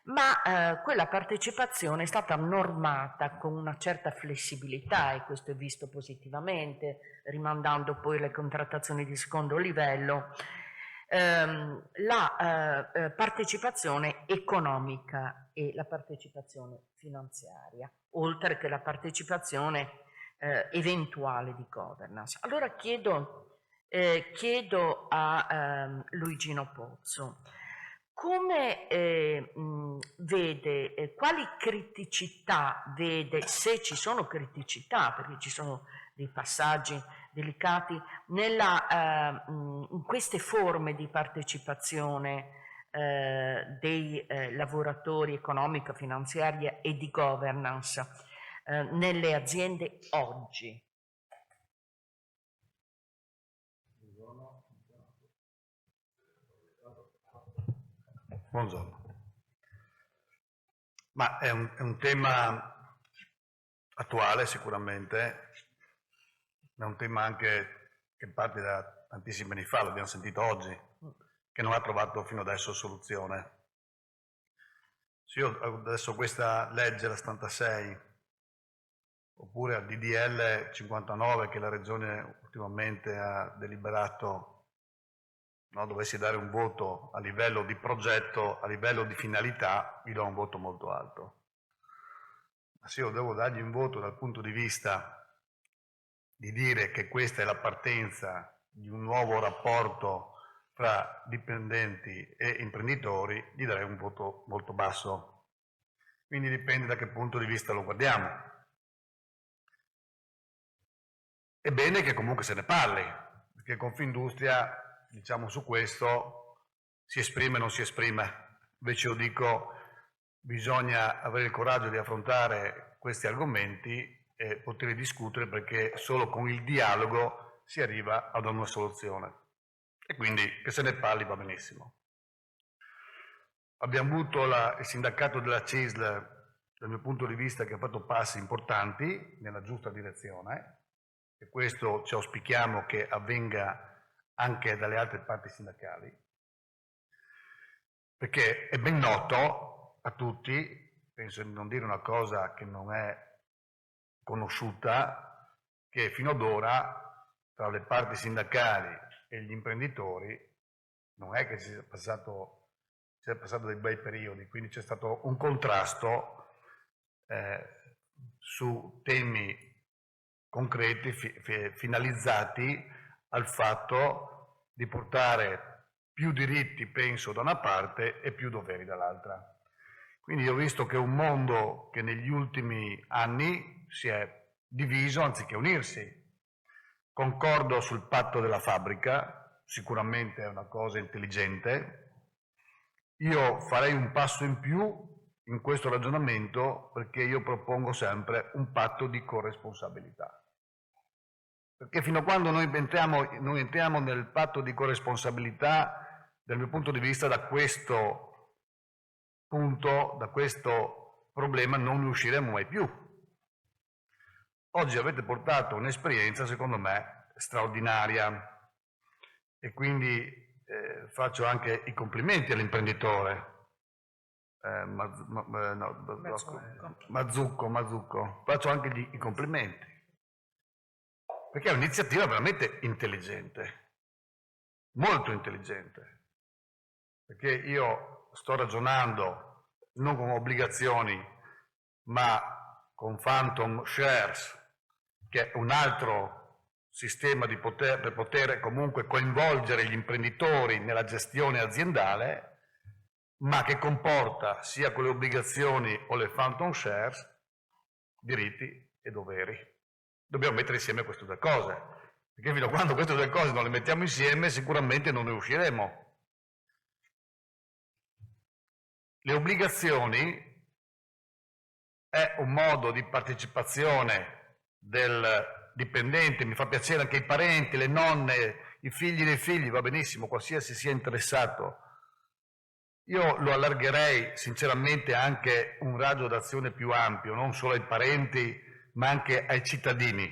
ma quella partecipazione è stata normata con una certa flessibilità, e questo è visto positivamente, rimandando poi le contrattazioni di secondo livello, la partecipazione economica e la partecipazione finanziaria, oltre che la partecipazione eventuale di governance. Allora chiedo a Luigino Pozzo, come vede, quali criticità vede, se ci sono criticità, perché ci sono dei passaggi delicati, in queste forme di partecipazione dei lavoratori economica, finanziaria e di governance nelle aziende oggi? Buongiorno. Ma è un tema attuale sicuramente, è un tema anche che parte da tantissimi anni fa, l'abbiamo sentito oggi, che non ha trovato fino adesso soluzione. Se io adesso questa legge, la 76, oppure al DDL 59 che la Regione ultimamente ha deliberato, no, dovessi dare un voto a livello di progetto, a livello di finalità, gli do un voto molto alto. Ma se io devo dargli un voto dal punto di vista di dire che questa è la partenza di un nuovo rapporto tra dipendenti e imprenditori, gli darei un voto molto basso. Quindi dipende da che punto di vista lo guardiamo. È bene che comunque se ne parli, perché Confindustria, diciamo, su questo si esprime o non si esprime. Invece io dico, bisogna avere il coraggio di affrontare questi argomenti e poterli discutere, perché solo con il dialogo si arriva ad una soluzione. E quindi che se ne parli va benissimo. Abbiamo avuto il sindacato della CISL, dal mio punto di vista, che ha fatto passi importanti nella giusta direzione, e questo ci auspichiamo che avvenga anche dalle altre parti sindacali, perché è ben noto a tutti, penso di non dire una cosa che non è conosciuta, che fino ad ora tra le parti sindacali e gli imprenditori non è che sia passato dei bei periodi, quindi c'è stato un contrasto su temi concreti, finalizzati al fatto di portare più diritti, penso, da una parte e più doveri dall'altra. Quindi io ho visto che è un mondo che negli ultimi anni si è diviso anziché unirsi. Concordo sul patto della fabbrica, sicuramente è una cosa intelligente. Io farei un passo in più in questo ragionamento, perché io propongo sempre un patto di corresponsabilità. Perché fino a quando noi entriamo nel patto di corresponsabilità, dal mio punto di vista, da questo punto, da questo problema, non ne usciremo mai più. Oggi avete portato un'esperienza, secondo me, straordinaria, e quindi faccio anche i complimenti all'imprenditore. Mazzucco, faccio anche i complimenti, perché è un'iniziativa veramente intelligente, molto intelligente, perché io sto ragionando non con obbligazioni ma con phantom shares, che è un altro sistema per poter comunque coinvolgere gli imprenditori nella gestione aziendale, ma che comporta sia con le obbligazioni o le phantom shares diritti e doveri. Dobbiamo mettere insieme queste due cose, perché fino a quando queste due cose non le mettiamo insieme sicuramente non ne usciremo. Le obbligazioni è un modo di partecipazione del dipendente, mi fa piacere anche i parenti, le nonne, i figli dei figli, va benissimo, qualsiasi sia interessato. Io lo allargherei sinceramente anche un raggio d'azione più ampio, non solo ai parenti, ma anche ai cittadini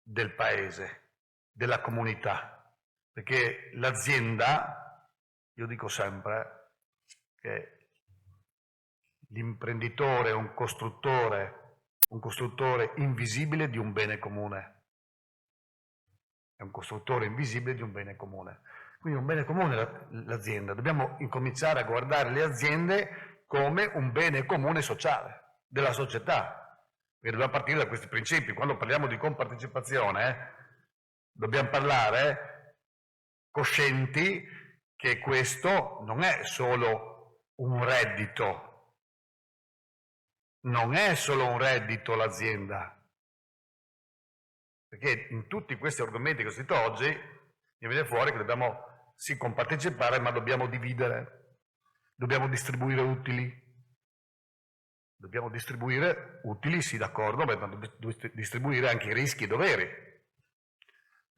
del paese, della comunità. Perché l'azienda, io dico sempre che l'imprenditore è un costruttore invisibile di un bene comune. È un costruttore invisibile di un bene comune. Quindi un bene comune l'azienda. Dobbiamo incominciare a guardare le aziende come un bene comune sociale della società. Perché dobbiamo partire da questi principi. Quando parliamo di compartecipazione, dobbiamo parlare coscienti che questo non è solo un reddito. Non è solo un reddito l'azienda, perché in tutti questi argomenti che ho sentito oggi mi viene fuori che dobbiamo sì compartecipare, ma dobbiamo dividere, dobbiamo distribuire utili. Dobbiamo distribuire utili, sì, d'accordo, ma dobbiamo distribuire anche i rischi e i doveri.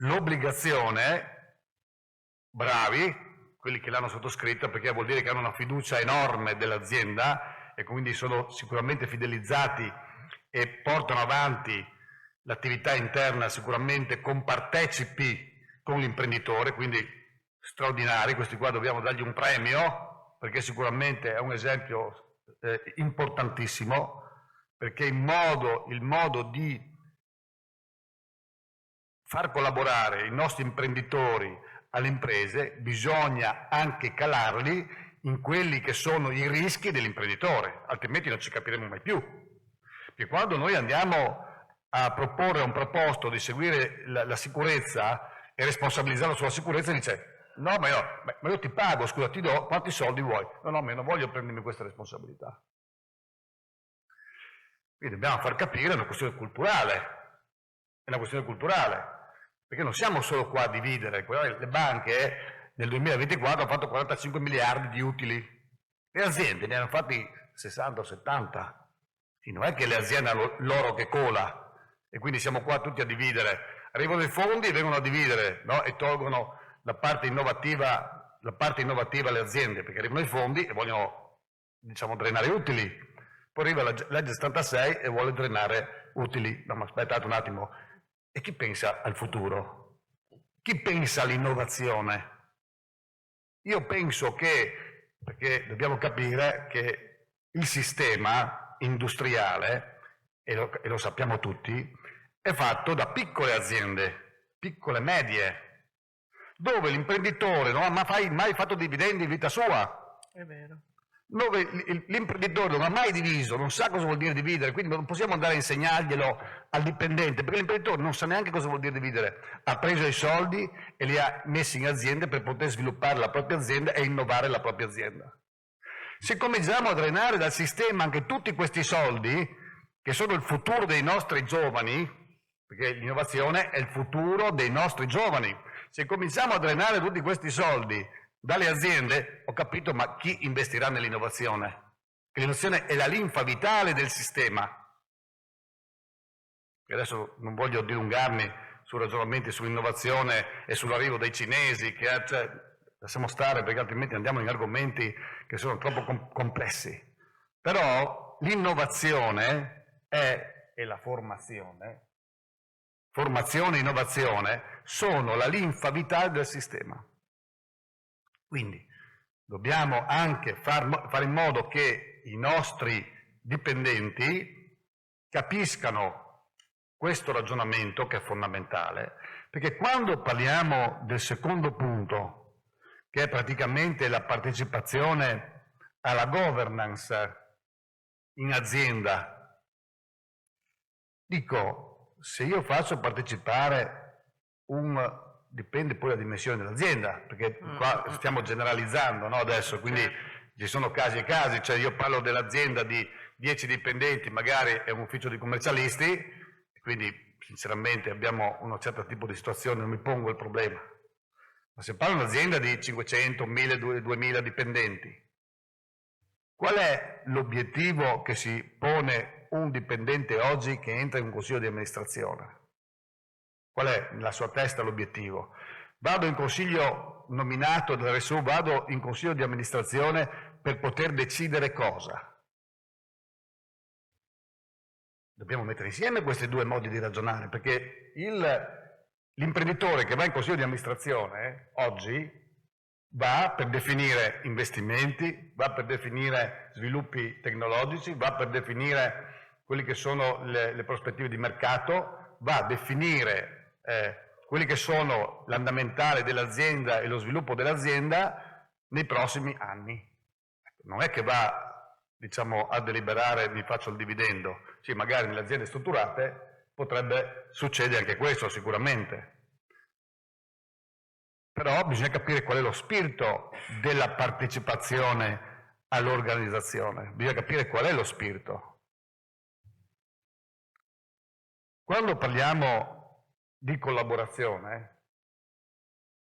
L'obbligazione, bravi, quelli che l'hanno sottoscritta, perché vuol dire che hanno una fiducia enorme dell'azienda e quindi sono sicuramente fidelizzati e portano avanti l'attività interna sicuramente compartecipi con l'imprenditore, quindi straordinari, questi qua dobbiamo dargli un premio, perché sicuramente è un esempio importantissimo, perché il modo di far collaborare i nostri imprenditori alle imprese bisogna anche calarli in quelli che sono i rischi dell'imprenditore, altrimenti non ci capiremo mai più. Perché quando noi andiamo a proporre a un proposto di seguire la sicurezza e responsabilizzarlo sulla sicurezza, dice no, ma io ti pago, scusa, ti do, quanti soldi vuoi? No, ma io non voglio prendermi questa responsabilità. Quindi dobbiamo far capire, è una questione culturale, perché non siamo solo qua a dividere, le banche nel 2024 hanno fatto 45 miliardi di utili, le aziende ne hanno fatti 60 o 70, sì, non è che le aziende hanno l'oro che cola e quindi siamo qua tutti a dividere, arrivano i fondi e vengono a dividere, no? E tolgono la parte innovativa alle aziende, perché arrivano i fondi e vogliono, diciamo, drenare utili. Poi arriva la legge 76 e vuole drenare utili. No, ma aspettate un attimo. E chi pensa al futuro? Chi pensa all'innovazione? Io penso che, perché dobbiamo capire che il sistema industriale, e lo sappiamo tutti, è fatto da piccole aziende, piccole e medie, dove l'imprenditore non ha mai fatto dividendi in vita sua. È vero. Dove l'imprenditore non ha mai diviso, non sa cosa vuol dire dividere, quindi non possiamo andare a insegnarglielo al dipendente, perché l'imprenditore non sa neanche cosa vuol dire dividere. Ha preso i soldi e li ha messi in aziende per poter sviluppare la propria azienda e innovare la propria azienda. Se cominciamo a drenare dal sistema anche tutti questi soldi, che sono il futuro dei nostri giovani, perché l'innovazione è il futuro dei nostri giovani, se cominciamo a drenare tutti questi soldi dalle aziende, ho capito, ma chi investirà nell'innovazione? L'innovazione è la linfa vitale del sistema. E adesso non voglio dilungarmi su ragionamenti sull'innovazione e sull'arrivo dei cinesi, lasciamo stare perché altrimenti andiamo in argomenti che sono troppo complessi. Però l'innovazione e la formazione e innovazione sono la linfa vitale del sistema. Quindi dobbiamo anche fare in modo che i nostri dipendenti capiscano questo ragionamento che è fondamentale, perché quando parliamo del secondo punto, che è praticamente la partecipazione alla governance in azienda, dico, se io faccio partecipare dipende poi dalla dimensione dell'azienda, perché qua stiamo generalizzando, no, adesso, quindi ci sono casi e casi, cioè io parlo dell'azienda di 10 dipendenti, magari è un ufficio di commercialisti, quindi sinceramente abbiamo un certo tipo di situazione, non mi pongo il problema. Ma se parlo di un'azienda di 500, 1000, 2000 dipendenti, qual è l'obiettivo che si pone un dipendente oggi che entra in un consiglio di amministrazione? Qual è nella sua testa l'obiettivo? Vado in consiglio nominato dall'RSU, vado in consiglio di amministrazione per poter decidere cosa? Dobbiamo mettere insieme questi due modi di ragionare, perché l'imprenditore che va in consiglio di amministrazione oggi va per definire investimenti, va per definire sviluppi tecnologici, va per definire quelli che sono le prospettive di mercato, va a definire quelli che sono l'andamentale dell'azienda e lo sviluppo dell'azienda nei prossimi anni. Non è che va, diciamo, a deliberare mi faccio il dividendo. Sì, magari nelle aziende strutturate potrebbe succedere anche questo sicuramente. Però bisogna capire qual è lo spirito della partecipazione all'organizzazione, bisogna capire qual è lo spirito. Quando parliamo di collaborazione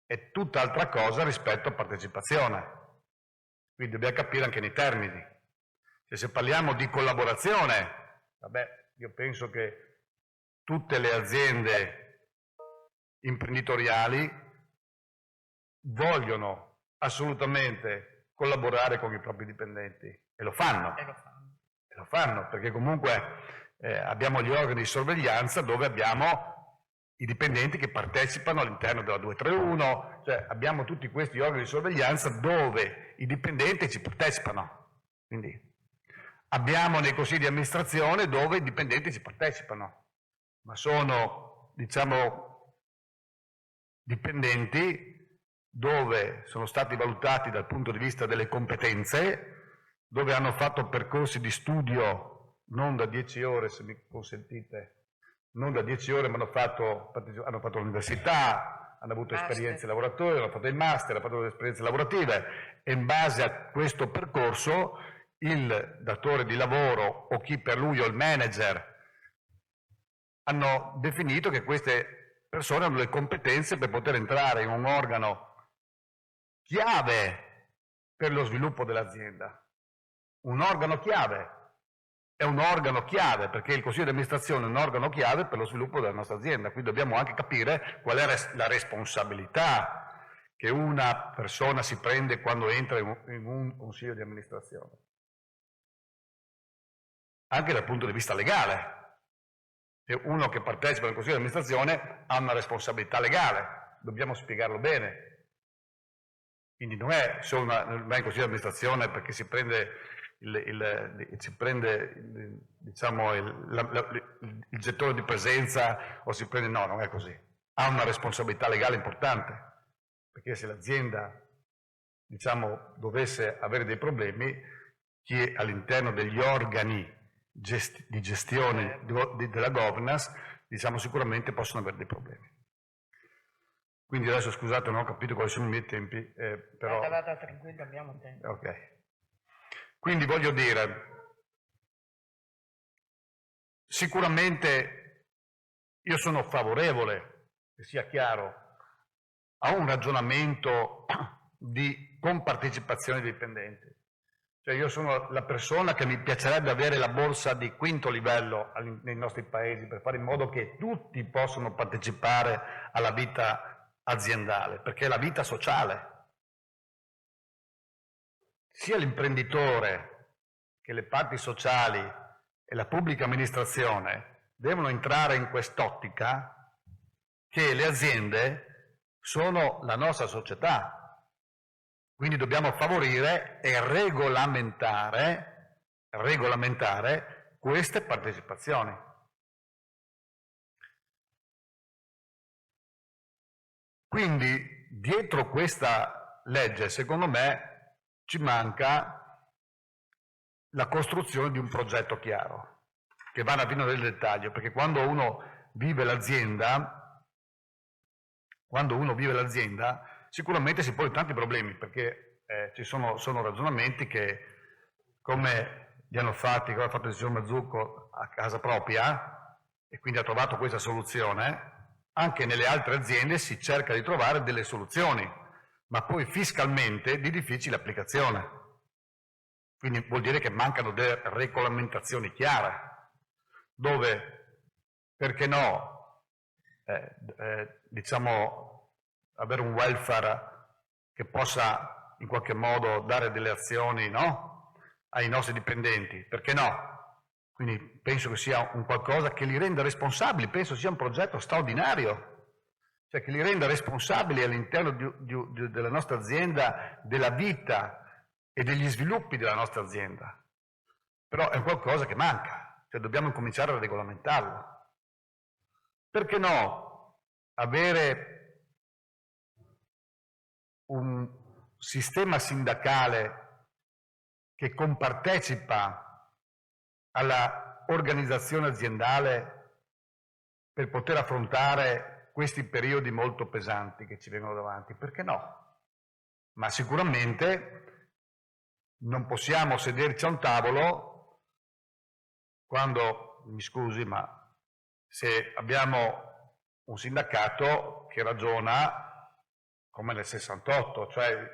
è tutt'altra cosa rispetto a partecipazione, quindi dobbiamo capire anche nei termini. Se parliamo di collaborazione, vabbè, io penso che tutte le aziende imprenditoriali vogliono assolutamente collaborare con i propri dipendenti e lo fanno. Perché comunque abbiamo gli organi di sorveglianza dove abbiamo i dipendenti che partecipano all'interno della 231, cioè abbiamo tutti questi organi di sorveglianza dove i dipendenti ci partecipano. Quindi abbiamo nei consigli di amministrazione dove i dipendenti ci partecipano, ma sono, diciamo, dipendenti dove sono stati valutati dal punto di vista delle competenze, dove hanno fatto percorsi di studio non da 10 ore, se mi consentite, non da 10 ore, ma hanno fatto l'università, hanno avuto esperienze lavorative, hanno fatto il master, hanno fatto le esperienze lavorative e in base a questo percorso il datore di lavoro o chi per lui o il manager hanno definito che queste persone hanno le competenze per poter entrare in un organo chiave per lo sviluppo dell'azienda. Un organo chiave è un organo chiave perché il consiglio di amministrazione è un organo chiave per lo sviluppo della nostra azienda, quindi dobbiamo anche capire qual è la responsabilità che una persona si prende quando entra in un consiglio di amministrazione. Anche dal punto di vista legale. Se uno che partecipa al consiglio di amministrazione ha una responsabilità legale, dobbiamo spiegarlo bene. Quindi non è solo va in consiglio di amministrazione perché si prende diciamo, il gettone di presenza o si prende, no, non è così. Ha una responsabilità legale importante, perché se l'azienda, diciamo, dovesse avere dei problemi, chi all'interno degli organi di gestione della governance, diciamo, sicuramente possono avere dei problemi. Quindi adesso scusate, non ho capito quali sono i miei tempi, però... Vada tranquillo, abbiamo tempo. Ok. Quindi voglio dire, sicuramente io sono favorevole, che sia chiaro, a un ragionamento di compartecipazione dei dipendenti. Cioè io sono la persona che mi piacerebbe avere la borsa di quinto livello nei nostri paesi per fare in modo che tutti possano partecipare alla vita aziendale, perché è la vita sociale. Sia l'imprenditore che le parti sociali e la pubblica amministrazione devono entrare in quest'ottica che le aziende sono la nostra società. Quindi dobbiamo favorire e regolamentare queste partecipazioni. Quindi dietro questa legge, secondo me, ci manca la costruzione di un progetto chiaro, che vada fino nel dettaglio, perché quando uno vive l'azienda, sicuramente si pone tanti problemi, perché ci sono ragionamenti che, come ha fatto il signor Mazzucco a casa propria, e quindi ha trovato questa soluzione, anche nelle altre aziende si cerca di trovare delle soluzioni, ma poi fiscalmente di difficile applicazione. Quindi vuol dire che mancano delle regolamentazioni chiare, dove, perché no, diciamo, avere un welfare che possa in qualche modo dare delle azioni, no, ai nostri dipendenti, perché no? Quindi penso che sia un qualcosa che li renda responsabili, penso sia un progetto straordinario, cioè che li renda responsabili all'interno della nostra azienda, della vita e degli sviluppi della nostra azienda. Però è qualcosa che manca, cioè dobbiamo cominciare a regolamentarlo. Perché no avere un sistema sindacale che compartecipa alla organizzazione aziendale per poter affrontare questi periodi molto pesanti che ci vengono davanti? Perché no? Ma sicuramente non possiamo sederci a un tavolo quando, mi scusi, ma se abbiamo un sindacato che ragiona come nel 68, cioè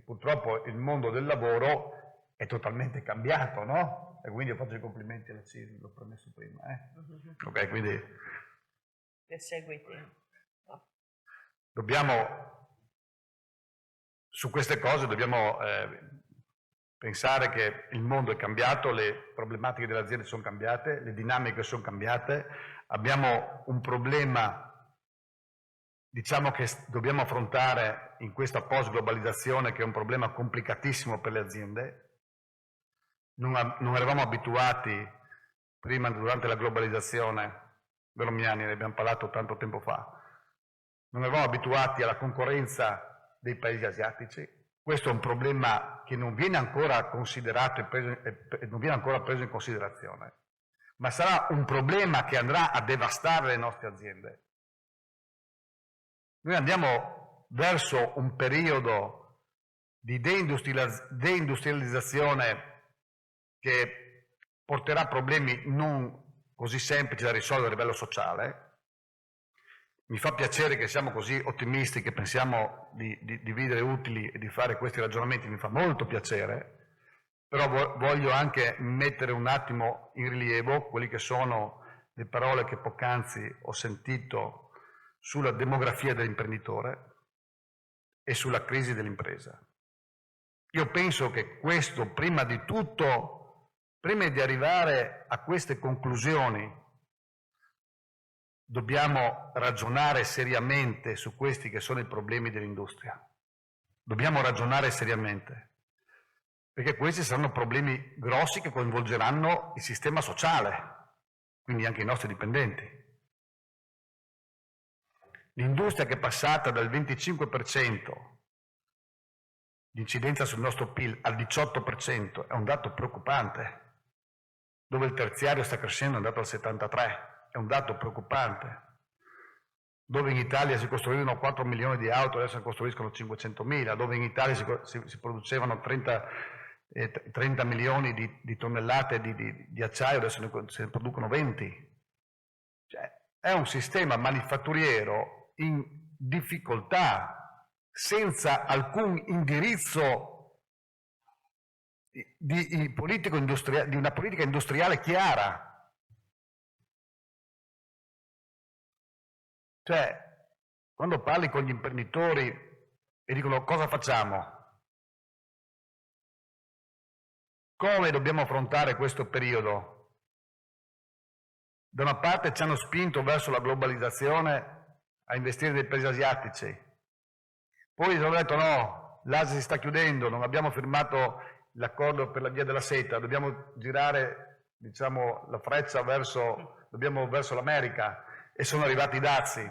purtroppo il mondo del lavoro è totalmente cambiato, no? E quindi io faccio i complimenti alla CISL, l'ho promesso prima. Ok, quindi Che seguiti. su queste cose dobbiamo pensare che il mondo è cambiato, le problematiche delle aziende sono cambiate, le dinamiche sono cambiate, abbiamo un problema, diciamo, che dobbiamo affrontare in questa post-globalizzazione, che è un problema complicatissimo per le aziende. Non eravamo abituati prima, durante la globalizzazione, vero Miani, ne abbiamo parlato tanto tempo fa, non eravamo abituati alla concorrenza dei paesi asiatici. Questo è un problema che non viene ancora considerato e non viene ancora preso in considerazione, ma sarà un problema che andrà a devastare le nostre aziende. Noi andiamo verso un periodo di deindustrializzazione che porterà problemi non così semplici da risolvere a livello sociale. Mi fa piacere che siamo così ottimisti, che pensiamo di dividere utili e di fare questi ragionamenti, mi fa molto piacere, però voglio anche mettere un attimo in rilievo quelle che sono le parole che poc'anzi ho sentito sulla demografia dell'imprenditore e sulla crisi dell'impresa. Io penso che questo, prima di tutto, prima di arrivare a queste conclusioni, dobbiamo ragionare seriamente su questi che sono i problemi dell'industria. Dobbiamo ragionare seriamente, perché questi saranno problemi grossi che coinvolgeranno il sistema sociale, quindi anche i nostri dipendenti. L'industria che è passata dal 25% di incidenza sul nostro PIL al 18% è un dato preoccupante, dove il terziario sta crescendo è andato al 73%. È un dato preoccupante, dove in Italia si costruivano 4 milioni di auto, adesso ne costruiscono 500.000, dove in Italia si producevano 30 milioni di tonnellate di acciaio, adesso se ne producono 20. Cioè, è un sistema manifatturiero in difficoltà, senza alcun indirizzo di una politica industriale chiara. Cioè, quando parli con gli imprenditori e dicono cosa facciamo? Come dobbiamo affrontare questo periodo? Da una parte ci hanno spinto verso la globalizzazione a investire nei paesi asiatici, poi ci hanno detto no, l'Asia si sta chiudendo, non abbiamo firmato l'accordo per la via della seta, dobbiamo girare, diciamo, la freccia verso l'America. E sono arrivati i dazi.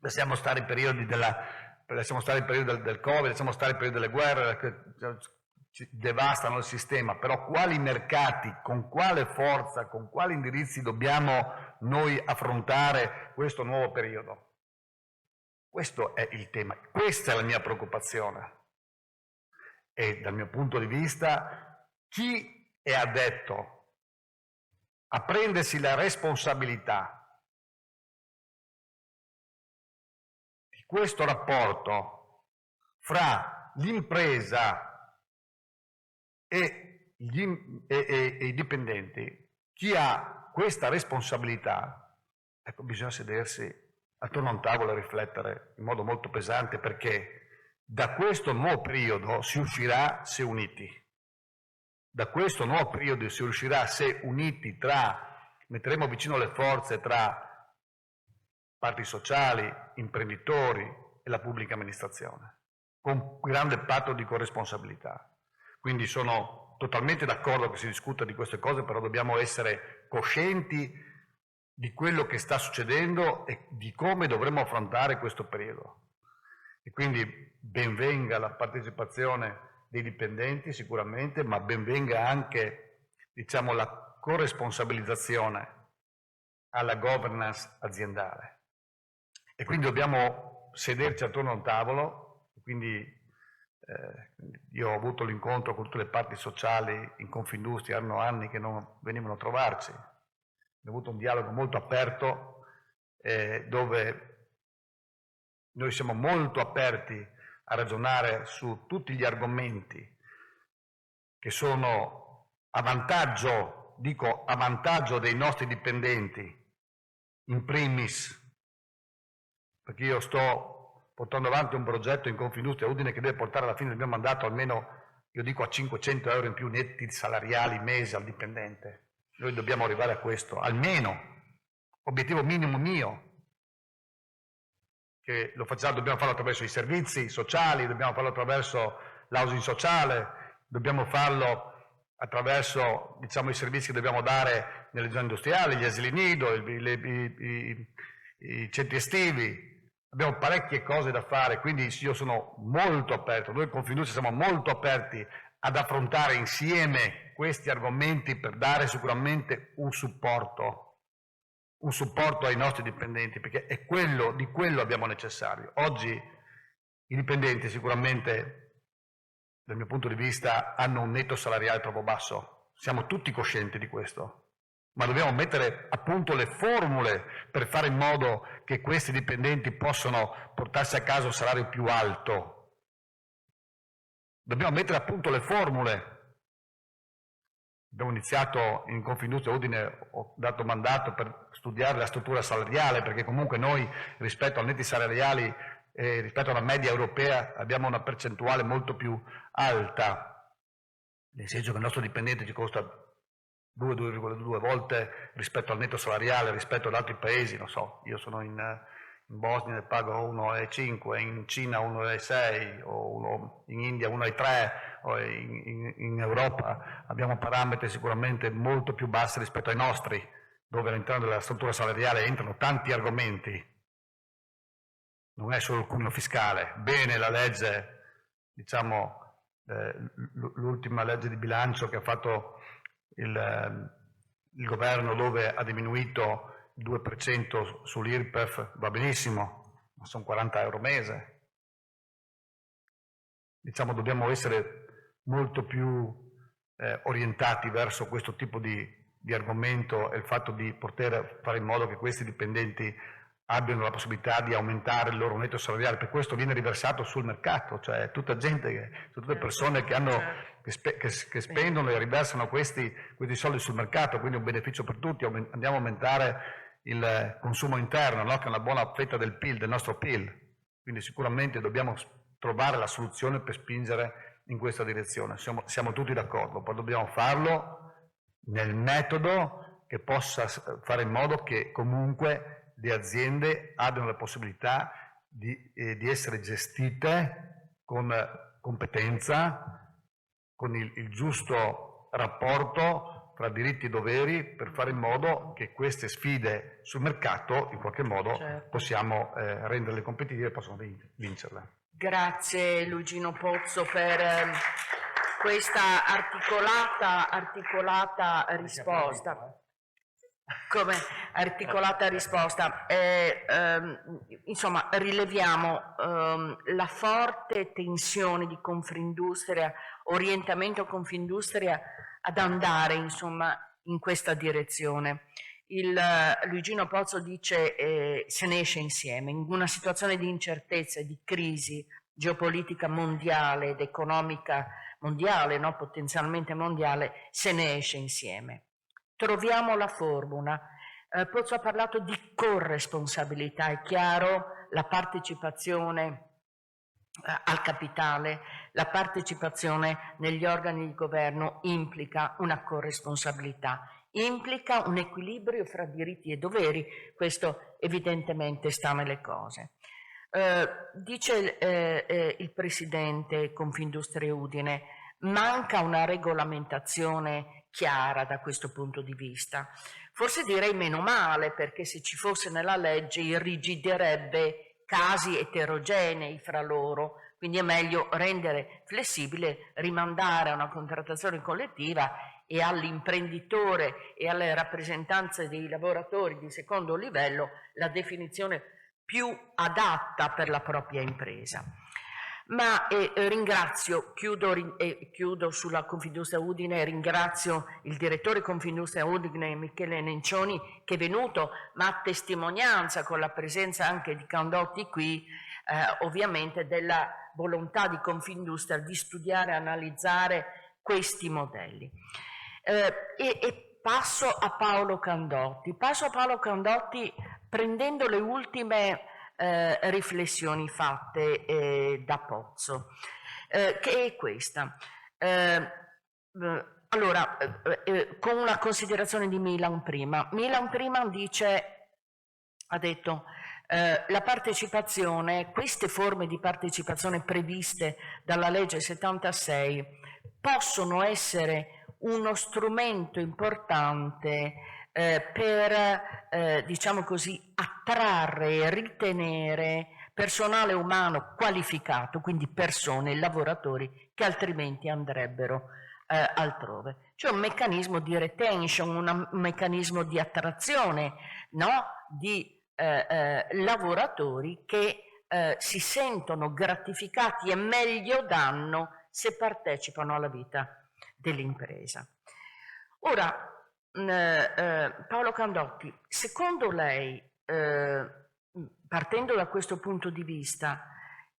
Lasciamo stare i periodi del Covid, lasciamo stare i periodi delle guerre che ci devastano il sistema, però quali mercati, con quale forza, con quali indirizzi dobbiamo noi affrontare questo nuovo periodo? Questo è il tema, questa è la mia preoccupazione. E dal mio punto di vista, chi è addetto a prendersi la responsabilità questo rapporto fra l'impresa e i dipendenti, chi ha questa responsabilità, ecco, bisogna sedersi attorno a un tavolo e riflettere in modo molto pesante, perché da questo nuovo periodo si uscirà se uniti. Da questo nuovo periodo si uscirà se uniti, metteremo vicino le forze tra parti sociali, imprenditori e la pubblica amministrazione, con grande patto di corresponsabilità. Quindi sono totalmente d'accordo che si discuta di queste cose, però dobbiamo essere coscienti di quello che sta succedendo e di come dovremo affrontare questo periodo. E quindi ben venga la partecipazione dei dipendenti sicuramente, ma ben venga anche, diciamo, la corresponsabilizzazione alla governance aziendale. E quindi dobbiamo sederci attorno a un tavolo, quindi Io ho avuto l'incontro con tutte le parti sociali in Confindustria, erano anni che non venivano a trovarci. Ho avuto un dialogo molto aperto dove noi siamo molto aperti a ragionare su tutti gli argomenti che sono a vantaggio, dico a vantaggio dei nostri dipendenti, in primis, perché io sto portando avanti un progetto in Confindustria Udine che deve portare alla fine del mio mandato almeno, io dico, a 500 euro in più netti salariali mese al dipendente. Noi dobbiamo arrivare a questo, almeno, obiettivo minimo mio, che lo facciamo, dobbiamo farlo attraverso i servizi sociali, dobbiamo farlo attraverso l'housing sociale, dobbiamo farlo attraverso, diciamo, i servizi che dobbiamo dare nelle zone industriali, gli asili nido, i centri estivi. Abbiamo parecchie cose da fare, quindi io sono molto aperto, noi con Confindustria siamo molto aperti ad affrontare insieme questi argomenti per dare sicuramente un supporto ai nostri dipendenti, perché è di quello abbiamo necessario. Oggi i dipendenti sicuramente, dal mio punto di vista, hanno un netto salariale troppo basso, siamo tutti coscienti di questo, ma dobbiamo mettere a punto le formule per fare in modo che questi dipendenti possano portarsi a casa un salario più alto. Dobbiamo mettere a punto le formule. Abbiamo iniziato in Confindustria Udine, ho dato mandato per studiare la struttura salariale, perché comunque noi rispetto ai netti salariali, rispetto alla media europea, abbiamo una percentuale molto più alta, nel senso che il nostro dipendente ci costa 2,2 volte rispetto al netto salariale, rispetto ad altri paesi, non so, io sono in Bosnia ne pago 1,5, in Cina 1,6, o in India 1,3, o in Europa abbiamo parametri sicuramente molto più bassi rispetto ai nostri, dove all'interno della struttura salariale entrano tanti argomenti. Non è solo il cuneo fiscale. Bene la legge, diciamo, l'ultima legge di bilancio che ha fatto il governo, dove ha diminuito il 2% sull'IRPEF, va benissimo, ma sono 40 euro mese. Diciamo, dobbiamo essere molto più orientati verso questo tipo di argomento e il fatto di poter fare in modo che questi dipendenti abbiano la possibilità di aumentare il loro netto salariale. Per questo viene riversato sul mercato, cioè tutta gente, tutte persone che spendono e riversano questi soldi sul mercato, quindi un beneficio per tutti. Andiamo a aumentare il consumo interno, no? Che è una buona fetta del PIL, del nostro PIL, quindi sicuramente dobbiamo trovare la soluzione per spingere in questa direzione. Siamo tutti d'accordo, poi dobbiamo farlo nel metodo che possa fare in modo che comunque le aziende abbiano la possibilità di essere gestite con competenza, con il giusto rapporto tra diritti e doveri, per fare in modo che queste sfide sul mercato in qualche modo possiamo renderle competitive e possano vincerle. Grazie Luigino Pozzo per questa articolata risposta. Come articolata risposta, insomma, rileviamo la forte tensione di Confindustria, orientamento Confindustria ad andare, insomma, in questa direzione. Luigino Pozzo dice se ne esce insieme, in una situazione di incertezza e di crisi geopolitica mondiale ed economica mondiale, no? Potenzialmente mondiale, se ne esce insieme. Troviamo la formula. Pozzo ha parlato di corresponsabilità, è chiaro, la partecipazione al capitale, la partecipazione negli organi di governo implica una corresponsabilità, implica un equilibrio fra diritti e doveri, questo evidentemente sta nelle cose. Dice il presidente Confindustria Udine, manca una regolamentazione chiara da questo punto di vista. Forse direi meno male, perché se ci fosse nella legge irrigidirebbe casi eterogenei fra loro, quindi è meglio rendere flessibile, rimandare a una contrattazione collettiva e all'imprenditore e alle rappresentanze dei lavoratori di secondo livello la definizione più adatta per la propria impresa. Ma ringrazio, chiudo sulla Confindustria Udine, ringrazio il direttore Confindustria Udine Michele Nencioni che è venuto, ma a testimonianza con la presenza anche di Candotti qui, ovviamente della volontà di Confindustria di studiare e analizzare questi modelli. E passo a Paolo Candotti. Passo a Paolo Candotti prendendo le ultime riflessioni fatte da Pozzo, che è questa. Allora, con una considerazione di Milan prima. Milan prima ha detto la partecipazione, queste forme di partecipazione previste dalla legge 76 possono essere uno strumento importante per, diciamo così, attrarre e ritenere personale umano qualificato, quindi persone, lavoratori che altrimenti andrebbero altrove. C'è un meccanismo di retention, un meccanismo di attrazione, no? Di lavoratori che si sentono gratificati e meglio danno se partecipano alla vita dell'impresa. Ora, Paolo Candotti, secondo lei, partendo da questo punto di vista,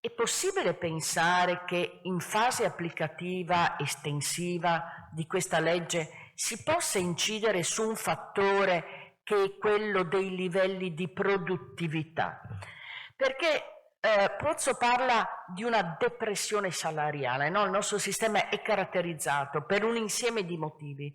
è possibile pensare che in fase applicativa estensiva di questa legge si possa incidere su un fattore che è quello dei livelli di produttività? Perché Pozzo parla di una depressione salariale, no? Il nostro sistema è caratterizzato per un insieme di motivi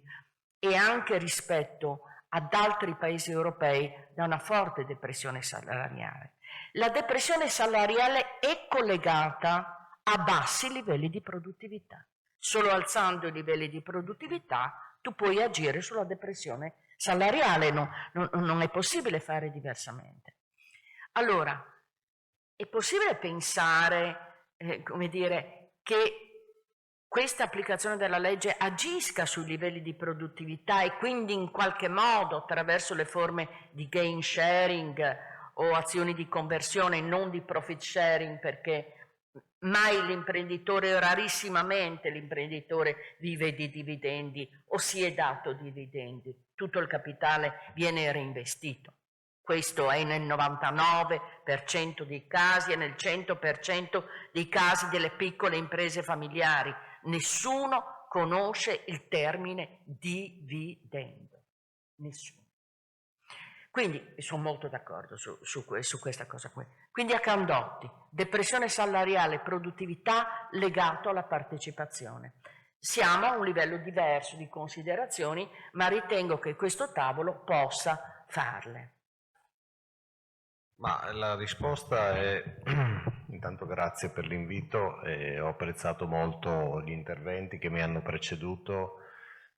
e anche rispetto ad altri paesi europei da una forte depressione salariale. La depressione salariale è collegata a bassi livelli di produttività. Solo alzando i livelli di produttività tu puoi agire sulla depressione salariale, non è possibile fare diversamente. Allora, è possibile pensare, come dire, che questa applicazione della legge agisca sui livelli di produttività e quindi in qualche modo attraverso le forme di gain sharing o azioni di conversione, non di profit sharing, perché mai l'imprenditore, rarissimamente l'imprenditore vive di dividendi o si è dato dividendi, tutto il capitale viene reinvestito. Questo è nel 99% dei casi e nel 100% dei casi delle piccole imprese familiari. Nessuno conosce il termine dividendo, nessuno. Quindi sono molto d'accordo su questa cosa qui. Quindi a Candotti, depressione salariale e produttività legato alla partecipazione. Siamo a un livello diverso di considerazioni, ma ritengo che questo tavolo possa farle. Ma la risposta è, intanto grazie per l'invito, ho apprezzato molto gli interventi che mi hanno preceduto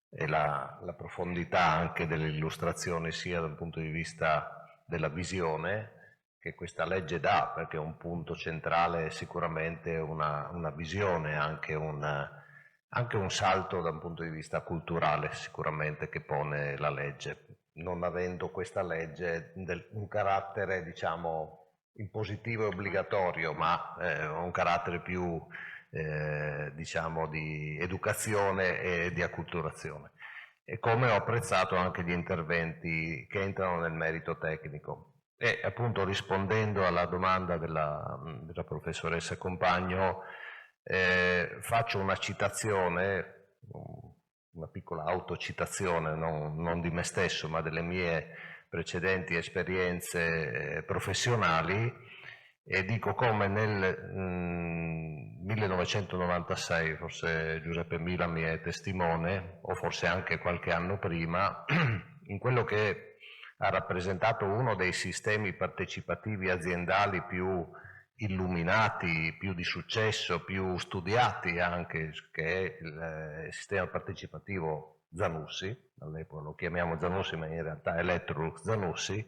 e la profondità anche delle illustrazioni sia dal punto di vista della visione che questa legge dà, perché un punto centrale è sicuramente una visione, anche un salto da un punto di vista culturale sicuramente che pone la legge. Non avendo questa legge un carattere, diciamo, impositivo e obbligatorio, ma un carattere più, diciamo, di educazione e di acculturazione. E come ho apprezzato anche gli interventi che entrano nel merito tecnico. E appunto rispondendo alla domanda della professoressa Compagno, faccio una citazione, una piccola autocitazione, non di me stesso, ma delle mie precedenti esperienze professionali, e dico come nel 1996, forse Giuseppe Milan mi è testimone, o forse anche qualche anno prima, in quello che ha rappresentato uno dei sistemi partecipativi aziendali più illuminati, più di successo, più studiati anche, che è il sistema partecipativo Zanussi, all'epoca lo chiamiamo Zanussi ma in realtà è Electrolux Zanussi,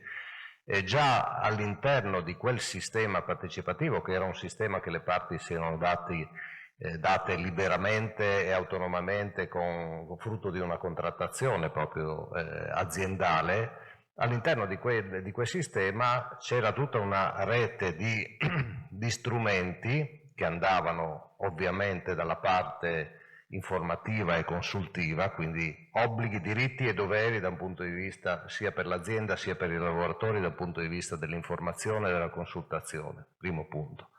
e già all'interno di quel sistema partecipativo, che era un sistema che le parti si erano date liberamente e autonomamente con frutto di una contrattazione proprio aziendale, all'interno di quel sistema c'era tutta una rete di strumenti che andavano ovviamente dalla parte informativa e consultiva, quindi obblighi, diritti e doveri da un punto di vista sia per l'azienda sia per i lavoratori dal punto di vista dell'informazione e della consultazione, primo punto.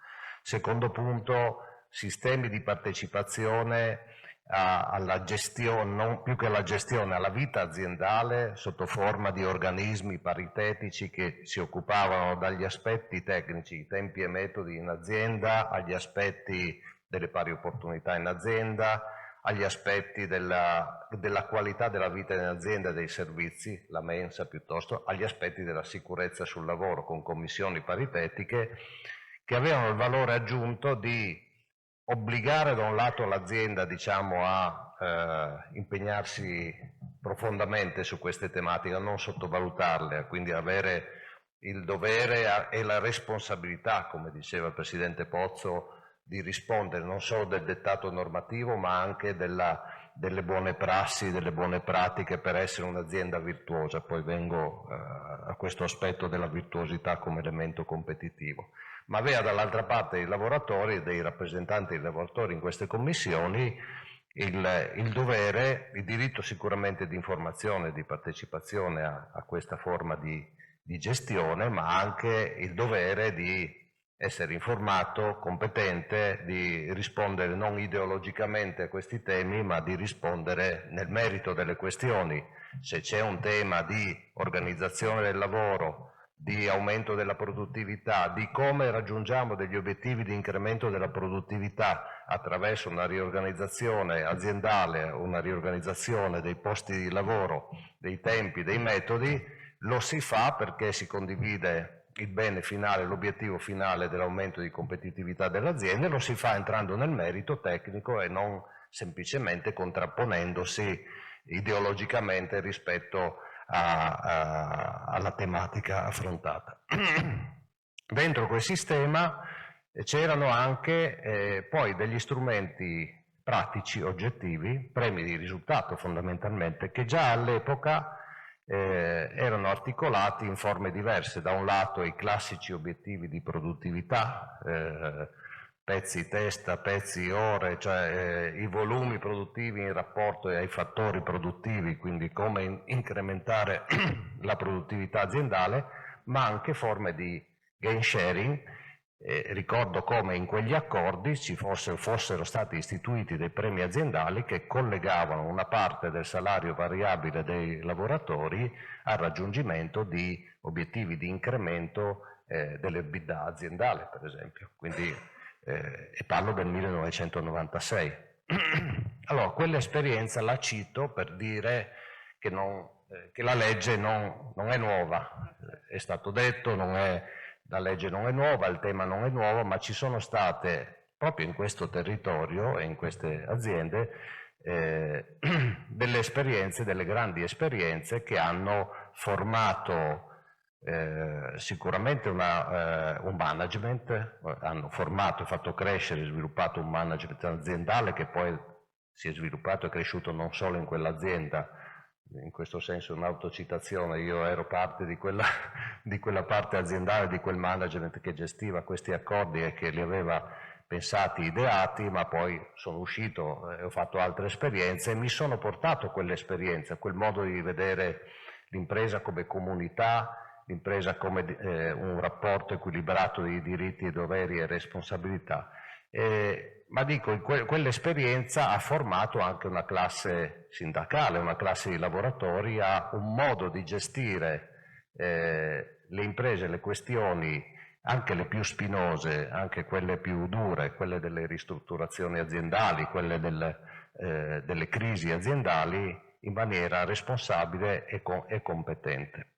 Secondo punto, sistemi di partecipazione alla gestione, non più che alla gestione, alla vita aziendale sotto forma di organismi paritetici che si occupavano dagli aspetti tecnici, tempi e metodi in azienda, agli aspetti delle pari opportunità in azienda, agli aspetti della qualità della vita in azienda e dei servizi, la mensa piuttosto, agli aspetti della sicurezza sul lavoro con commissioni paritetiche che avevano il valore aggiunto di obbligare da un lato l'azienda, diciamo, a impegnarsi profondamente su queste tematiche, a non sottovalutarle, quindi avere il dovere e la responsabilità, come diceva il Presidente Pozzo, di rispondere non solo del dettato normativo ma anche delle buone prassi, delle buone pratiche per essere un'azienda virtuosa. Poi vengo a questo aspetto della virtuosità come elemento competitivo. Ma aveva dall'altra parte dei lavoratori e dei rappresentanti dei lavoratori in queste commissioni il dovere, il diritto sicuramente di informazione e di partecipazione a questa forma di gestione, ma anche il dovere di essere informato, competente, di rispondere non ideologicamente a questi temi, ma di rispondere nel merito delle questioni. Se c'è un tema di organizzazione del lavoro, di aumento della produttività, di come raggiungiamo degli obiettivi di incremento della produttività attraverso una riorganizzazione aziendale, una riorganizzazione dei posti di lavoro, dei tempi, dei metodi, lo si fa perché si condivide il bene finale, l'obiettivo finale dell'aumento di competitività dell'azienda, e lo si fa entrando nel merito tecnico e non semplicemente contrapponendosi ideologicamente rispetto alla tematica affrontata. Dentro quel sistema c'erano anche poi degli strumenti pratici, oggettivi, premi di risultato fondamentalmente, che già all'epoca erano articolati in forme diverse. Da un lato i classici obiettivi di produttività, pezzi testa, pezzi ore, cioè i volumi produttivi in rapporto ai fattori produttivi, quindi come incrementare la produttività aziendale, ma anche forme di gain sharing. Ricordo come in quegli accordi ci fossero stati istituiti dei premi aziendali che collegavano una parte del salario variabile dei lavoratori al raggiungimento di obiettivi di incremento dell'EBITDA aziendale, per esempio. Quindi, e parlo del 1996. Allora, quell'esperienza la cito per dire che la legge non è nuova. È stato detto, la legge non è nuova, il tema non è nuovo, ma ci sono state proprio in questo territorio e in queste aziende delle esperienze, delle grandi esperienze che hanno formato sicuramente un management, hanno formato e fatto crescere e sviluppato un management aziendale che poi si è sviluppato e cresciuto non solo in quell'azienda. In questo senso un'autocitazione: io ero parte di quella parte aziendale, di quel management che gestiva questi accordi e che li aveva pensati, ideati, ma poi sono uscito e ho fatto altre esperienze e mi sono portato quell'esperienza, quel modo di vedere l'impresa come comunità, l'impresa come un rapporto equilibrato di diritti e doveri e responsabilità. Ma dico, quell'esperienza ha formato anche una classe sindacale, una classe di lavoratori, ha un modo di gestire le imprese, le questioni, anche le più spinose, anche quelle più dure, quelle delle ristrutturazioni aziendali, quelle delle crisi aziendali, in maniera responsabile e competente.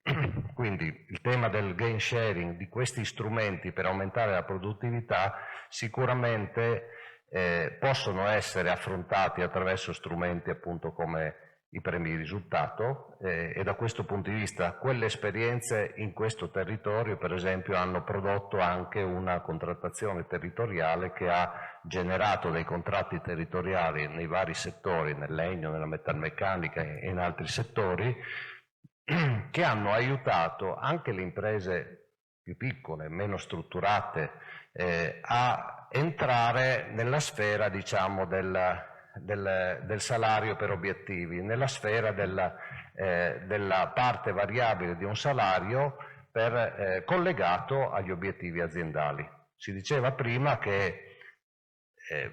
Quindi il tema del gain sharing, di questi strumenti per aumentare la produttività, sicuramente possono essere affrontati attraverso strumenti appunto come i premi di risultato, e da questo punto di vista quelle esperienze in questo territorio per esempio hanno prodotto anche una contrattazione territoriale che ha generato dei contratti territoriali nei vari settori, nel legno, nella metalmeccanica e in altri settori, che hanno aiutato anche le imprese più piccole, meno strutturate, a entrare nella sfera, diciamo, del salario per obiettivi, nella sfera della parte variabile di un salario collegato agli obiettivi aziendali. Si diceva prima che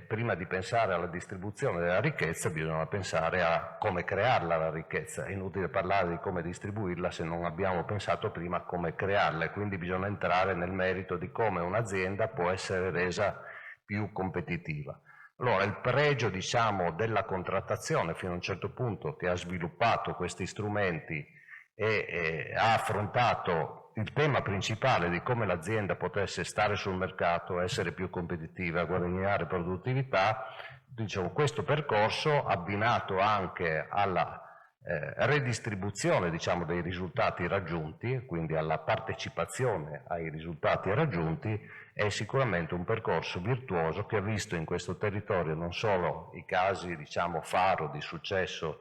prima di pensare alla distribuzione della ricchezza bisogna pensare a come crearla la ricchezza. È inutile parlare di come distribuirla se non abbiamo pensato prima a come crearla, e quindi bisogna entrare nel merito di come un'azienda può essere resa più competitiva. Allora, il pregio, diciamo, della contrattazione fino a un certo punto, che ha sviluppato questi strumenti e ha affrontato il tema principale di come l'azienda potesse stare sul mercato, essere più competitiva, guadagnare produttività, diciamo, questo percorso abbinato anche alla redistribuzione, diciamo, dei risultati raggiunti, quindi alla partecipazione ai risultati raggiunti, è sicuramente un percorso virtuoso che ha visto in questo territorio non solo i casi, diciamo, faro di successo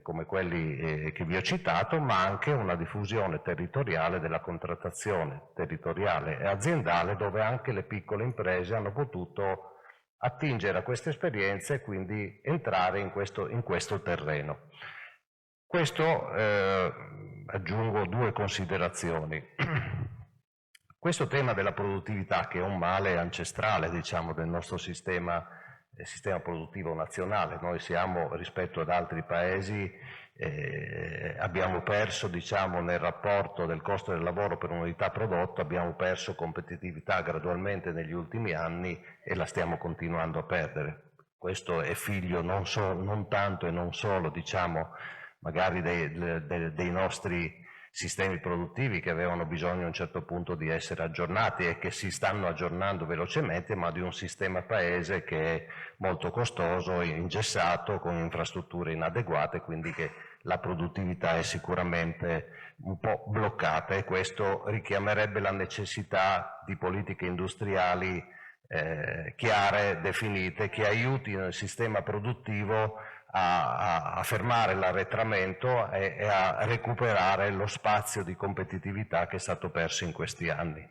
come quelli che vi ho citato, ma anche una diffusione territoriale della contrattazione territoriale e aziendale, dove anche le piccole imprese hanno potuto attingere a queste esperienze e quindi entrare in questo terreno. Questo aggiungo due considerazioni. Questo tema della produttività, che è un male ancestrale, diciamo, del nostro sistema produttivo nazionale. Noi siamo, rispetto ad altri paesi, abbiamo perso, diciamo, nel rapporto del costo del lavoro per unità prodotto, abbiamo perso competitività gradualmente negli ultimi anni e la stiamo continuando a perdere. Questo è figlio non tanto e non solo, diciamo, magari dei nostri sistemi produttivi, che avevano bisogno a un certo punto di essere aggiornati e che si stanno aggiornando velocemente, ma di un sistema paese che è molto costoso, ingessato, con infrastrutture inadeguate, quindi che la produttività è sicuramente un po' bloccata, e questo richiamerebbe la necessità di politiche industriali chiare, definite, che aiutino il sistema produttivo a fermare l'arretramento e a recuperare lo spazio di competitività che è stato perso in questi anni.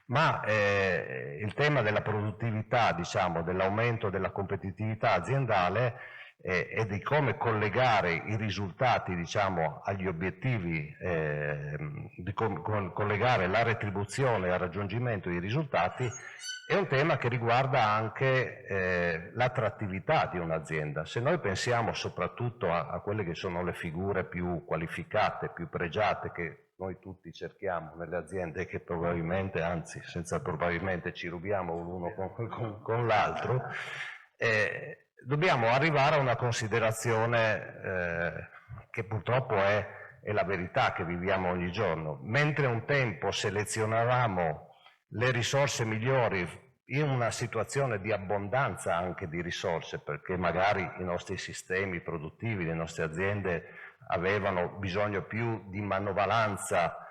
Ma il tema della produttività, diciamo, dell'aumento della competitività aziendale e di come collegare i risultati, diciamo, agli obiettivi, di collegare la retribuzione al raggiungimento dei risultati, è un tema che riguarda anche l'attrattività di un'azienda. Se noi pensiamo soprattutto a quelle che sono le figure più qualificate, più pregiate, che noi tutti cerchiamo nelle aziende, che probabilmente, anzi senza probabilmente, ci rubiamo l'uno con l'altro, dobbiamo arrivare a una considerazione che purtroppo è la verità che viviamo ogni giorno. Mentre un tempo selezionavamo le risorse migliori in una situazione di abbondanza anche di risorse, perché magari i nostri sistemi produttivi, le nostre aziende avevano bisogno più di manovalanza,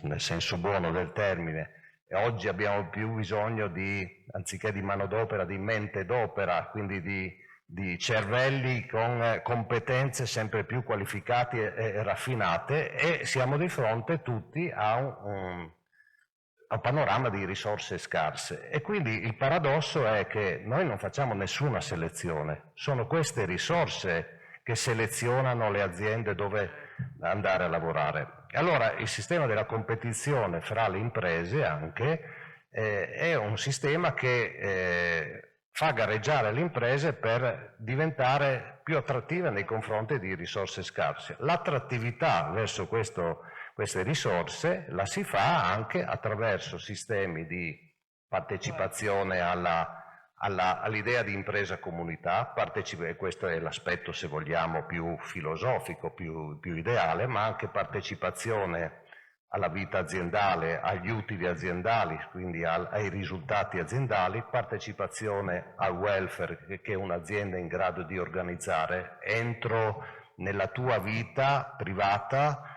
nel senso buono del termine, e oggi abbiamo più bisogno anziché di manodopera, di mente d'opera, quindi di cervelli con competenze sempre più qualificate e raffinate, e siamo di fronte tutti a un panorama di risorse scarse. E quindi il paradosso è che noi non facciamo nessuna selezione, sono queste risorse che selezionano le aziende dove andare a lavorare. Allora il sistema della competizione fra le imprese anche è un sistema che fa gareggiare le imprese per diventare più attrattive nei confronti di risorse scarse. L'attrattività verso queste risorse la si fa anche attraverso sistemi di partecipazione all'idea di impresa comunità, e questo è l'aspetto, se vogliamo, più filosofico, più ideale, ma anche partecipazione alla vita aziendale, agli utili aziendali, quindi ai risultati aziendali, partecipazione al welfare che un'azienda è in grado di organizzare. Entro nella tua vita privata,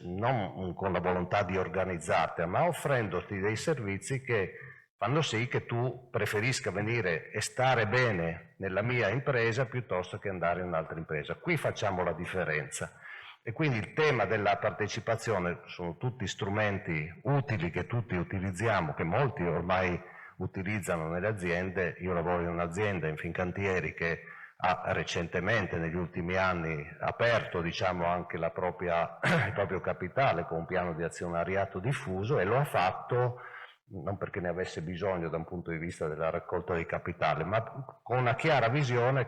non con la volontà di organizzarti, ma offrendoti dei servizi che fanno sì che tu preferisca venire e stare bene nella mia impresa piuttosto che andare in un'altra impresa. Qui facciamo la differenza. E quindi il tema della partecipazione sono tutti strumenti utili che tutti utilizziamo, che molti ormai utilizzano nelle aziende. Io lavoro in un'azienda, in Fincantieri, che ha recentemente, negli ultimi anni, aperto, diciamo, anche il proprio capitale con un piano di azionariato diffuso, e lo ha fatto non perché ne avesse bisogno da un punto di vista della raccolta di capitale, ma con una chiara visione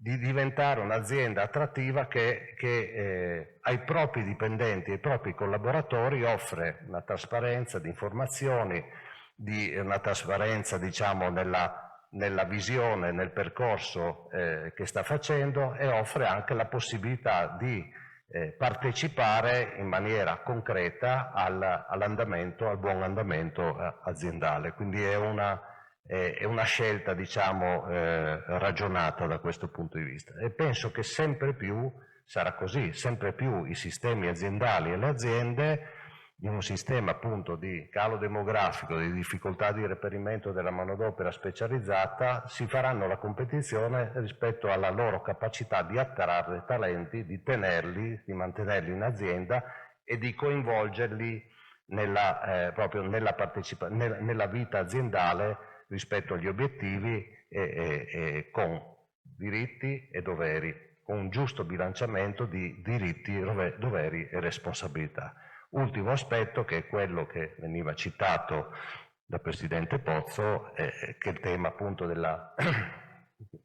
di diventare un'azienda attrattiva che ai propri dipendenti, ai propri collaboratori offre una trasparenza di informazioni, una trasparenza, diciamo, nella visione, nel percorso che sta facendo, e offre anche la possibilità di partecipare in maniera concreta all'andamento, al buon andamento aziendale. Quindi è una scelta, diciamo, ragionata da questo punto di vista, e penso che sempre più sarà così, sempre più i sistemi aziendali e le aziende, in un sistema appunto di calo demografico, di difficoltà di reperimento della manodopera specializzata, si faranno la competizione rispetto alla loro capacità di attrarre talenti, di tenerli, di mantenerli in azienda e di coinvolgerli proprio nella vita aziendale rispetto agli obiettivi e con diritti e doveri, con un giusto bilanciamento di diritti, doveri e responsabilità. Ultimo aspetto, che è quello che veniva citato dal Presidente Pozzo, che è il tema appunto della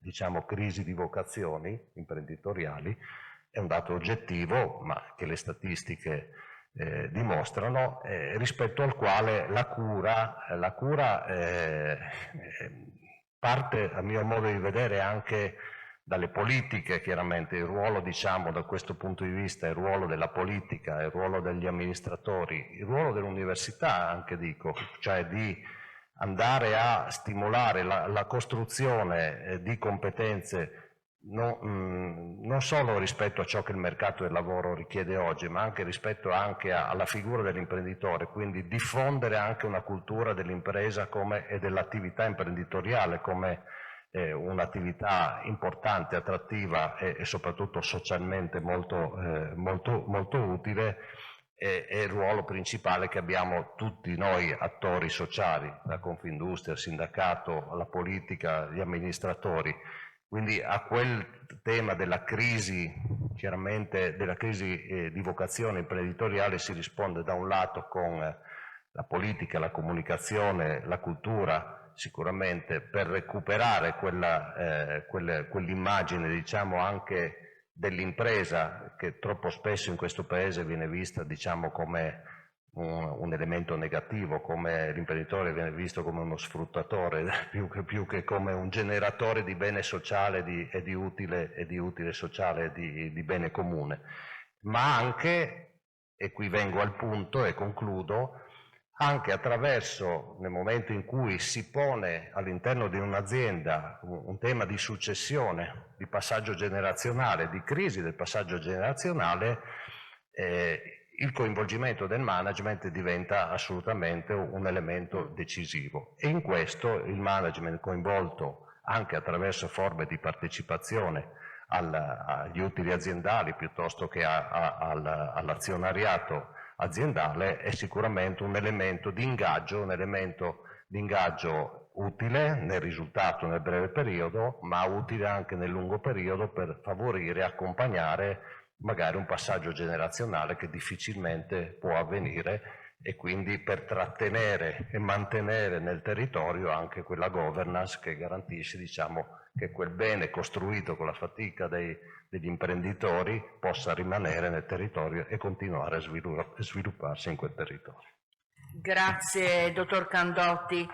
diciamo crisi di vocazioni imprenditoriali. È un dato oggettivo, ma che le statistiche dimostrano, rispetto al quale la cura parte, a mio modo di vedere, anche dalle politiche. Chiaramente il ruolo, diciamo, da questo punto di vista, il ruolo della politica, il ruolo degli amministratori, il ruolo dell'università, anche dico, cioè di andare a stimolare la costruzione di competenze non solo rispetto a ciò che il mercato del lavoro richiede oggi, ma anche rispetto alla figura dell'imprenditore, quindi diffondere anche una cultura dell'impresa e dell'attività imprenditoriale come un'attività importante, attrattiva e soprattutto socialmente molto utile, è il ruolo principale che abbiamo tutti noi attori sociali, da Confindustria, il sindacato, la politica, gli amministratori. Quindi a quel tema della crisi, chiaramente della crisi di vocazione imprenditoriale, si risponde da un lato con la politica, la comunicazione, la cultura, sicuramente per recuperare quell'immagine, diciamo, anche dell'impresa, che troppo spesso in questo paese viene vista, diciamo, come un elemento negativo, come l'imprenditore viene visto come uno sfruttatore più che come un generatore di bene sociale e di utile sociale, di bene comune, ma anche, e qui vengo al punto e concludo, anche attraverso, nel momento in cui si pone all'interno di un'azienda un tema di successione, di passaggio generazionale, di crisi del passaggio generazionale, il coinvolgimento del management diventa assolutamente un elemento decisivo, e in questo il management coinvolto anche attraverso forme di partecipazione agli utili aziendali piuttosto che all'azionariato aziendale è sicuramente un elemento di ingaggio, utile nel risultato nel breve periodo, ma utile anche nel lungo periodo per favorire e accompagnare magari un passaggio generazionale che difficilmente può avvenire, e quindi per trattenere e mantenere nel territorio anche quella governance che garantisce, diciamo, che quel bene costruito con la fatica degli imprenditori possa rimanere nel territorio e continuare a svilupparsi in quel territorio. Grazie, dottor Candotti.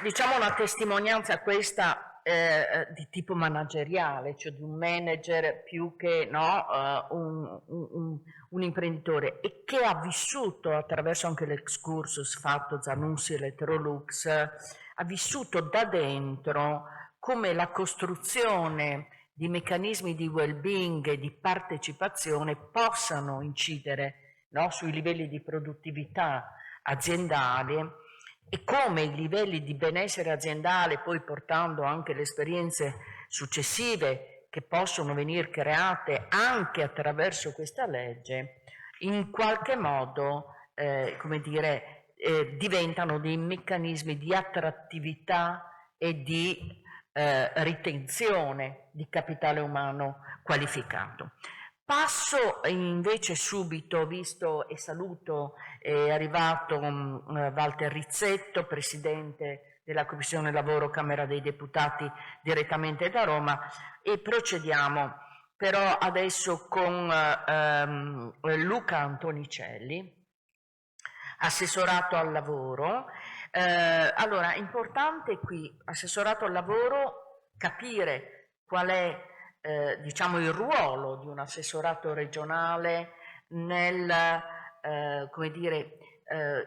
Diciamo una testimonianza questa di tipo manageriale, cioè di un manager più che un imprenditore, e che ha vissuto attraverso anche l'excursus fatto Zanussi e Electrolux, ha vissuto da dentro come la costruzione di meccanismi di well-being e di partecipazione possano incidere sui livelli di produttività aziendali, e come i livelli di benessere aziendale, poi portando anche le esperienze successive che possono venire create anche attraverso questa legge, in qualche modo, come dire, diventano dei meccanismi di attrattività e di ritenzione di capitale umano qualificato. Passo invece subito, visto e saluto, è arrivato Walter Rizzetto, Presidente della Commissione Lavoro Camera dei Deputati direttamente da Roma, e procediamo però adesso con Luca Antonicelli, assessorato al lavoro. Allora, importante qui, assessorato al lavoro, capire qual è diciamo il ruolo di un assessorato regionale nel come dire,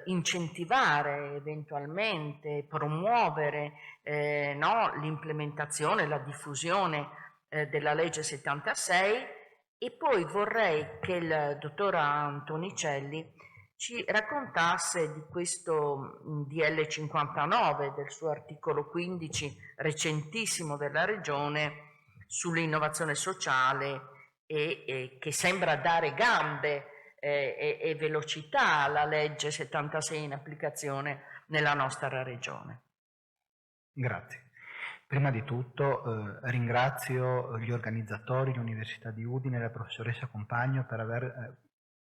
incentivare eventualmente, promuovere no, l'implementazione, la diffusione della legge 76, e poi vorrei che il dottor Antonicelli ci raccontasse di questo DL 59, del suo articolo 15 recentissimo della Regione sull'innovazione sociale e che sembra dare gambe e velocità alla legge 76 in applicazione nella nostra regione. Grazie. Prima di tutto ringrazio gli organizzatori, l'Università di Udine e la professoressa Compagno per aver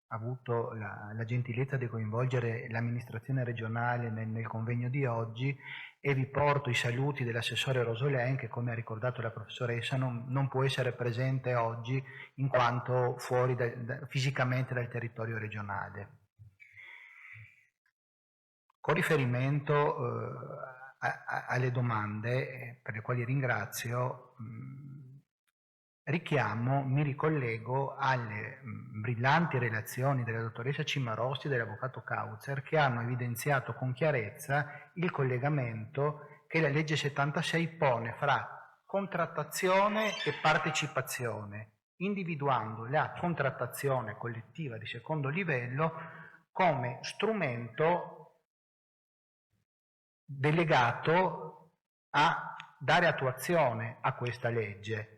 avuto la gentilezza di coinvolgere l'amministrazione regionale nel convegno di oggi, e vi porto i saluti dell'assessore Rosolén, che, come ha ricordato la professoressa, non può essere presente oggi in quanto fuori fisicamente dal territorio regionale. Con riferimento alle domande, per le quali ringrazio, mi ricollego alle brillanti relazioni della dottoressa Cimarossi e dell'avvocato Kautzer, che hanno evidenziato con chiarezza il collegamento che la legge 76 pone fra contrattazione e partecipazione, individuando la contrattazione collettiva di secondo livello come strumento delegato a dare attuazione a questa legge.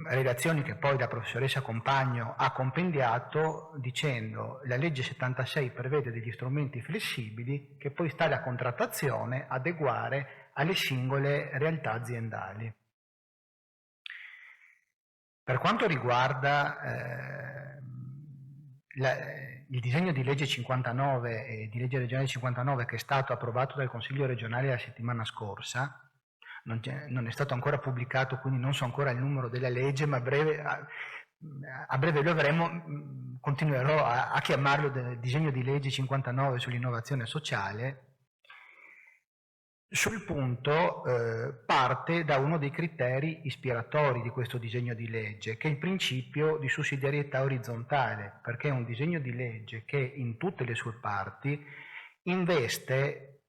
Relazioni che poi la professoressa Compagno ha compendiato dicendo: la legge 76 prevede degli strumenti flessibili che poi sta alla contrattazione adeguare alle singole realtà aziendali. Per quanto riguarda il disegno di legge 59 e di legge regionale 59, che è stato approvato dal Consiglio regionale la settimana scorsa, non è stato ancora pubblicato, quindi non so ancora il numero della legge, ma a breve lo avremo. Continuerò a chiamarlo del disegno di legge 59 sull'innovazione sociale. Sul punto parte da uno dei criteri ispiratori di questo disegno di legge, che è il principio di sussidiarietà orizzontale, perché è un disegno di legge che in tutte le sue parti investe,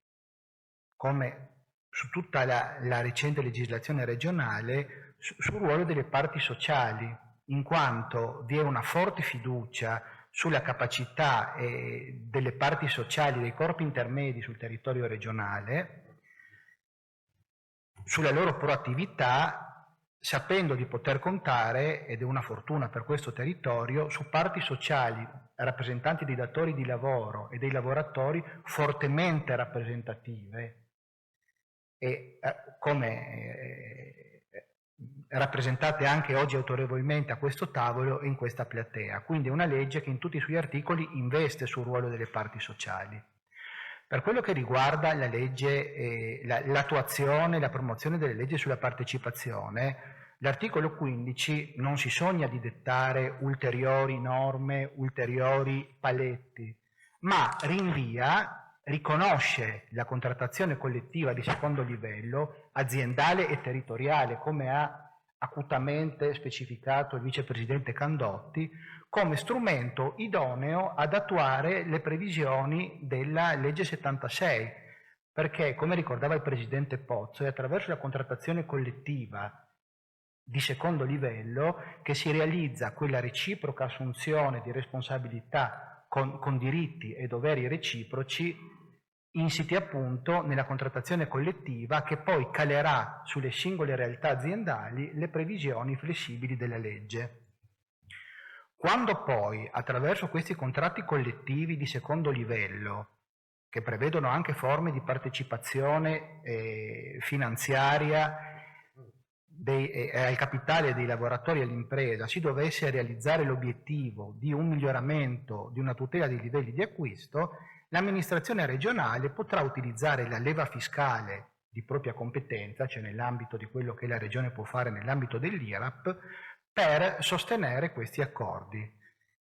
come su tutta la recente legislazione regionale, sul ruolo delle parti sociali, in quanto vi è una forte fiducia sulla capacità delle parti sociali, dei corpi intermedi sul territorio regionale, sulla loro proattività, sapendo di poter contare, ed è una fortuna per questo territorio, su parti sociali, rappresentanti dei datori di lavoro e dei lavoratori fortemente rappresentative, e come rappresentate anche oggi autorevolmente a questo tavolo e in questa platea. Quindi è una legge che in tutti i suoi articoli investe sul ruolo delle parti sociali. Per quello che riguarda la legge, l'attuazione e la promozione delle leggi sulla partecipazione, l'articolo 15 non si sogna di dettare ulteriori norme, ulteriori paletti, ma riconosce la contrattazione collettiva di secondo livello, aziendale e territoriale, come ha acutamente specificato il vicepresidente Candotti, come strumento idoneo ad attuare le previsioni della legge 76, perché, come ricordava il presidente Pozzo, è attraverso la contrattazione collettiva di secondo livello che si realizza quella reciproca assunzione di responsabilità con diritti e doveri reciproci insiti appunto nella contrattazione collettiva, che poi calerà sulle singole realtà aziendali le previsioni flessibili della legge. Quando poi, attraverso questi contratti collettivi di secondo livello, che prevedono anche forme di partecipazione finanziaria al capitale dei lavoratori e all'impresa, si dovesse realizzare l'obiettivo di un miglioramento, di una tutela dei livelli di acquisto, l'amministrazione regionale potrà utilizzare la leva fiscale di propria competenza, cioè nell'ambito di quello che la regione può fare nell'ambito dell'IRAP, per sostenere questi accordi.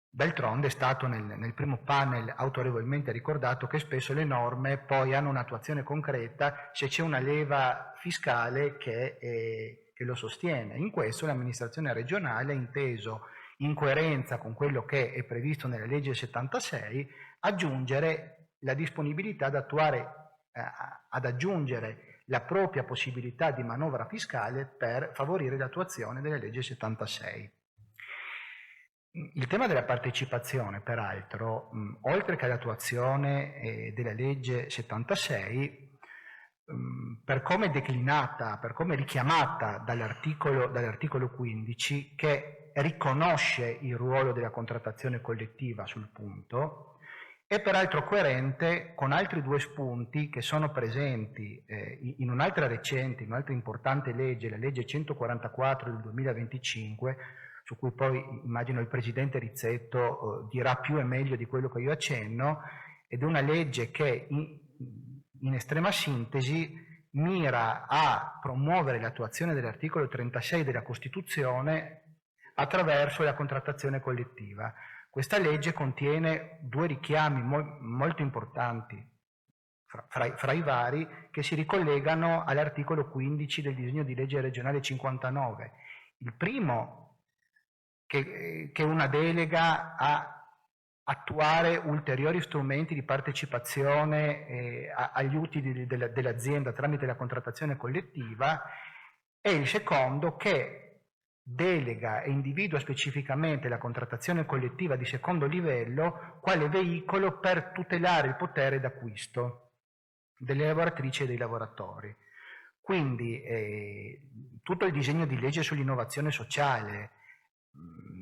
D'altronde è stato nel primo panel autorevolmente ricordato che spesso le norme poi hanno un'attuazione concreta se c'è una leva fiscale che lo sostiene. In questo l'amministrazione regionale ha inteso, in coerenza con quello che è previsto nella legge 76, aggiungere la disponibilità ad aggiungere la propria possibilità di manovra fiscale per favorire l'attuazione della legge 76. Il tema della partecipazione, peraltro, oltre che all'attuazione della legge 76, per come declinata, per come richiamata dall'articolo 15, che riconosce il ruolo della contrattazione collettiva sul punto, è peraltro coerente con altri due spunti che sono presenti in un'altra recente, in un'altra importante legge, la legge 144 del 2025, su cui poi immagino il Presidente Rizzetto dirà più e meglio di quello che io accenno, ed è una legge che in estrema sintesi mira a promuovere l'attuazione dell'articolo 36 della Costituzione attraverso la contrattazione collettiva. Questa legge contiene due richiami molto importanti, fra i vari, che si ricollegano all'articolo 15 del disegno di legge regionale 59. Il primo, che è una delega a attuare ulteriori strumenti di partecipazione agli utili dell'azienda tramite la contrattazione collettiva, e il secondo, che delega e individua specificamente la contrattazione collettiva di secondo livello quale veicolo per tutelare il potere d'acquisto delle lavoratrici e dei lavoratori. Quindi tutto il disegno di legge sull'innovazione sociale,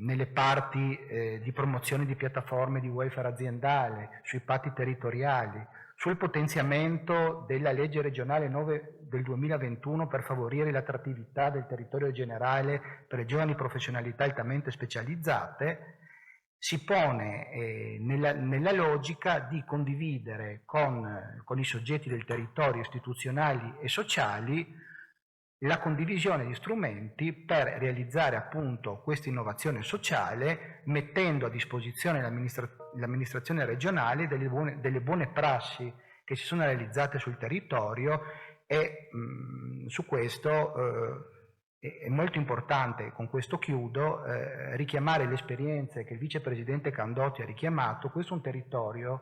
nelle parti di promozione di piattaforme di welfare aziendale, sui patti territoriali, sul potenziamento della legge regionale 9 del 2021 per favorire l'attrattività del territorio generale per le giovani professionalità altamente specializzate, si pone nella logica di condividere con i soggetti del territorio, istituzionali e sociali, la condivisione di strumenti per realizzare appunto questa innovazione sociale, mettendo a disposizione l'amministrazione regionale delle buone prassi che si sono realizzate sul territorio, e su questo è molto importante, con questo chiudo, richiamare le esperienze che il vicepresidente Candotti ha richiamato. Questo è un territorio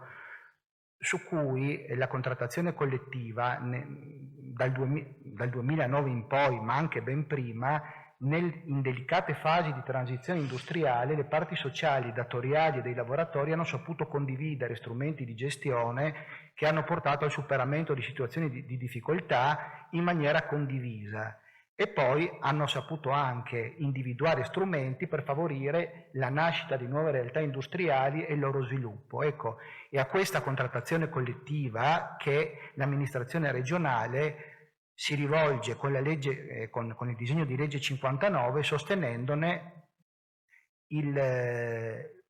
su cui la contrattazione collettiva dal 2009 in poi, ma anche ben prima, in delicate fasi di transizione industriale, le parti sociali, datoriali e dei lavoratori hanno saputo condividere strumenti di gestione che hanno portato al superamento di situazioni di difficoltà in maniera condivisa, e poi hanno saputo anche individuare strumenti per favorire la nascita di nuove realtà industriali e il loro sviluppo. Ecco, è a questa contrattazione collettiva che l'amministrazione regionale si rivolge con la legge, con il disegno di legge 59, sostenendone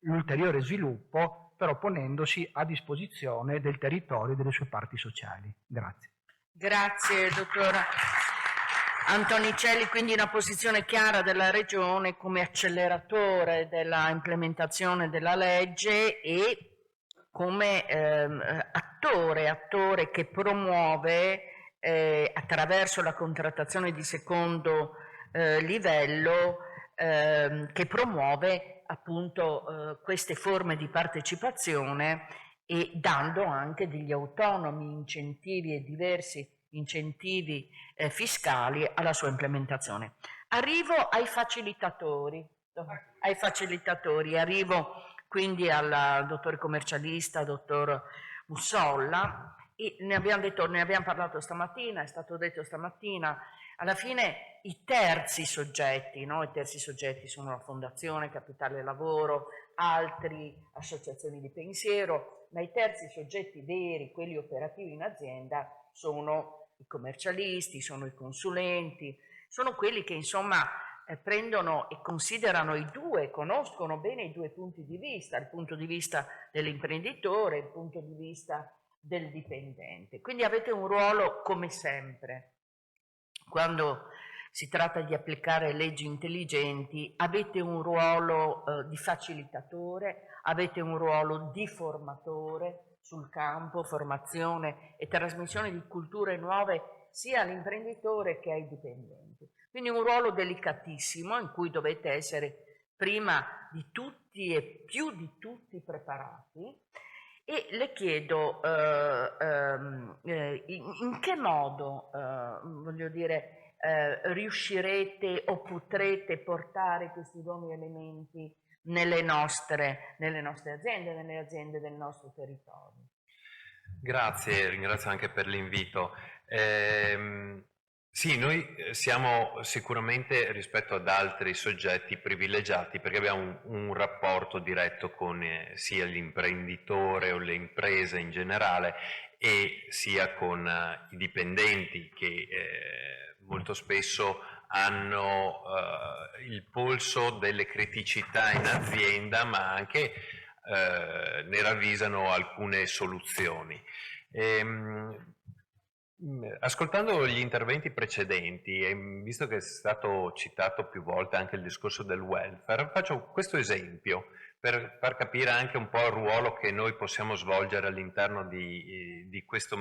l'ulteriore sviluppo, però ponendosi a disposizione del territorio e delle sue parti sociali. Grazie. Grazie, dottor Antonicelli. Quindi una posizione chiara della Regione come acceleratore della implementazione della legge e come attore che promuove attraverso la contrattazione di secondo livello, che promuove appunto queste forme di partecipazione, e dando anche degli autonomi incentivi e diversi incentivi fiscali alla sua implementazione. Arrivo ai facilitatori, arrivo quindi al dottore commercialista, dottor Mussolla, ne abbiamo parlato stamattina, è stato detto stamattina, alla fine i terzi soggetti, no? I terzi soggetti sono la Fondazione Capitale Lavoro, altre associazioni di pensiero, ma i terzi soggetti veri, quelli operativi in azienda, sono i commercialisti, sono i consulenti, sono quelli che insomma prendono e considerano conoscono bene i due punti di vista, il punto di vista dell'imprenditore, il punto di vista del dipendente. Quindi avete un ruolo, come sempre, quando si tratta di applicare leggi intelligenti, avete un ruolo di facilitatore, avete un ruolo di formatore sul campo, formazione e trasmissione di culture nuove sia all'imprenditore che ai dipendenti. Quindi un ruolo delicatissimo in cui dovete essere prima di tutti e più di tutti preparati. E le chiedo in che modo, voglio dire, riuscirete o potrete portare questi nuovi elementi nelle nostre aziende, nelle aziende del nostro territorio. Grazie, ringrazio anche per l'invito. Sì, noi siamo sicuramente rispetto ad altri soggetti privilegiati perché abbiamo un rapporto diretto con sia l'imprenditore o le imprese in generale e sia con i dipendenti che molto spesso hanno il polso delle criticità in azienda ma anche ne ravvisano alcune soluzioni. Ascoltando gli interventi precedenti e visto che è stato citato più volte anche il discorso del welfare, faccio questo esempio per far capire anche un po' il ruolo che noi possiamo svolgere all'interno di questo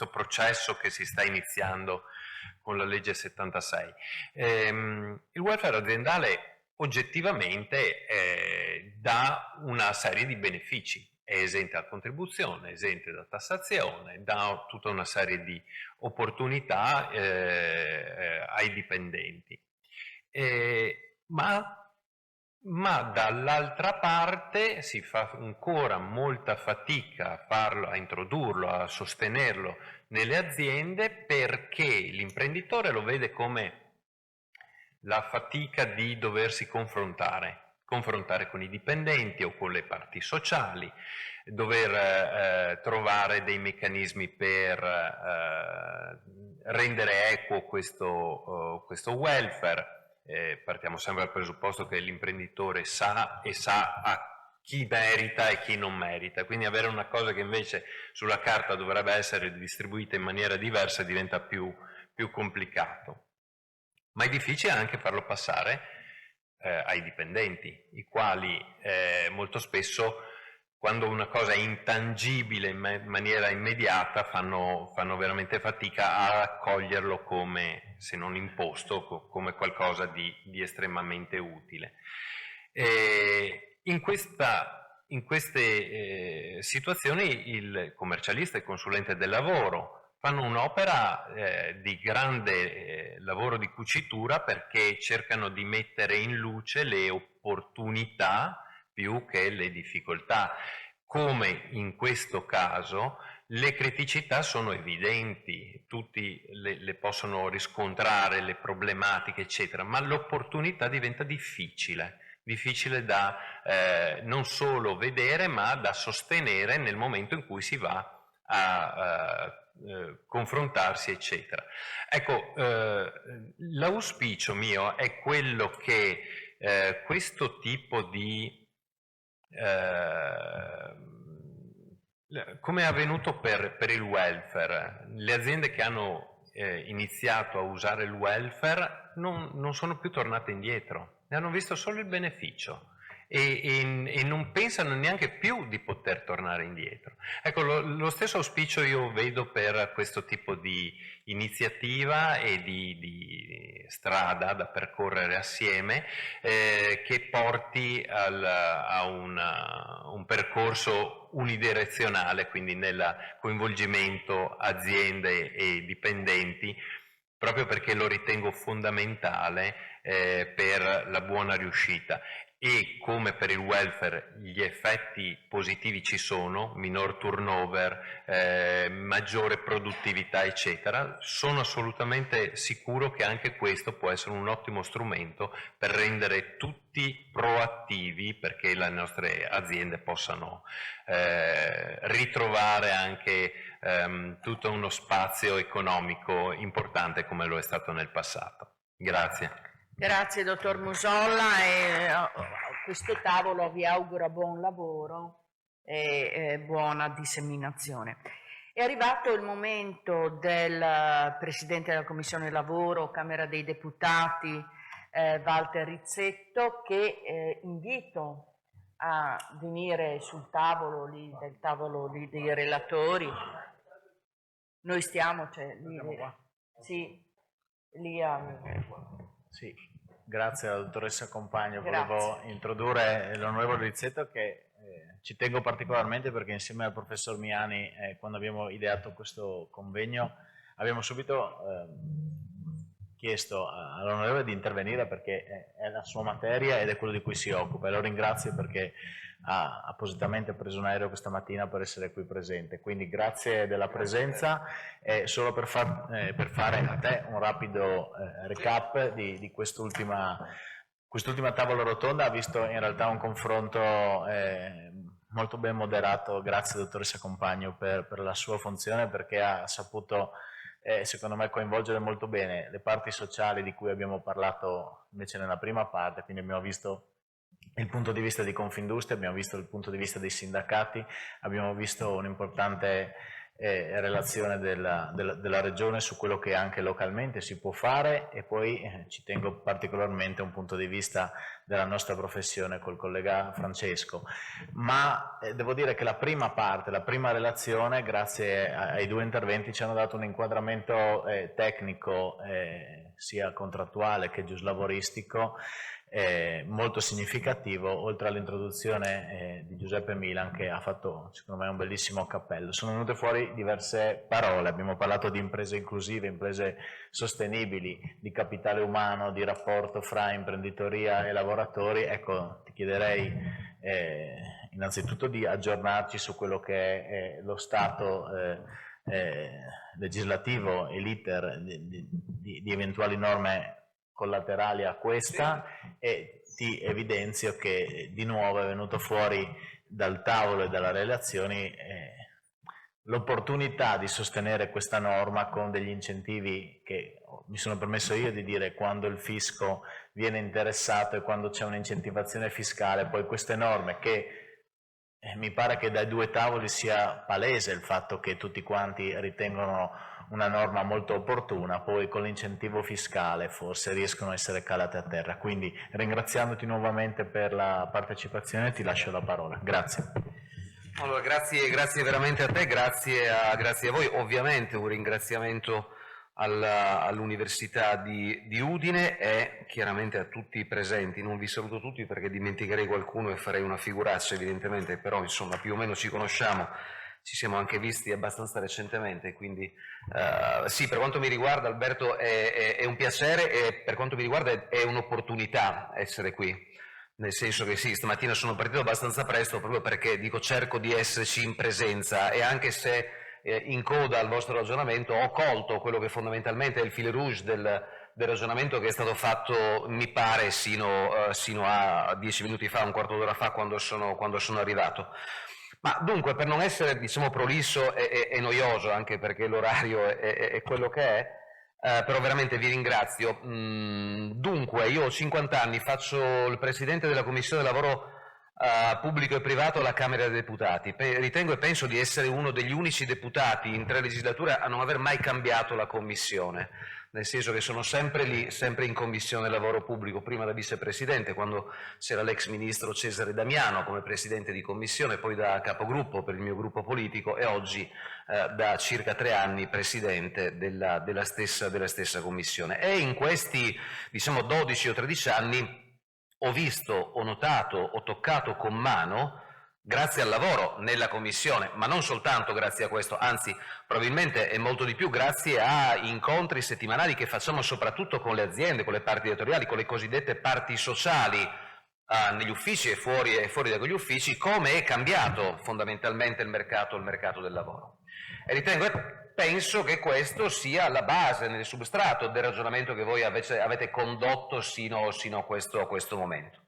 processo che si sta iniziando con la legge 76. Il welfare aziendale oggettivamente dà una serie di benefici. È esente da contribuzione, esente da tassazione, dà tutta una serie di opportunità ai dipendenti. Ma dall'altra parte si fa ancora molta fatica a introdurlo, a sostenerlo nelle aziende perché l'imprenditore lo vede come la fatica di doversi confrontare con i dipendenti o con le parti sociali, dover trovare dei meccanismi per rendere equo questo welfare. Partiamo sempre dal presupposto che l'imprenditore sa a chi merita e chi non merita, quindi avere una cosa che invece sulla carta dovrebbe essere distribuita in maniera diversa diventa più complicato. Ma è difficile anche farlo passare ai dipendenti, i quali molto spesso, quando una cosa è intangibile in maniera immediata, fanno veramente fatica a accoglierlo come, se non imposto, come qualcosa di estremamente utile. In queste situazioni il commercialista e il consulente del lavoro fanno un'opera di grande lavoro di cucitura perché cercano di mettere in luce le opportunità più che le difficoltà. Come in questo caso le criticità sono evidenti, tutti le possono riscontrare, le problematiche eccetera, ma l'opportunità diventa difficile da non solo vedere ma da sostenere nel momento in cui si va a confrontarsi eccetera. Ecco, l'auspicio mio è quello che questo tipo di come è avvenuto per il welfare, le aziende che hanno iniziato a usare il welfare non sono più tornate indietro, ne hanno visto solo il beneficio e non pensano neanche più di poter tornare indietro. Ecco, lo stesso auspicio io vedo per questo tipo di iniziativa e di strada da percorrere assieme che porti a un percorso unidirezionale, quindi nel coinvolgimento aziende e dipendenti, proprio perché lo ritengo fondamentale per la buona riuscita. E come per il welfare gli effetti positivi ci sono, minor turnover, maggiore produttività eccetera, sono assolutamente sicuro che anche questo può essere un ottimo strumento per rendere tutti proattivi, perché le nostre aziende possano ritrovare anche tutto uno spazio economico importante come lo è stato nel passato. Grazie. Grazie dottor Musolla, e a questo tavolo vi auguro buon lavoro e buona disseminazione. È arrivato il momento del Presidente della Commissione Lavoro, Camera dei Deputati, Walter Rizzetto, che invito a venire sul tavolo dei relatori. Noi stiamo, Sì, grazie alla dottoressa Compagno. Volevo introdurre l'onorevole Rizzetto, che ci tengo particolarmente perché insieme al professor Miani, quando abbiamo ideato questo convegno, abbiamo subito chiesto all'onorevole di intervenire perché è la sua materia ed è quello di cui si occupa, e lo ringrazio perché ha appositamente preso un aereo questa mattina per essere qui presente. Quindi grazie della presenza. Solo per fare a te un rapido recap di quest'ultima tavola rotonda, ha visto in realtà un confronto molto ben moderato. Grazie dottoressa Compagno per la sua funzione, perché ha saputo secondo me coinvolgere molto bene le parti sociali di cui abbiamo parlato invece nella prima parte. Quindi abbiamo visto il punto di vista di Confindustria, abbiamo visto il punto di vista dei sindacati, abbiamo visto un'importante relazione della Regione su quello che anche localmente si può fare, e poi ci tengo particolarmente un punto di vista della nostra professione col collega Francesco. Ma devo dire che la prima parte, la prima relazione, grazie ai due interventi, ci hanno dato un inquadramento tecnico sia contrattuale che giuslavoristico molto significativo, oltre all'introduzione di Giuseppe Milan, che ha fatto secondo me un bellissimo cappello. Sono venute fuori diverse parole, abbiamo parlato di imprese inclusive, imprese sostenibili, di capitale umano, di rapporto fra imprenditoria e lavoratori. Ecco, ti chiederei innanzitutto di aggiornarci su quello che è lo stato legislativo e l'iter di eventuali norme collaterali a questa, e ti evidenzio che di nuovo è venuto fuori dal tavolo e dalle relazioni l'opportunità di sostenere questa norma con degli incentivi che mi sono permesso io di dire quando il fisco viene interessato e quando c'è un'incentivazione fiscale. Poi queste norme che mi pare che dai due tavoli sia palese il fatto che tutti quanti ritengono una norma molto opportuna, poi con l'incentivo fiscale forse riescono a essere calate a terra. Quindi ringraziandoti nuovamente per la partecipazione ti lascio la parola. Grazie. Allora, grazie veramente a te, grazie a voi. Ovviamente un ringraziamento all'Università di Udine e chiaramente a tutti i presenti. Non vi saluto tutti perché dimenticherei qualcuno e farei una figuraccia evidentemente, però insomma più o meno ci conosciamo. Ci siamo anche visti abbastanza recentemente, quindi sì, per quanto mi riguarda Alberto è un piacere, e per quanto mi riguarda è un'opportunità essere qui, nel senso che sì, stamattina sono partito abbastanza presto proprio perché dico cerco di esserci in presenza, e anche se in coda al vostro ragionamento ho colto quello che fondamentalmente è il fil rouge del ragionamento che è stato fatto, mi pare, sino a 10 minuti fa, un quarto d'ora fa, quando sono arrivato. Ma dunque, per non essere diciamo prolisso e noioso, anche perché l'orario è quello che è, però veramente vi ringrazio. Dunque, io ho 50 anni, faccio il Presidente della Commissione Lavoro Pubblico e Privato alla Camera dei Deputati. Ritengo e penso di essere uno degli unici deputati in 3 legislature a non aver mai cambiato la Commissione, nel senso che sono sempre lì, sempre in Commissione Lavoro Pubblico, prima da vicepresidente, quando c'era l'ex ministro Cesare Damiano come presidente di commissione, poi da capogruppo per il mio gruppo politico, e oggi da circa 3 anni presidente della stessa commissione. E in questi, diciamo, 12 o 13 anni ho visto, ho notato, ho toccato con mano grazie al lavoro nella Commissione, ma non soltanto grazie a questo, anzi probabilmente è molto di più grazie a incontri settimanali che facciamo soprattutto con le aziende, con le parti editoriali, con le cosiddette parti sociali negli uffici e fuori da quegli uffici, come è cambiato fondamentalmente il mercato del lavoro. E penso che questo sia la base, nel substrato del ragionamento che voi avete condotto sino a questo momento.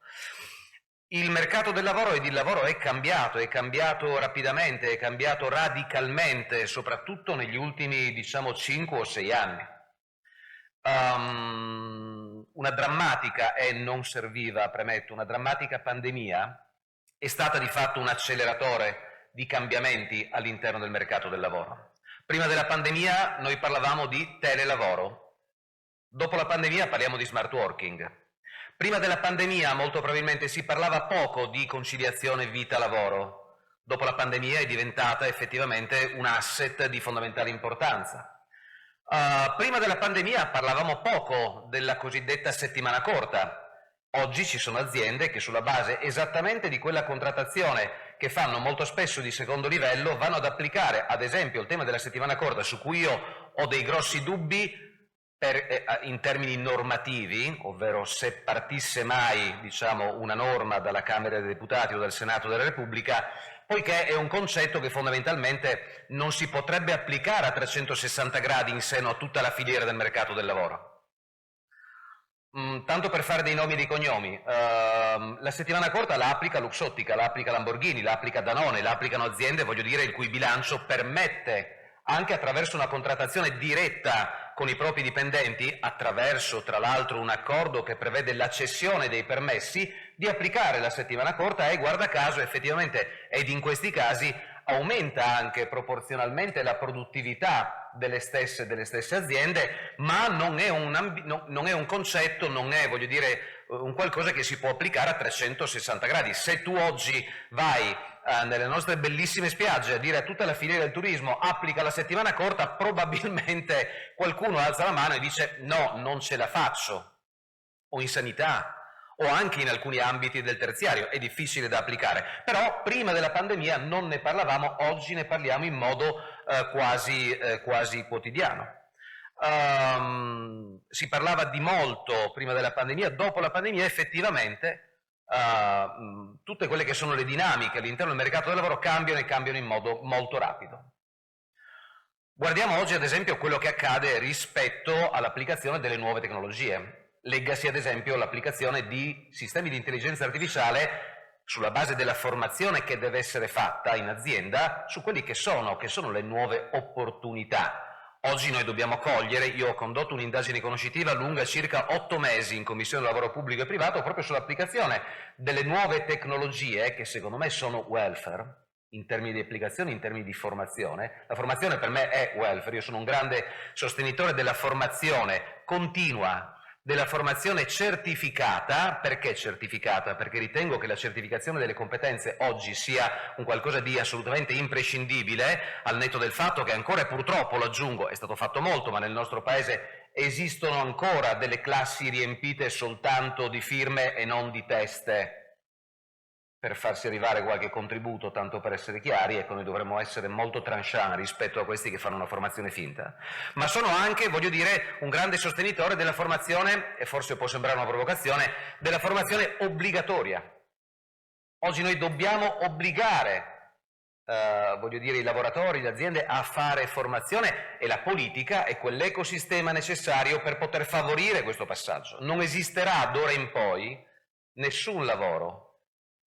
Il mercato del lavoro ed il lavoro è cambiato rapidamente, è cambiato radicalmente, soprattutto negli ultimi, diciamo, 5 o 6 anni. Una drammatica, e non serviva, premetto, una drammatica pandemia è stata di fatto un acceleratore di cambiamenti all'interno del mercato del lavoro. Prima della pandemia noi parlavamo di telelavoro, dopo la pandemia parliamo di smart working. Prima della pandemia molto probabilmente si parlava poco di conciliazione vita-lavoro, dopo la pandemia è diventata effettivamente un asset di fondamentale importanza. Prima della pandemia parlavamo poco della cosiddetta settimana corta. Oggi ci sono aziende che sulla base esattamente di quella contrattazione che fanno molto spesso di secondo livello vanno ad applicare ad esempio il tema della settimana corta, su cui io ho dei grossi dubbi in termini normativi, ovvero se partisse mai, diciamo, una norma dalla Camera dei Deputati o dal Senato della Repubblica, poiché è un concetto che fondamentalmente non si potrebbe applicare a 360 gradi in seno a tutta la filiera del mercato del lavoro. Tanto per fare dei nomi e dei cognomi, la settimana corta la applica Luxottica, la applica Lamborghini, la applica Danone, la applicano aziende, voglio dire, il cui bilancio permette, anche attraverso una contrattazione diretta con i propri dipendenti, attraverso tra l'altro un accordo che prevede la cessione dei permessi, di applicare la settimana corta e guarda caso effettivamente, ed in questi casi, aumenta anche proporzionalmente la produttività delle stesse aziende, ma non è un concetto, non è, voglio dire, un qualcosa che si può applicare a 360 gradi. Se tu oggi vai nelle nostre bellissime spiagge a dire a tutta la filiera del turismo applica la settimana corta, probabilmente qualcuno alza la mano e dice no, non ce la faccio, o in sanità, o anche in alcuni ambiti del terziario, è difficile da applicare. Però prima della pandemia non ne parlavamo, oggi ne parliamo in modo quasi quotidiano. Si parlava di molto prima della pandemia, dopo la pandemia effettivamente tutte quelle che sono le dinamiche all'interno del mercato del lavoro cambiano e cambiano in modo molto rapido. Guardiamo oggi ad esempio quello che accade rispetto all'applicazione delle nuove tecnologie. Leggasi ad esempio l'applicazione di sistemi di intelligenza artificiale sulla base della formazione che deve essere fatta in azienda su quelli che sono le nuove opportunità. Oggi noi dobbiamo cogliere, io ho condotto un'indagine conoscitiva lunga circa 8 mesi in Commissione Lavoro Pubblico e Privato proprio sull'applicazione delle nuove tecnologie che secondo me sono welfare in termini di applicazione, in termini di formazione. La formazione per me è welfare, io sono un grande sostenitore della formazione continua, della formazione certificata. Perché certificata? Perché ritengo che la certificazione delle competenze oggi sia un qualcosa di assolutamente imprescindibile, al netto del fatto che ancora, e purtroppo lo aggiungo, è stato fatto molto, ma nel nostro paese esistono ancora delle classi riempite soltanto di firme e non di teste per farsi arrivare qualche contributo, tanto per essere chiari. Ecco, noi dovremmo essere molto tranchant rispetto a questi che fanno una formazione finta. Ma sono anche, voglio dire, un grande sostenitore della formazione, e forse può sembrare una provocazione, della formazione obbligatoria. Oggi noi dobbiamo obbligare, voglio dire, i lavoratori, le aziende a fare formazione, e la politica è quell'ecosistema necessario per poter favorire questo passaggio. Non esisterà d'ora in poi nessun lavoro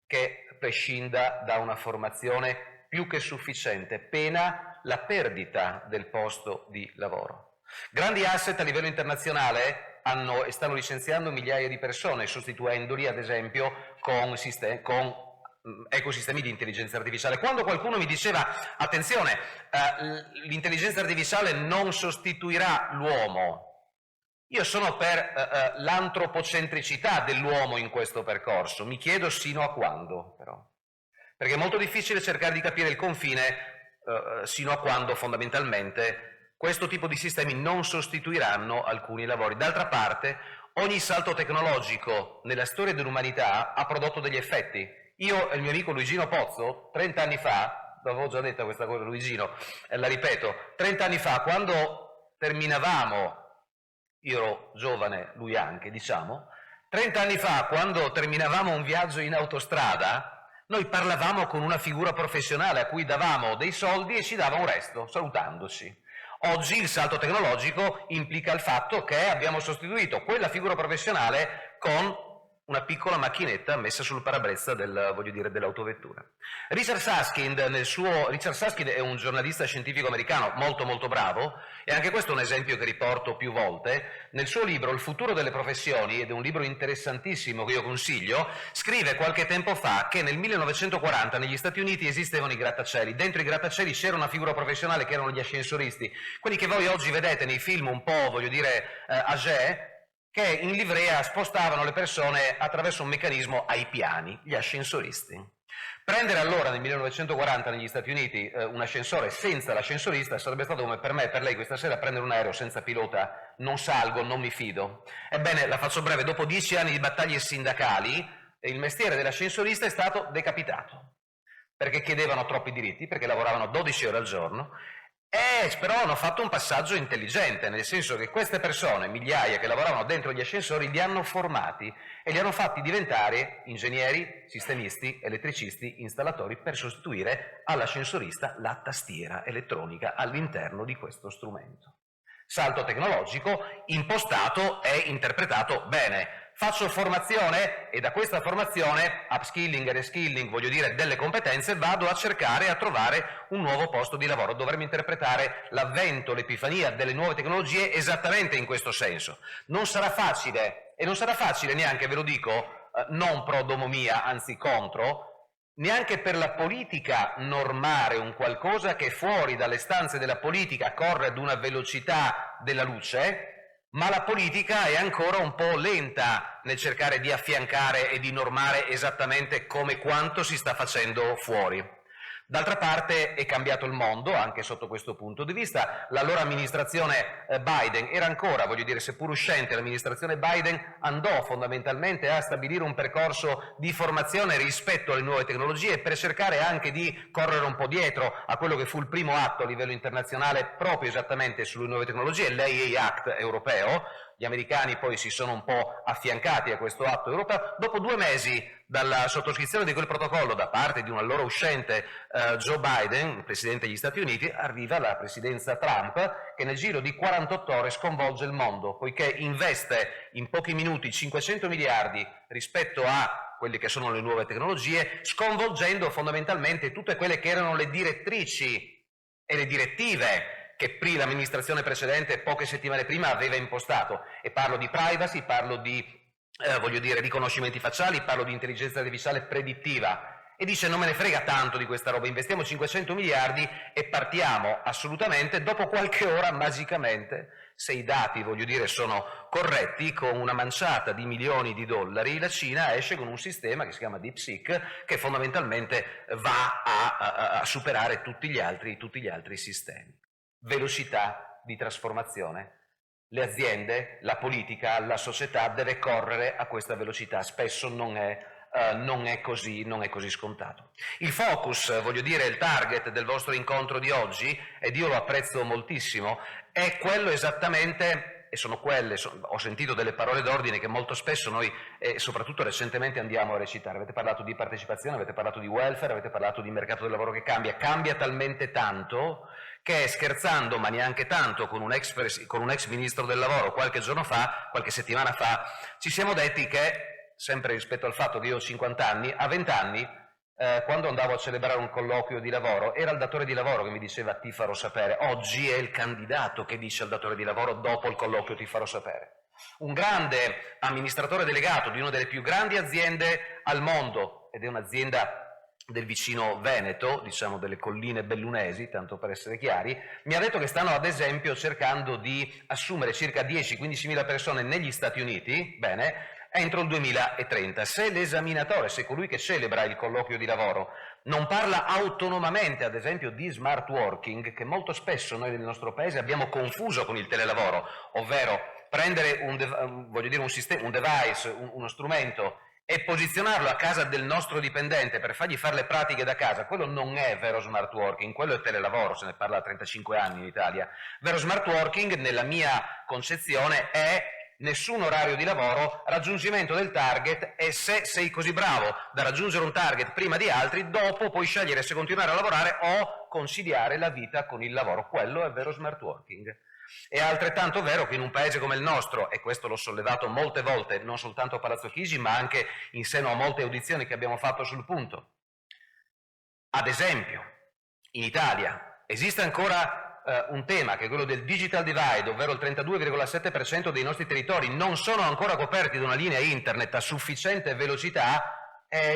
che prescinda da una formazione più che sufficiente, pena la perdita del posto di lavoro. Grandi asset a livello internazionale hanno e stanno licenziando migliaia di persone, sostituendoli ad esempio con ecosistemi di intelligenza artificiale. Quando qualcuno mi diceva attenzione, l'intelligenza artificiale non sostituirà l'uomo, io sono per l'antropocentricità dell'uomo in questo percorso, mi chiedo sino a quando però, perché è molto difficile cercare di capire il confine sino a quando fondamentalmente questo tipo di sistemi non sostituiranno alcuni lavori. D'altra parte ogni salto tecnologico nella storia dell'umanità ha prodotto degli effetti. Io e il mio amico Luigino Pozzo, 30 anni fa, l'avevo già detta questa cosa Luigino, la ripeto, 30 anni fa, quando terminavamo, io ero giovane, lui anche, diciamo, 30 anni fa, quando terminavamo un viaggio in autostrada, noi parlavamo con una figura professionale a cui davamo dei soldi e ci dava un resto, salutandoci. Oggi il salto tecnologico implica il fatto che abbiamo sostituito quella figura professionale con una piccola macchinetta messa sul parabrezza dell'autovettura. Richard Susskind è un giornalista scientifico americano molto bravo, e anche questo è un esempio che riporto più volte. Nel suo libro Il futuro delle professioni, ed è un libro interessantissimo che io consiglio, scrive qualche tempo fa che nel 1940 negli Stati Uniti esistevano i grattacieli. Dentro i grattacieli c'era una figura professionale che erano gli ascensoristi, quelli che voi oggi vedete nei film un po', âgé, che in livrea spostavano le persone attraverso un meccanismo ai piani, gli ascensoristi. Prendere allora nel 1940 negli Stati Uniti un ascensore senza l'ascensorista sarebbe stato come per me e per lei questa sera prendere un aereo senza pilota. Non salgo, non mi fido. Ebbene, la faccio breve, dopo 10 anni di battaglie sindacali il mestiere dell'ascensorista è stato decapitato, perché chiedevano troppi diritti, perché lavoravano 12 ore al giorno. Però hanno fatto un passaggio intelligente, nel senso che queste persone, migliaia che lavoravano dentro gli ascensori, li hanno formati e li hanno fatti diventare ingegneri, sistemisti, elettricisti, installatori, per sostituire all'ascensorista la tastiera elettronica all'interno di questo strumento. Salto tecnologico impostato e interpretato bene. Faccio formazione e da questa formazione, upskilling e reskilling, delle competenze, vado a cercare e a trovare un nuovo posto di lavoro. Dovremmo interpretare l'avvento, l'epifania delle nuove tecnologie esattamente in questo senso. Non sarà facile, e non sarà facile neanche, ve lo dico, non pro domo mia, anzi contro, neanche per la politica normare un qualcosa che fuori dalle stanze della politica corre ad una velocità della luce, ma la politica è ancora un po' lenta nel cercare di affiancare e di normare esattamente come e quanto si sta facendo fuori. D'altra parte è cambiato il mondo anche sotto questo punto di vista. L'allora amministrazione Biden era ancora, seppur uscente, l'amministrazione Biden andò fondamentalmente a stabilire un percorso di formazione rispetto alle nuove tecnologie per cercare anche di correre un po' dietro a quello che fu il primo atto a livello internazionale proprio esattamente sulle nuove tecnologie, l'AA Act europeo. Gli americani poi si sono un po' affiancati a questo atto europeo. Dopo 2 mesi dalla sottoscrizione di quel protocollo da parte di un allora uscente Joe Biden, il presidente degli Stati Uniti, arriva la presidenza Trump, che nel giro di 48 ore sconvolge il mondo, poiché investe in pochi minuti 500 miliardi rispetto a quelle che sono le nuove tecnologie, sconvolgendo fondamentalmente tutte quelle che erano le direttrici e le direttive che l'amministrazione precedente poche settimane prima aveva impostato, e parlo di privacy, parlo di riconoscimenti facciali, parlo di intelligenza artificiale predittiva, e dice non me ne frega tanto di questa roba, investiamo 500 miliardi e partiamo assolutamente. Dopo qualche ora, magicamente, se i dati sono corretti, con una manciata di milioni di dollari la Cina esce con un sistema che si chiama DeepSeek, che fondamentalmente va a superare tutti gli altri sistemi. Velocità di trasformazione. Le aziende, la politica, la società deve correre a questa velocità, spesso non è così scontato. Il focus, il target del vostro incontro di oggi, ed io lo apprezzo moltissimo, è quello esattamente, e sono quelle, ho sentito delle parole d'ordine che molto spesso noi, soprattutto recentemente, andiamo a recitare. Avete parlato di partecipazione, avete parlato di welfare, avete parlato di mercato del lavoro che cambia talmente tanto che, scherzando ma neanche tanto, con un ex ministro del lavoro qualche settimana fa, ci siamo detti che, sempre rispetto al fatto che io ho 50 anni, a 20 anni, quando andavo a celebrare un colloquio di lavoro, era il datore di lavoro che mi diceva ti farò sapere. Oggi è il candidato che dice al datore di lavoro dopo il colloquio ti farò sapere. Un grande amministratore delegato di una delle più grandi aziende al mondo, ed è un'azienda del vicino Veneto, delle colline bellunesi, tanto per essere chiari, mi ha detto che stanno ad esempio cercando di assumere circa 10-15 mila persone negli Stati Uniti, entro il 2030. Se l'esaminatore, se colui che celebra il colloquio di lavoro, non parla autonomamente, ad esempio, di smart working, che molto spesso noi nel nostro paese abbiamo confuso con il telelavoro, ovvero prendere un device, uno strumento e posizionarlo a casa del nostro dipendente per fargli fare le pratiche da casa, quello non è vero smart working, quello è telelavoro, se ne parla da 35 anni in Italia. Vero smart working, nella mia concezione, è nessun orario di lavoro, raggiungimento del target, e se sei così bravo da raggiungere un target prima di altri, dopo puoi scegliere se continuare a lavorare o conciliare la vita con il lavoro. Quello è vero smart working. È altrettanto vero che in un paese come il nostro, e questo l'ho sollevato molte volte, non soltanto a Palazzo Chigi, ma anche in seno a molte audizioni che abbiamo fatto sul punto, ad esempio, in Italia esiste ancora un tema che è quello del digital divide, ovvero il 32,7% dei nostri territori non sono ancora coperti da una linea internet a sufficiente velocità.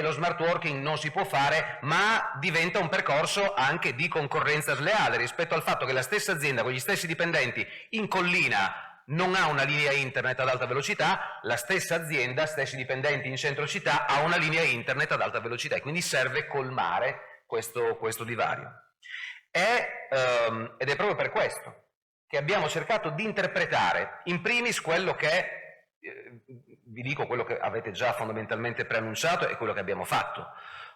Lo smart working non si può fare, ma diventa un percorso anche di concorrenza sleale rispetto al fatto che la stessa azienda con gli stessi dipendenti in collina non ha una linea internet ad alta velocità, la stessa azienda, stessi dipendenti in centro città, ha una linea internet ad alta velocità, e quindi serve colmare questo divario. Ed è proprio per questo che abbiamo cercato di interpretare in primis quello che vi dico quello che avete già fondamentalmente preannunciato e quello che abbiamo fatto.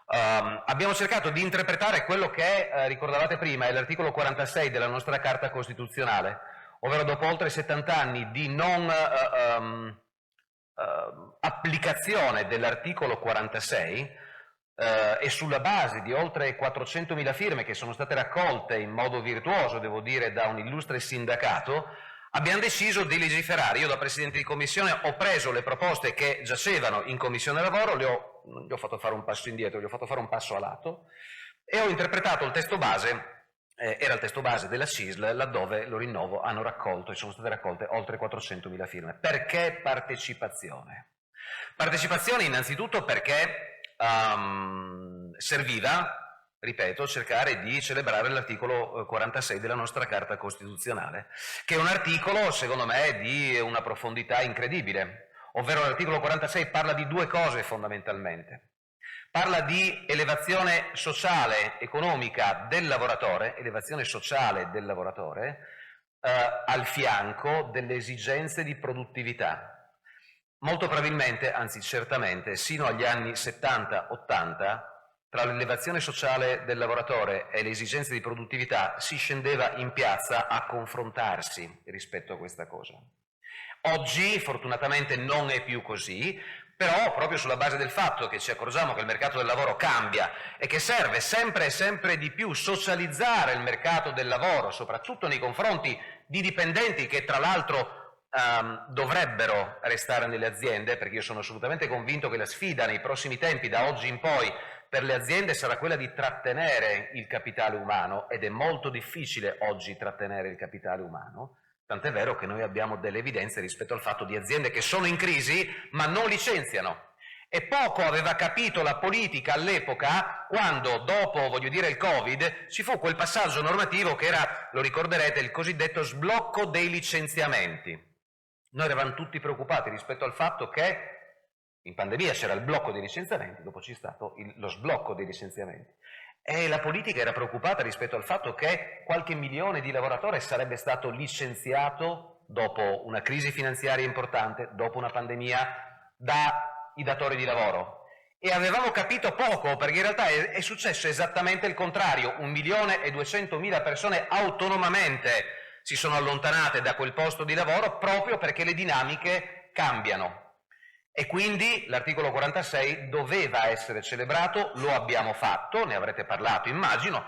Abbiamo cercato di interpretare quello che, ricordavate prima, è l'articolo 46 della nostra Carta Costituzionale, ovvero dopo oltre 70 anni di non applicazione dell'articolo 46 e sulla base di oltre 400.000 firme che sono state raccolte in modo virtuoso, devo dire, da un illustre sindacato, abbiamo deciso di legiferare. Io da Presidente di Commissione ho preso le proposte che giacevano in Commissione Lavoro, non gli ho fatto fare un passo indietro, gli ho fatto fare un passo a lato, e ho interpretato il testo base, era il testo base della CISL, laddove, lo rinnovo, hanno raccolto e sono state raccolte oltre 400.000 firme. Perché partecipazione? Partecipazione innanzitutto perché serviva, ripeto, cercare di celebrare l'articolo 46 della nostra Carta Costituzionale, che è un articolo, secondo me, di una profondità incredibile, ovvero l'articolo 46 parla di due cose fondamentalmente. Parla di elevazione sociale, economica del lavoratore, al fianco delle esigenze di produttività. Molto probabilmente, anzi certamente, sino agli anni 70-80, tra l'elevazione sociale del lavoratore e le esigenze di produttività si scendeva in piazza a confrontarsi rispetto a questa cosa. Oggi, fortunatamente, non è più così, però proprio sulla base del fatto che ci accorgiamo che il mercato del lavoro cambia e che serve sempre e sempre di più socializzare il mercato del lavoro, soprattutto nei confronti di dipendenti che tra l'altro dovrebbero restare nelle aziende, perché io sono assolutamente convinto che la sfida nei prossimi tempi, da oggi in poi, per le aziende sarà quella di trattenere il capitale umano, ed è molto difficile oggi trattenere il capitale umano, tant'è vero che noi abbiamo delle evidenze rispetto al fatto di aziende che sono in crisi ma non licenziano. E poco aveva capito la politica all'epoca quando, dopo, voglio dire, il Covid, ci fu quel passaggio normativo che era, lo ricorderete, il cosiddetto sblocco dei licenziamenti. Noi eravamo tutti preoccupati rispetto al fatto che in pandemia c'era il blocco dei licenziamenti, dopo c'è stato lo sblocco dei licenziamenti. E la politica era preoccupata rispetto al fatto che qualche milione di lavoratori sarebbe stato licenziato dopo una crisi finanziaria importante, dopo una pandemia, dai datori di lavoro. E avevamo capito poco, perché in realtà è successo esattamente il contrario. 1.200.000 persone autonomamente si sono allontanate da quel posto di lavoro proprio perché le dinamiche cambiano. E quindi l'articolo 46 doveva essere celebrato, lo abbiamo fatto, ne avrete parlato immagino,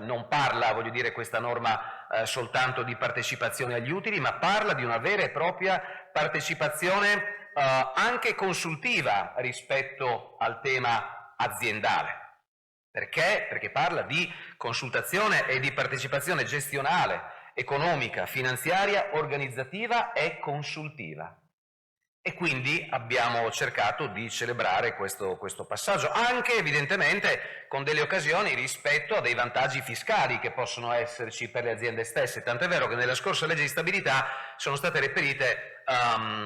non parla, voglio dire, questa norma soltanto di partecipazione agli utili, ma parla di una vera e propria partecipazione anche consultiva rispetto al tema aziendale. Perché? Perché parla di consultazione e di partecipazione gestionale, economica, finanziaria, organizzativa e consultiva. E quindi abbiamo cercato di celebrare questo passaggio, anche evidentemente con delle occasioni rispetto a dei vantaggi fiscali che possono esserci per le aziende stesse. Tant'è vero che nella scorsa legge di stabilità sono state reperite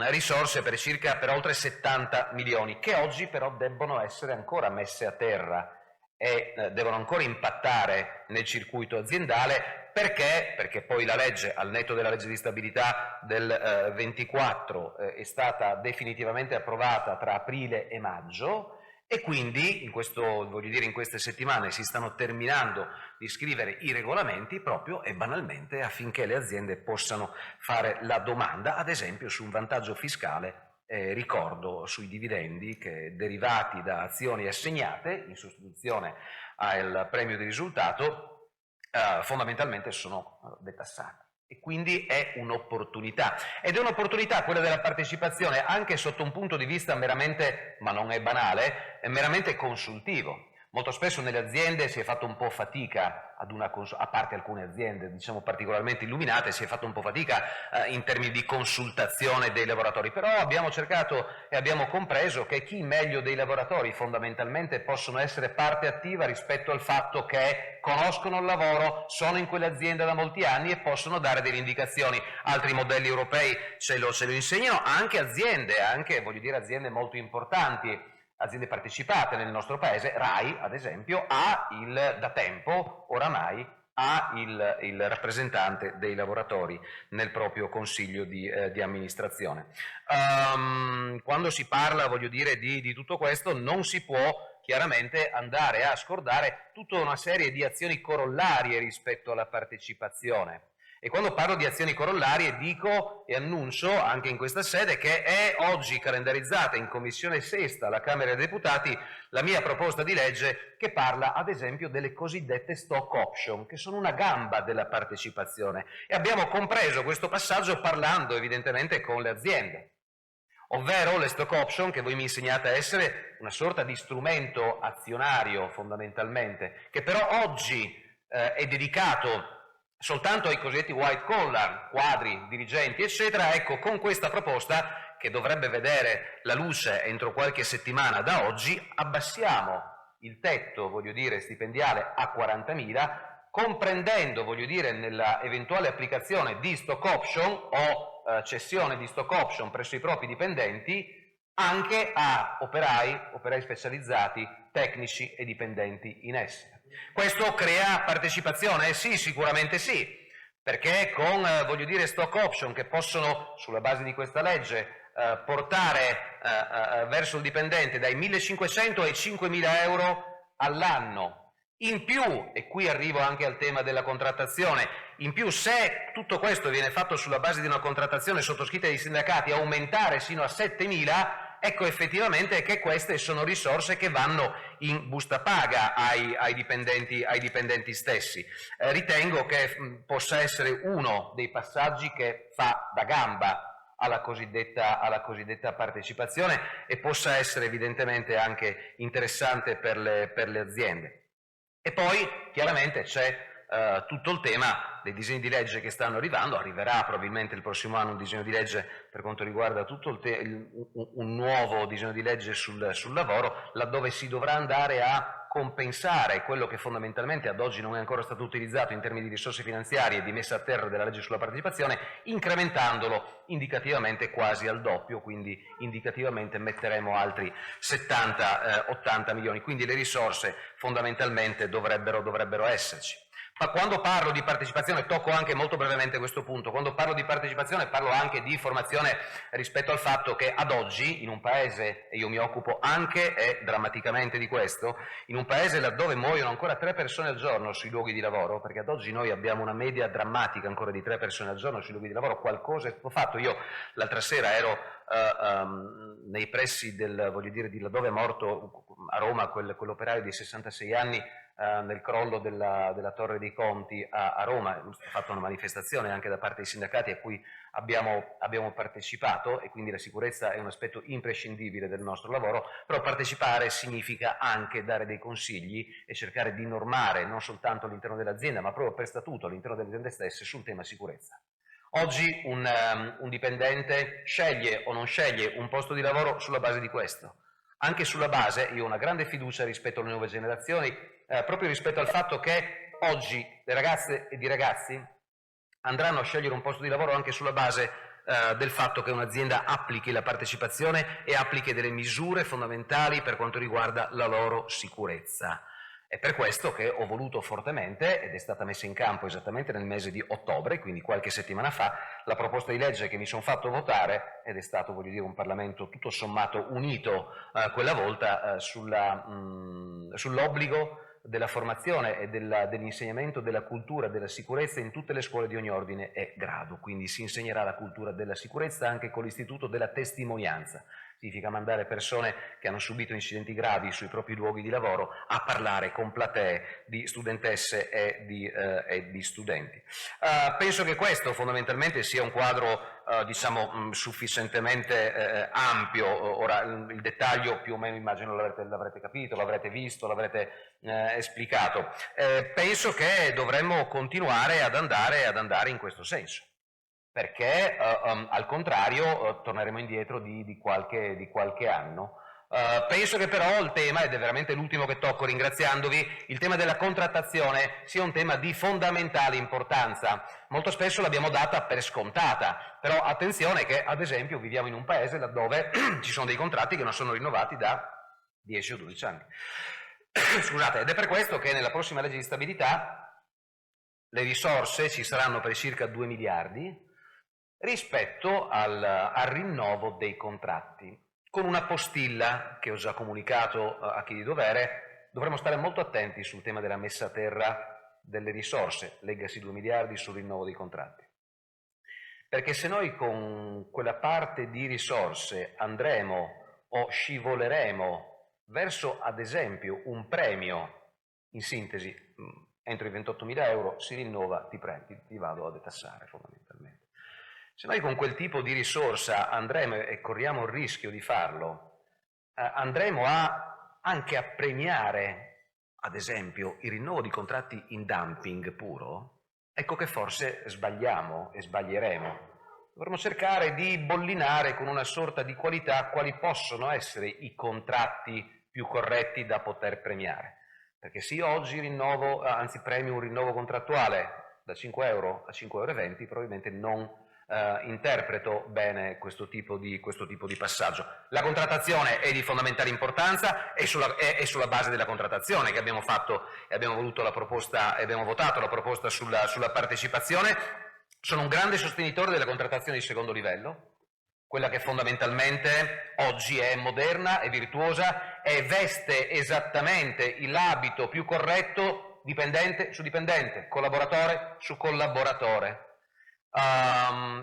risorse per oltre 70 milioni, che oggi però debbono essere ancora messe a terra. e devono ancora impattare nel circuito aziendale. Perché? Perché poi la legge, al netto della legge di stabilità del 24, è stata definitivamente approvata tra aprile e maggio, e quindi in queste settimane si stanno terminando di scrivere i regolamenti proprio e banalmente affinché le aziende possano fare la domanda, ad esempio su un vantaggio fiscale, ricordo sui dividendi che derivati da azioni assegnate in sostituzione al premio di risultato fondamentalmente sono detassati. E quindi è un'opportunità, ed è un'opportunità quella della partecipazione anche sotto un punto di vista meramente, ma non è banale, è meramente consultivo. Molto spesso nelle aziende si è fatto un po' fatica, a parte alcune aziende diciamo particolarmente illuminate, si è fatto un po' fatica in termini di consultazione dei lavoratori, però abbiamo cercato e abbiamo compreso che chi meglio dei lavoratori fondamentalmente possono essere parte attiva rispetto al fatto che conoscono il lavoro, sono in quell'azienda da molti anni e possono dare delle indicazioni. Altri modelli europei ce lo insegnano, anche aziende molto importanti, aziende partecipate nel nostro paese. RAI, ad esempio, da tempo oramai ha il rappresentante dei lavoratori nel proprio consiglio di amministrazione. Quando si parla, di tutto questo, non si può chiaramente andare a scordare tutta una serie di azioni corollarie rispetto alla partecipazione. E quando parlo di azioni corollarie dico e annuncio anche in questa sede che è oggi calendarizzata in Commissione Sesta alla Camera dei Deputati la mia proposta di legge che parla ad esempio delle cosiddette stock option, che sono una gamba della partecipazione, e abbiamo compreso questo passaggio parlando evidentemente con le aziende. Ovvero le stock option, che voi mi insegnate a essere una sorta di strumento azionario fondamentalmente, che però oggi è dedicato soltanto ai cosiddetti white collar, quadri, dirigenti, eccetera. Ecco, con questa proposta, che dovrebbe vedere la luce entro qualche settimana da oggi, abbassiamo il tetto, stipendiale a 40.000, comprendendo, nella eventuale applicazione di stock option o cessione di stock option presso i propri dipendenti, anche a operai specializzati, tecnici e dipendenti in esse. Questo crea partecipazione? Sì, sicuramente sì, perché con stock option che possono, sulla base di questa legge, portare verso il dipendente dai 1.500 ai 5.000 euro all'anno. In più, e qui arrivo anche al tema della contrattazione, in più se tutto questo viene fatto sulla base di una contrattazione sottoscritta dai sindacati, aumentare sino a 7.000, ecco effettivamente che queste sono risorse che vanno in busta paga ai dipendenti stessi. Ritengo che possa essere uno dei passaggi che fa da gamba alla cosiddetta partecipazione e possa essere evidentemente anche interessante per le aziende. E poi chiaramente c'è tutto il tema dei disegni di legge che stanno arrivando. Arriverà probabilmente il prossimo anno un disegno di legge per quanto riguarda un nuovo disegno di legge sul lavoro, laddove si dovrà andare a compensare quello che fondamentalmente ad oggi non è ancora stato utilizzato in termini di risorse finanziarie e di messa a terra della legge sulla partecipazione, incrementandolo indicativamente quasi al doppio, quindi indicativamente metteremo altri 70-80 milioni, quindi le risorse fondamentalmente dovrebbero esserci. Ma quando parlo di partecipazione, tocco anche molto brevemente questo punto, quando parlo di partecipazione parlo anche di formazione rispetto al fatto che ad oggi in un paese, e io mi occupo anche e drammaticamente di questo, in un paese laddove muoiono ancora 3 persone al giorno sui luoghi di lavoro, perché ad oggi noi abbiamo una media drammatica ancora di 3 persone al giorno sui luoghi di lavoro, qualcosa è stato fatto. Io l'altra sera ero nei pressi di laddove è morto a Roma quell'operaio di 66 anni nel crollo della Torre dei Conti a Roma. Ho fatto una manifestazione anche da parte dei sindacati a cui abbiamo partecipato, e quindi la sicurezza è un aspetto imprescindibile del nostro lavoro, però partecipare significa anche dare dei consigli e cercare di normare non soltanto all'interno dell'azienda ma proprio per statuto all'interno delle aziende stesse sul tema sicurezza. Oggi un dipendente sceglie o non sceglie un posto di lavoro sulla base di questo. Anche sulla base, io ho una grande fiducia rispetto alle nuove generazioni, proprio rispetto al fatto che oggi le ragazze ed i ragazzi andranno a scegliere un posto di lavoro anche sulla base del fatto che un'azienda applichi la partecipazione e applichi delle misure fondamentali per quanto riguarda la loro sicurezza. È per questo che ho voluto fortemente, ed è stata messa in campo esattamente nel mese di ottobre, quindi qualche settimana fa, la proposta di legge che mi sono fatto votare, ed è stato, voglio dire, un Parlamento tutto sommato unito quella volta, sull'obbligo della formazione e dell'insegnamento della cultura della sicurezza in tutte le scuole di ogni ordine e grado. Quindi si insegnerà la cultura della sicurezza anche con l'istituto della testimonianza. Significa mandare persone che hanno subito incidenti gravi sui propri luoghi di lavoro a parlare con platee di studentesse e di studenti. Penso che questo fondamentalmente sia un quadro diciamo sufficientemente ampio. Ora il dettaglio più o meno immagino l'avrete capito, l'avrete visto, l'avrete esplicato. Penso che dovremmo continuare ad andare in questo senso, perché al contrario torneremo indietro di qualche anno. Penso che però il tema, ed è veramente l'ultimo che tocco ringraziandovi, il tema della contrattazione sia un tema di fondamentale importanza. Molto spesso l'abbiamo data per scontata, però attenzione che ad esempio viviamo in un paese laddove ci sono dei contratti che non sono rinnovati da 10 o 12 anni. Scusate, ed è per questo che nella prossima legge di stabilità le risorse ci saranno per circa 2 miliardi, rispetto al rinnovo dei contratti, con una postilla che ho già comunicato a chi di dovere. Dovremo stare molto attenti sul tema della messa a terra delle risorse, leggasi 2 miliardi sul rinnovo dei contratti, perché se noi con quella parte di risorse andremo o scivoleremo verso ad esempio un premio, in sintesi entro i 28.000 euro si rinnova, ti vado a detassare fondamentalmente. Se noi con quel tipo di risorsa andremo, e corriamo il rischio di farlo, andremo anche a premiare, ad esempio, il rinnovo di contratti in dumping puro, ecco che forse sbagliamo e sbaglieremo. Dovremmo cercare di bollinare con una sorta di qualità quali possono essere i contratti più corretti da poter premiare. Perché se io oggi premio un rinnovo contrattuale da 5 euro a 5,20 euro, probabilmente non interpreto bene questo tipo di passaggio. La contrattazione è di fondamentale importanza, è sulla base della contrattazione che abbiamo fatto e abbiamo voluto la proposta e abbiamo votato la proposta sulla partecipazione. Sono un grande sostenitore della contrattazione di secondo livello, quella che fondamentalmente oggi è moderna, è virtuosa e veste esattamente l'abito più corretto dipendente su dipendente, collaboratore su collaboratore.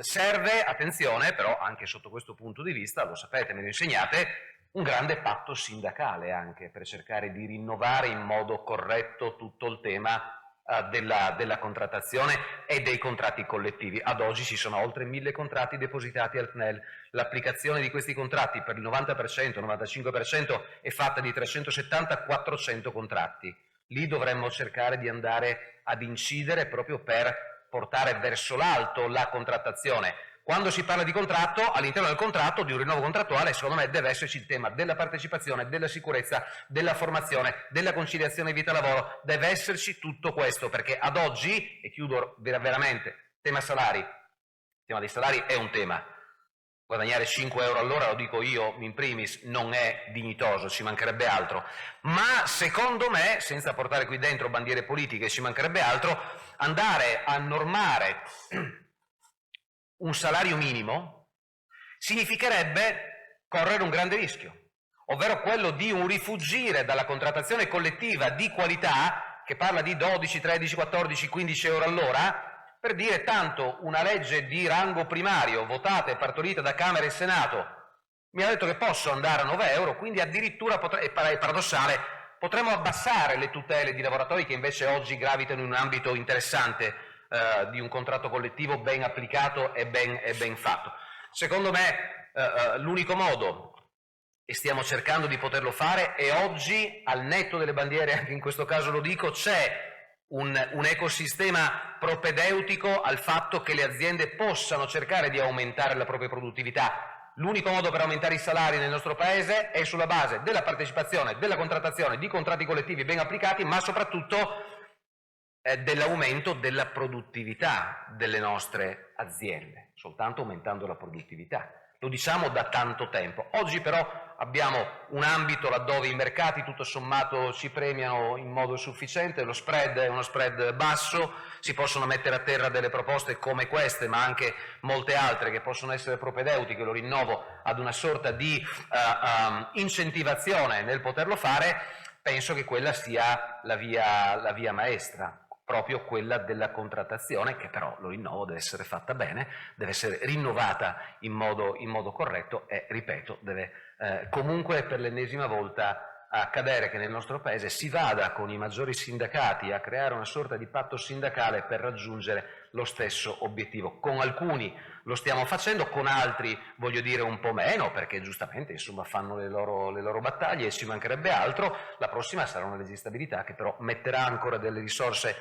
Serve, attenzione, però anche sotto questo punto di vista, lo sapete, me lo insegnate, un grande patto sindacale anche per cercare di rinnovare in modo corretto tutto il tema della contrattazione e dei contratti collettivi. Ad oggi ci sono oltre 1.000 contratti depositati al CNEL. L'applicazione di questi contratti per il 90%, 95% è fatta di 370-400 contratti. Lì dovremmo cercare di andare ad incidere proprio per portare verso l'alto la contrattazione. Quando si parla di contratto, all'interno del contratto, di un rinnovo contrattuale, secondo me deve esserci il tema della partecipazione, della sicurezza, della formazione, della conciliazione vita-lavoro, deve esserci tutto questo, perché ad oggi, e chiudo veramente, tema dei salari è un tema. Guadagnare 5 euro all'ora, lo dico io in primis, non è dignitoso, ci mancherebbe altro, ma secondo me, senza portare qui dentro bandiere politiche, ci mancherebbe altro, andare a normare un salario minimo significherebbe correre un grande rischio, ovvero quello di un rifuggire dalla contrattazione collettiva di qualità, che parla di 12, 13, 14, 15 euro all'ora, per dire tanto una legge di rango primario votata e partorita da Camera e Senato mi ha detto che posso andare a 9 euro, quindi addirittura è paradossale, potremmo abbassare le tutele di lavoratori che invece oggi gravitano in un ambito interessante di un contratto collettivo ben applicato e ben fatto. Secondo me l'unico modo, e stiamo cercando di poterlo fare, e oggi al netto delle bandiere, anche in questo caso lo dico, c'è un ecosistema propedeutico al fatto che le aziende possano cercare di aumentare la propria produttività. L'unico modo per aumentare i salari nel nostro paese è sulla base della partecipazione, della contrattazione, di contratti collettivi ben applicati, ma soprattutto dell'aumento della produttività delle nostre aziende. Soltanto aumentando la produttività lo diciamo da tanto tempo. Oggi però abbiamo un ambito laddove i mercati tutto sommato ci premiano in modo sufficiente, lo spread è uno spread basso, si possono mettere a terra delle proposte come queste, ma anche molte altre che possono essere propedeutiche, lo rinnovo, ad una sorta di incentivazione nel poterlo fare. Penso che quella sia la via maestra, proprio quella della contrattazione, che però, lo rinnovo, deve essere fatta bene, deve essere rinnovata in modo corretto e, ripeto, deve comunque per l'ennesima volta accadere che nel nostro Paese si vada con i maggiori sindacati a creare una sorta di patto sindacale per raggiungere lo stesso obiettivo. Con alcuni lo stiamo facendo, con altri voglio dire un po' meno, perché giustamente insomma fanno le loro battaglie e ci mancherebbe altro. La prossima sarà una legge di stabilità che però metterà ancora delle risorse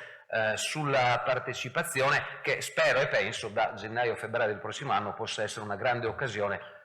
sulla partecipazione, che spero e penso da gennaio-febbraio del prossimo anno possa essere una grande occasione,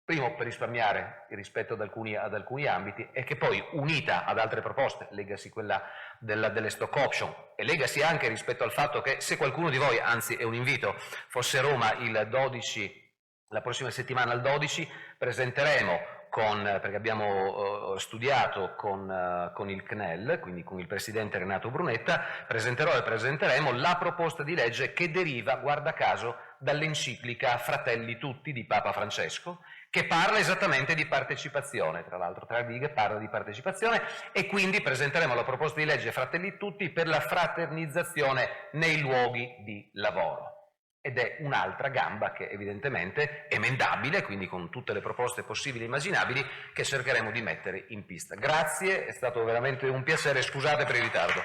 primo per risparmiare rispetto ad alcuni ambiti, e che poi, unita ad altre proposte, legasi quella delle stock option e legasi anche rispetto al fatto che se qualcuno di voi, anzi è un invito, fosse a Roma il 12, la prossima settimana al 12, presenteremo perché abbiamo studiato con il CNEL, quindi con il presidente Renato Brunetta, presenteremo la proposta di legge che deriva, guarda caso, dall'enciclica Fratelli Tutti di Papa Francesco, che parla esattamente di partecipazione, tra l'altro tra righe parla di partecipazione, e quindi presenteremo la proposta di legge Fratelli Tutti per la fraternizzazione nei luoghi di lavoro. Ed è un'altra gamba che evidentemente è emendabile, quindi con tutte le proposte possibili e immaginabili che cercheremo di mettere in pista. Grazie, è stato veramente un piacere, scusate per il ritardo.